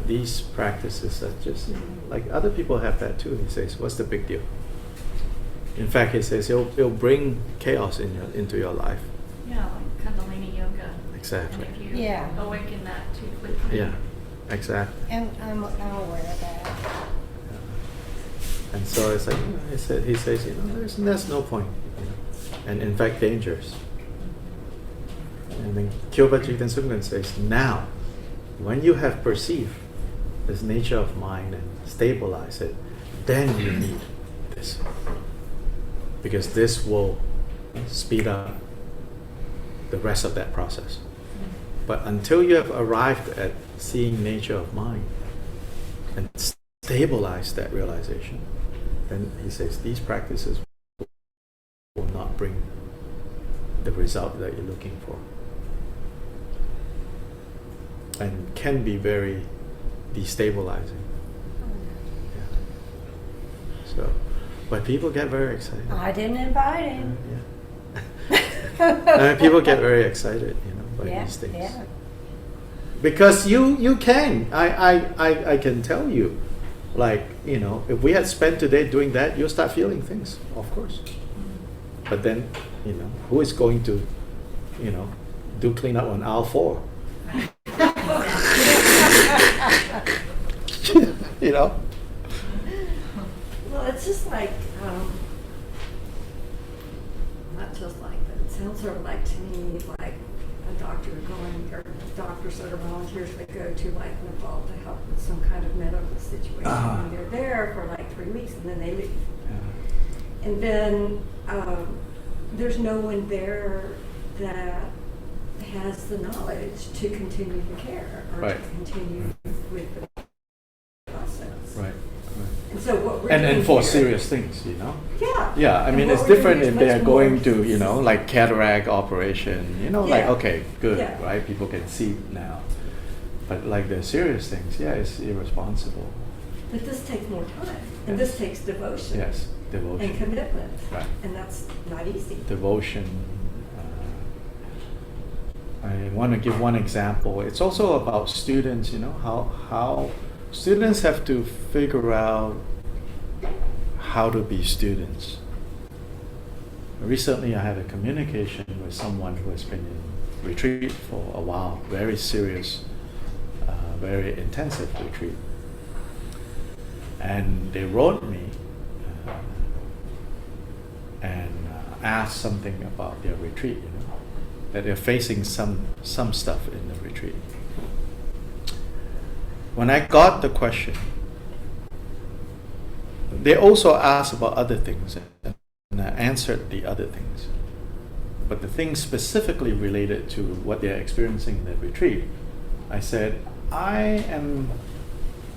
these practices are just like other people have that too. He says, what's the big deal? In fact, he says it'll bring chaos into your life. Yeah, like Kundalini yoga. Exactly. And if you Yeah. awaken that too quickly. Yeah, exactly. And I'm aware of that. And so it's like, he says, there's no point, and in fact dangerous. And then Kyoba Jigten Sungren says, now, when you have perceived this nature of mind and stabilize it, then you need this. Because this will speed up the rest of that process. But until you have arrived at seeing nature of mind and stabilize that realization, then he says these practices will not bring the result that you're looking for. And can be very destabilizing. Yeah. So, but people get very excited. I didn't invite him. Yeah. People get very excited, by these things. Yeah. Because you can. I can tell you, like, if we had spent today doing that, you'll start feeling things, of course. But then, who is going to, do cleanup on aisle 4? Well, it's just like, not just like, but it sounds sort of like to me like a doctor going, or doctors that are volunteers that go to like Nepal to help with some kind of medical situation. And they're there for like 3 weeks and then they leave. And then there's no one there that has the knowledge to continue the care or Right. to continue with the process. Right. And so what we're And doing for here- serious things, Yeah. Yeah, I And mean, what it's we're doing different is if they're much going more- to, like cataract operation, like, Yeah. okay, good, Yeah. right? People can see now. But like the serious things, it's irresponsible. But this takes more time, and this takes devotion. Yes, And devotion. commitment. Right. And that's not easy. Devotion. I want to give one example. It's also about students, how students have to figure out how to be students. Recently, I had a communication with someone who has been in retreat for a while, very serious, very intensive retreat. And they wrote me and asked something about their retreat, that they're facing some stuff in the retreat. When I got the question, they also asked about other things, and I answered the other things. But the things specifically related to what they're experiencing in the retreat, I said, I am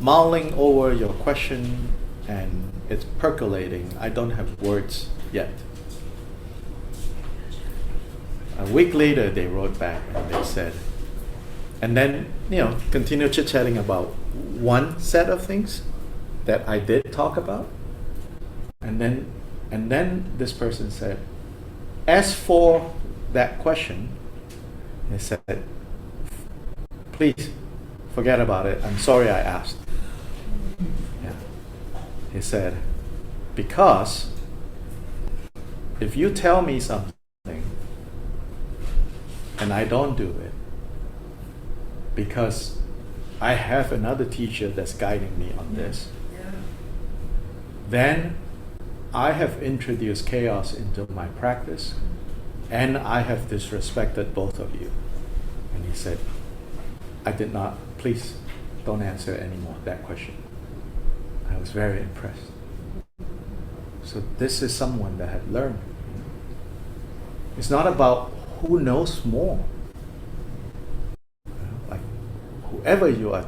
mulling over your question and it's percolating. I don't have words yet. A week later, they wrote back and they said, and then, continue chit-chatting about one set of things that I did talk about. And then this person said, as for that question, they said, please forget about it. I'm sorry I asked. Yeah. He said, because if you tell me something and I don't do it, because I have another teacher that's guiding me on this, then I have introduced chaos into my practice and I have disrespected both of you. And he said, I did not, please don't answer anymore that question. I was very impressed. So this is someone that had learned. It's not about who knows more. Like whoever you are,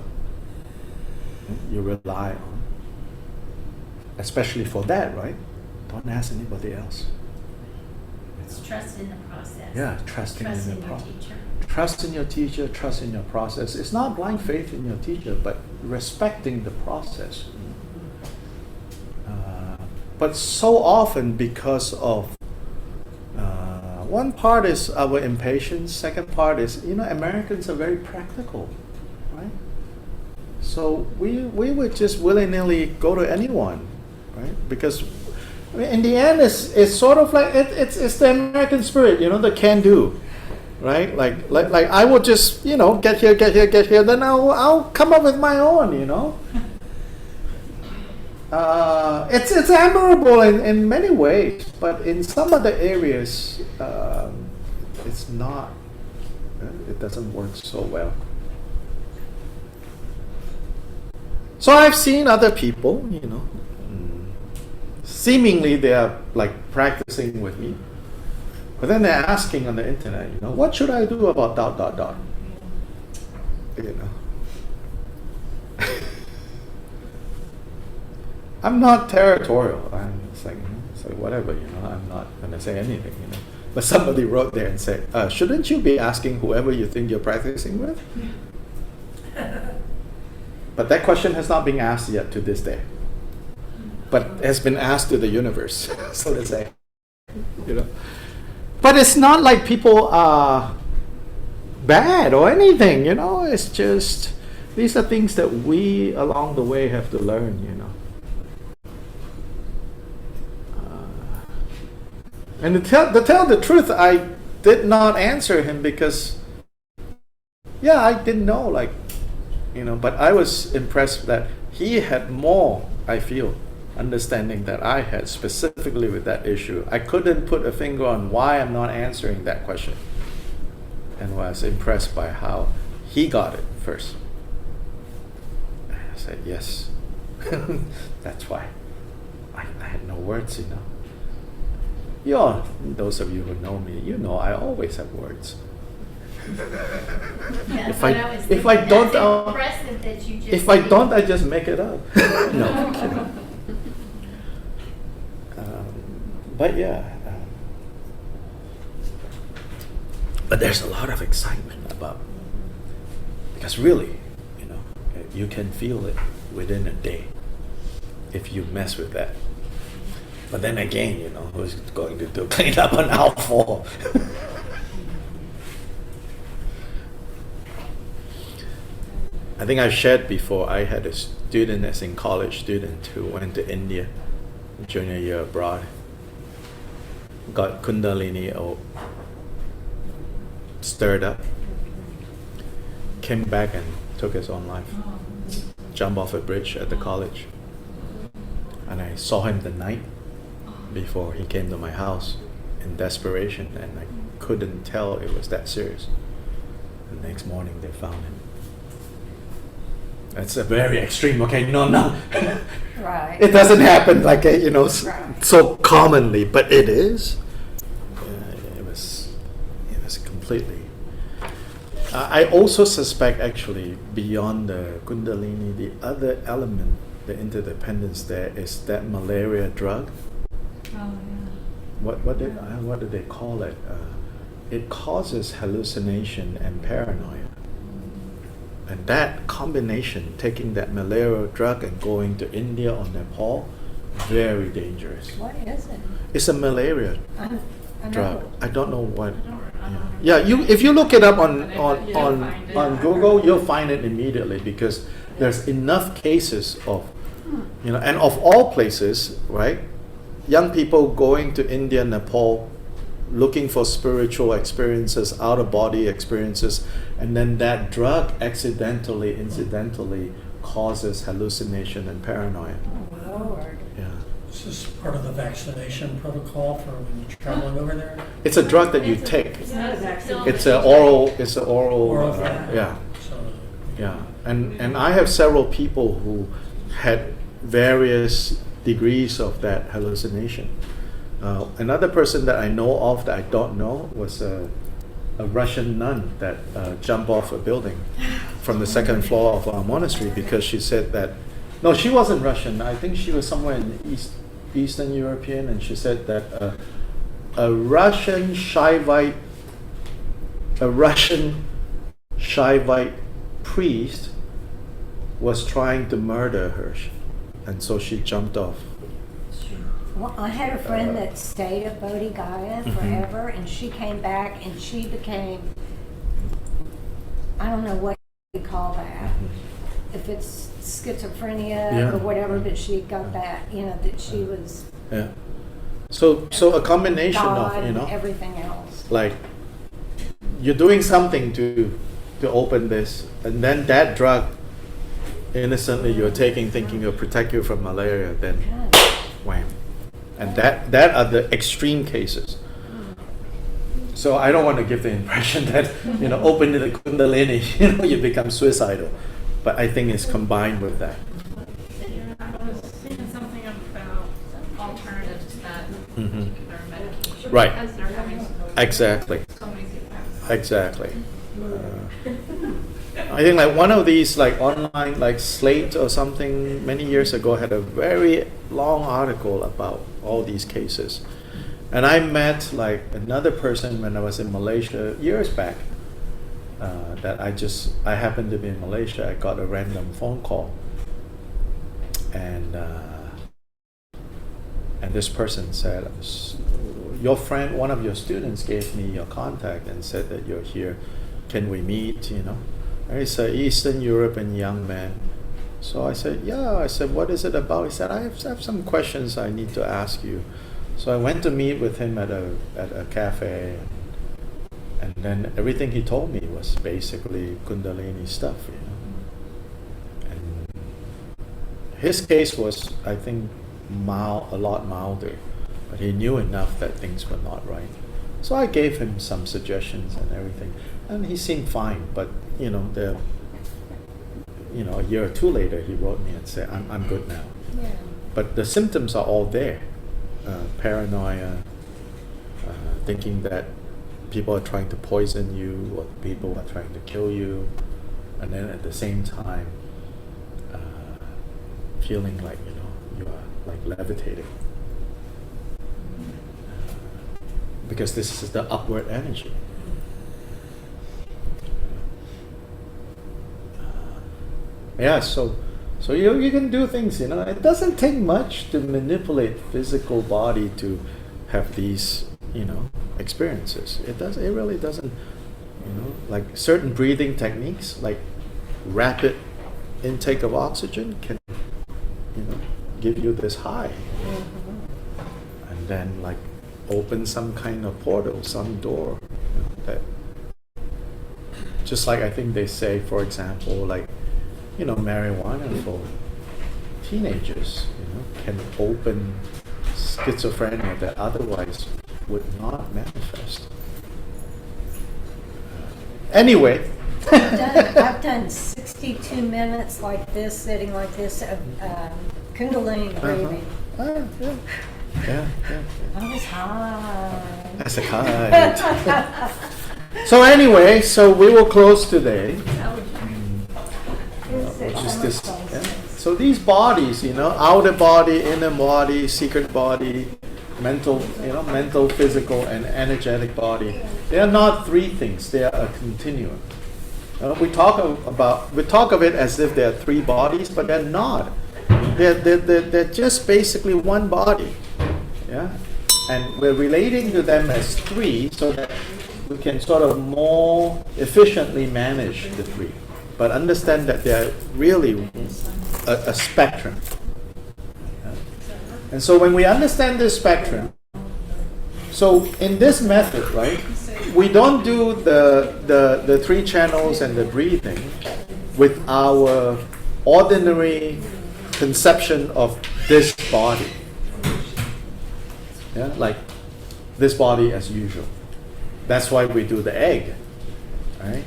you rely on. Especially for that, right? Don't ask anybody else. It's trust in the process. Yeah, trusting Trust in in the your process. teacher. Trust in your teacher, trust in your process. It's not blind faith in your teacher, but respecting the process. But so often, because of one part is our impatience, second part is, Americans are very practical, right? So we would just willy-nilly go to anyone, right? Because in the end, it's sort of like, it's the American spirit, the can-do. Right, like I will just get here, then I'll come up with my own, It's admirable in many ways, but in some other areas, it's not. It doesn't work so well. So I've seen other people, seemingly they are like practicing with me, but then they're asking on the internet, what should I do about ... I'm not territorial. I'm just like, whatever, I'm not going to say anything, But somebody wrote there and said, shouldn't you be asking whoever you think you're practicing with? But that question has not been asked yet to this day. But has been asked to the universe, so to say. But it's not like people are bad or anything, It's just, these are things that we along the way have to learn, And to tell the truth, I did not answer him because, I didn't know, but I was impressed that he had more, I feel, understanding that I had specifically with that issue. I couldn't put a finger on why I'm not answering that question, and was impressed by how he got it first. I said, yes, that's why. I had no words, Those of you who know me, I always have words. Yeah, If but I- was if I thinking, don't, that's impressive that you just. If I don't, I just make it up. No, I'm kidding. But but there's a lot of excitement about, because really, you can feel it within a day if you mess with that. But then again, who's going to do clean up on aisle 4? I think I've shared before, I had a student as in college student who went to India, junior year abroad, got Kundalini stirred up, came back and took his own life, jumped off a bridge at the college. And I saw him the night before he came to my house in desperation, and I couldn't tell it was that serious. The next morning they found him. That's a very extreme, okay, no. Right. It doesn't happen like, Right. so commonly, but it is. It was completely. I also suspect actually beyond the Kundalini, the other element, the interdependence there is that malaria drug. Oh, What do they call it? It causes hallucination and paranoia. And that combination, taking that malaria drug and going to India or Nepal, very dangerous. What is it? It's a malaria I drug. know. I don't know what. I don't know. Yeah, if you look it up on You'll find it. on Google, you'll find it immediately because there's enough cases of, and of all places, right? Young people going to India, Nepal, looking for spiritual experiences, out of body experiences, and then that drug incidentally causes hallucination and paranoia. Oh, Lord. Yeah. This is part of the vaccination protocol for when you're traveling over there. It's a drug that you take. It's not a vaccine. It's an oral. It's an oral. Oral Yeah. So, Yeah, and I have several people who had various degrees of that hallucination. Another person that I know of that I don't know was a Russian nun that jumped off a building from the second floor of our monastery because she said that, no, she wasn't Russian. I think she was somewhere in the Eastern European, and she said that a Russian Shaivite priest was trying to murder her, and so she jumped off. Well, I had a friend that stayed at Bodhi Gaya forever, and she came back and she became, I don't know what you call that, if it's schizophrenia Yeah. or whatever, but she got that, that she was Yeah. So a combination God of, and everything else. like you're doing something to open this, and then that drug innocently you're taking, thinking it'll protect you from malaria, then God. wham. And that are the extreme cases. So I don't want to give the impression that, open to the kundalini, you become suicidal. But I think it's combined with that. I was seeing something about alternatives to that particular medication. Right. Because they're having Exactly. so many people. Exactly. I think like one of these like online like Slate or something many years ago had a very long article about all these cases. And I met like another person when I was in Malaysia years back. That I happened to be in Malaysia. I got a random phone call, and this person said, "Your friend, one of your students, gave me your contact and said that you're here. Can we meet?" And he's an Eastern European young man. So I said, "Yeah." I said, "What is it about?" He said, I have some questions I need to ask you." So I went to meet with him at a cafe, and then everything he told me was basically Kundalini stuff, And his case was, I think, a lot milder, but he knew enough that things were not right. So I gave him some suggestions and everything, and he seemed fine. But a year or two later, he wrote me and said, "I'm good now." Yeah. But the symptoms are all there. Paranoia, thinking that people are trying to poison you or people are trying to kill you, and then at the same time feeling like you are like levitating, because this is the upward energy. So you can do things, It doesn't take much to manipulate physical body to have these, experiences. It really doesn't, like certain breathing techniques, like rapid intake of oxygen can, give you this high. And then like open some kind of portal, some door, that just like I think they say, for example, like, marijuana for teenagers, can open schizophrenia that otherwise would not manifest. Anyway. I've done 62 minutes like this, sitting like this, of Kundalini breathing. Yeah. I was high. That's a kite. So anyway, we will close today. Just this, So these bodies, outer body, inner body, secret body, mental, physical, and energetic body. They are not three things. They are a continuum. We talk of it as if there are three bodies, but they're not. They're just basically one body. Yeah, and we're relating to them as three so that we can sort of more efficiently manage the three. But understand that they're really a spectrum. And so when we understand this spectrum, so in this method, right, we don't do the three channels and the breathing with our ordinary conception of this body. Yeah, like this body as usual. That's why we do the egg, right?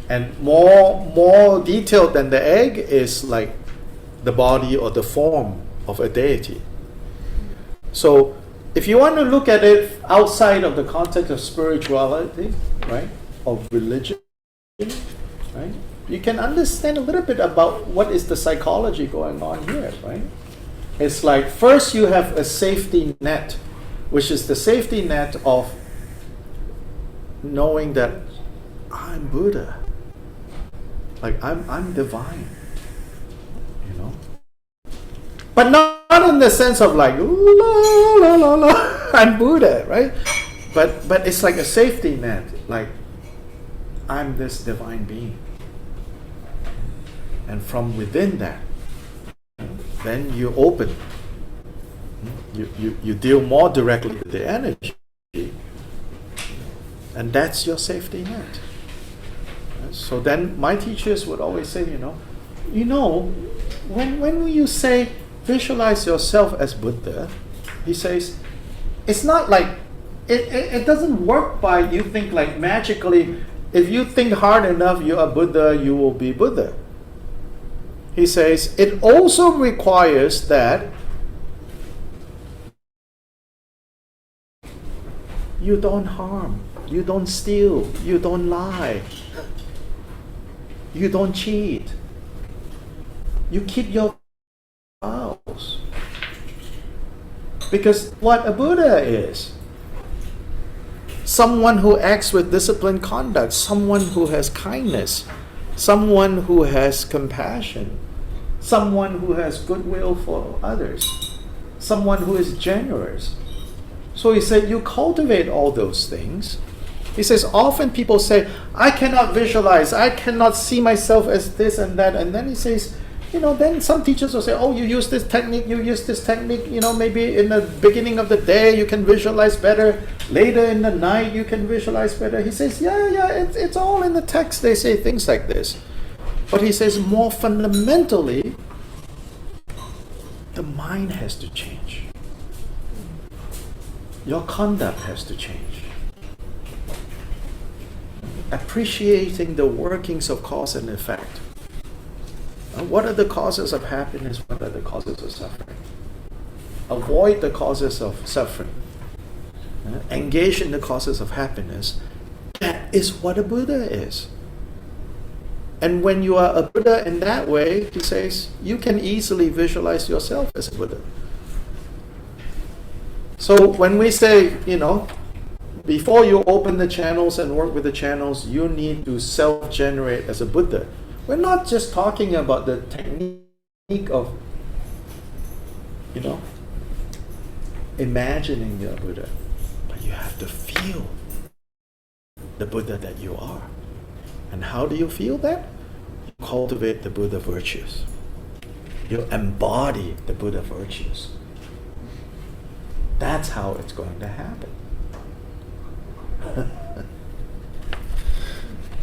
And more detailed than the egg is like the body or the form of a deity. So if you want to look at it outside of the context of spirituality, right, of religion, right, you can understand a little bit about what is the psychology going on here, right? It's like first you have a safety net, which is the safety net of knowing that I'm Buddha. Like I'm divine, but not in the sense of like la la la la I'm Buddha, right? But it's like a safety net, like I'm this divine being, and from within that, then you open. You deal more directly with the energy, and that's your safety net. So then my teachers would always say, you know, when you say visualize yourself as Buddha, he says, it's not like, it doesn't work by you think like magically, if you think hard enough, you are Buddha, you will be Buddha. He says, it also requires that you don't harm, you don't steal, you don't lie, you don't cheat. You keep your vows. Because what a Buddha is, someone who acts with disciplined conduct, someone who has kindness, someone who has compassion, someone who has goodwill for others, someone who is generous. So he said, you cultivate all those things. He says, often people say, I cannot visualize, I cannot see myself as this and that. And then he says, then some teachers will say, oh, you use this technique, maybe in the beginning of the day you can visualize better, later in the night you can visualize better. He says, it's all in the text, they say things like this. But he says, more fundamentally, the mind has to change. Your conduct has to change. Appreciating the workings of cause and effect. What are the causes of happiness? What are the causes of suffering? Avoid the causes of suffering. Engage in the causes of happiness. That is what a Buddha is. And when you are a Buddha in that way, he says, you can easily visualize yourself as a Buddha. So when we say, before you open the channels and work with the channels, you need to self-generate as a Buddha. We're not just talking about the technique of, imagining the Buddha, but you have to feel the Buddha that you are. And how do you feel that? You cultivate the Buddha virtues. You embody the Buddha virtues. That's how it's going to happen.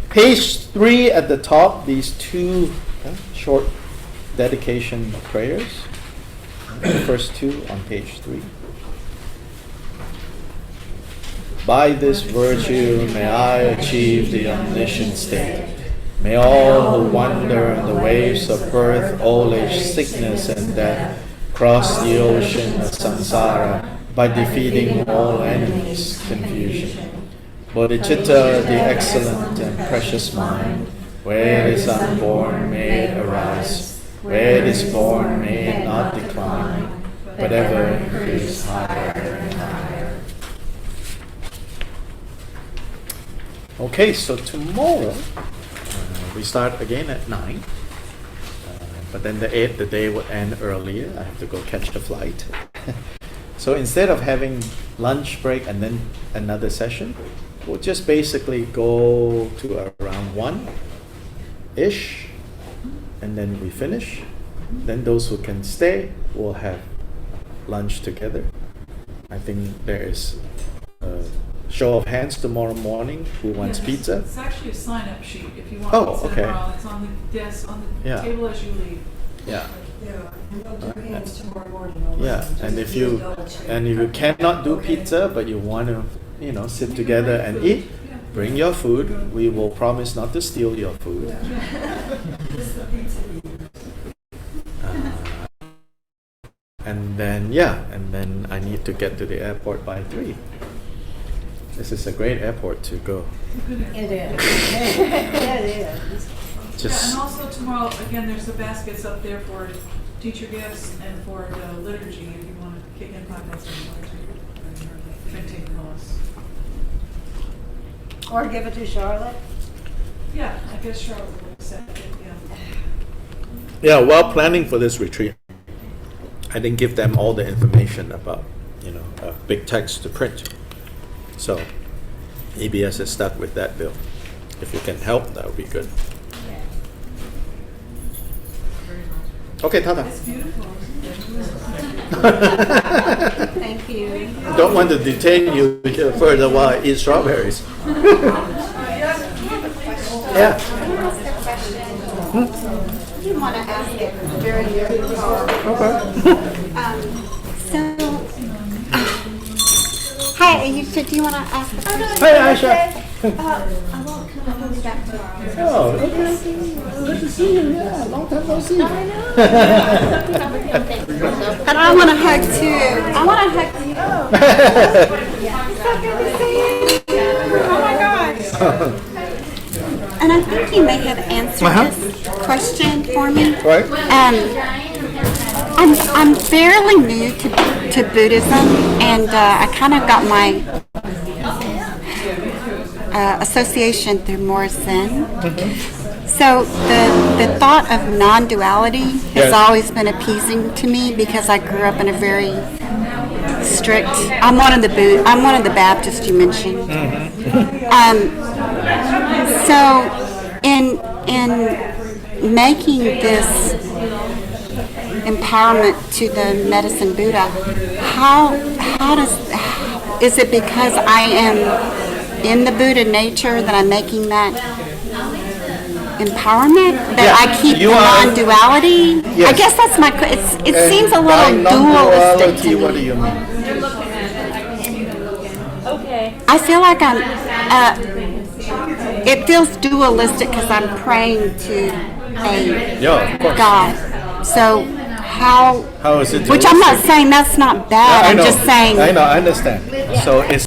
Page 3 at the top, these two short dedication prayers. The first two on page 3. By this virtue may I achieve the omniscient state. May all who wander in the waves of birth, old age, sickness, and death cross the ocean of samsara by defeating all enemies, confusion. Bodhicitta, the excellent and precious mind, where it is unborn, may it arise. Where it is born, may it not decline, but ever increase higher and higher. Okay, so tomorrow we start again at 9. But then the day will end earlier. I have to go catch the flight. So instead of having lunch break and then another session, we'll just basically go to around 1-ish, and then we finish. Then those who can stay will have lunch together. I think there is a show of hands tomorrow morning who wants pizza. It's actually a sign-up sheet if you want pizza tomorrow. It's on the desk, on the table as you leave. Yeah. Yeah, and they'll do hands tomorrow morning. Yeah, and if you cannot do pizza but you want to, sit together and eat, bring your food. We will promise not to steal your food. And then I need to get to the airport by 3. This is a great airport to go. It is. It is. And also tomorrow, again, there's the baskets up there for teacher gifts and for the liturgy if you want to kick in pockets and printing costs. Or give it to Charlotte. Yeah, I guess Charlotte will accept it, yeah. Yeah, while planning for this retreat, I didn't give them all the information about, big text to print. So EBS is stuck with that bill. If you can help, that would be good. Okay, Tata. It's beautiful. Thank you. Don't want to detain you further while I eat strawberries. Yeah. didn't want to ask it during your talk. So, hi, you said you want to ask a question? Hey, Aisha. I won't come. I'll be back tomorrow. Oh, okay. Good to see you. Yeah, long time no see. And I want a hug too. I want a hug too. So good to see you. Oh my gosh. And I think you may have answered this question for me. Right. I'm fairly new to Buddhism, and I kind of got my association through more Zen. So the thought of non-duality has always been appeasing to me because I grew up in a very strict. I'm one of the Baptists you mentioned. So in making this empowerment to the medicine Buddha, is it because I am in the Buddha nature that I'm making that empowerment, that I keep the non-duality? Yes. I guess that's my. It seems a little dualistic to me. What do you mean? I feel like I'm. It feels dualistic because I'm praying to a of course. God. So how is it? Which I'm not saying that's not bad. I'm just saying. I know. I understand. So it's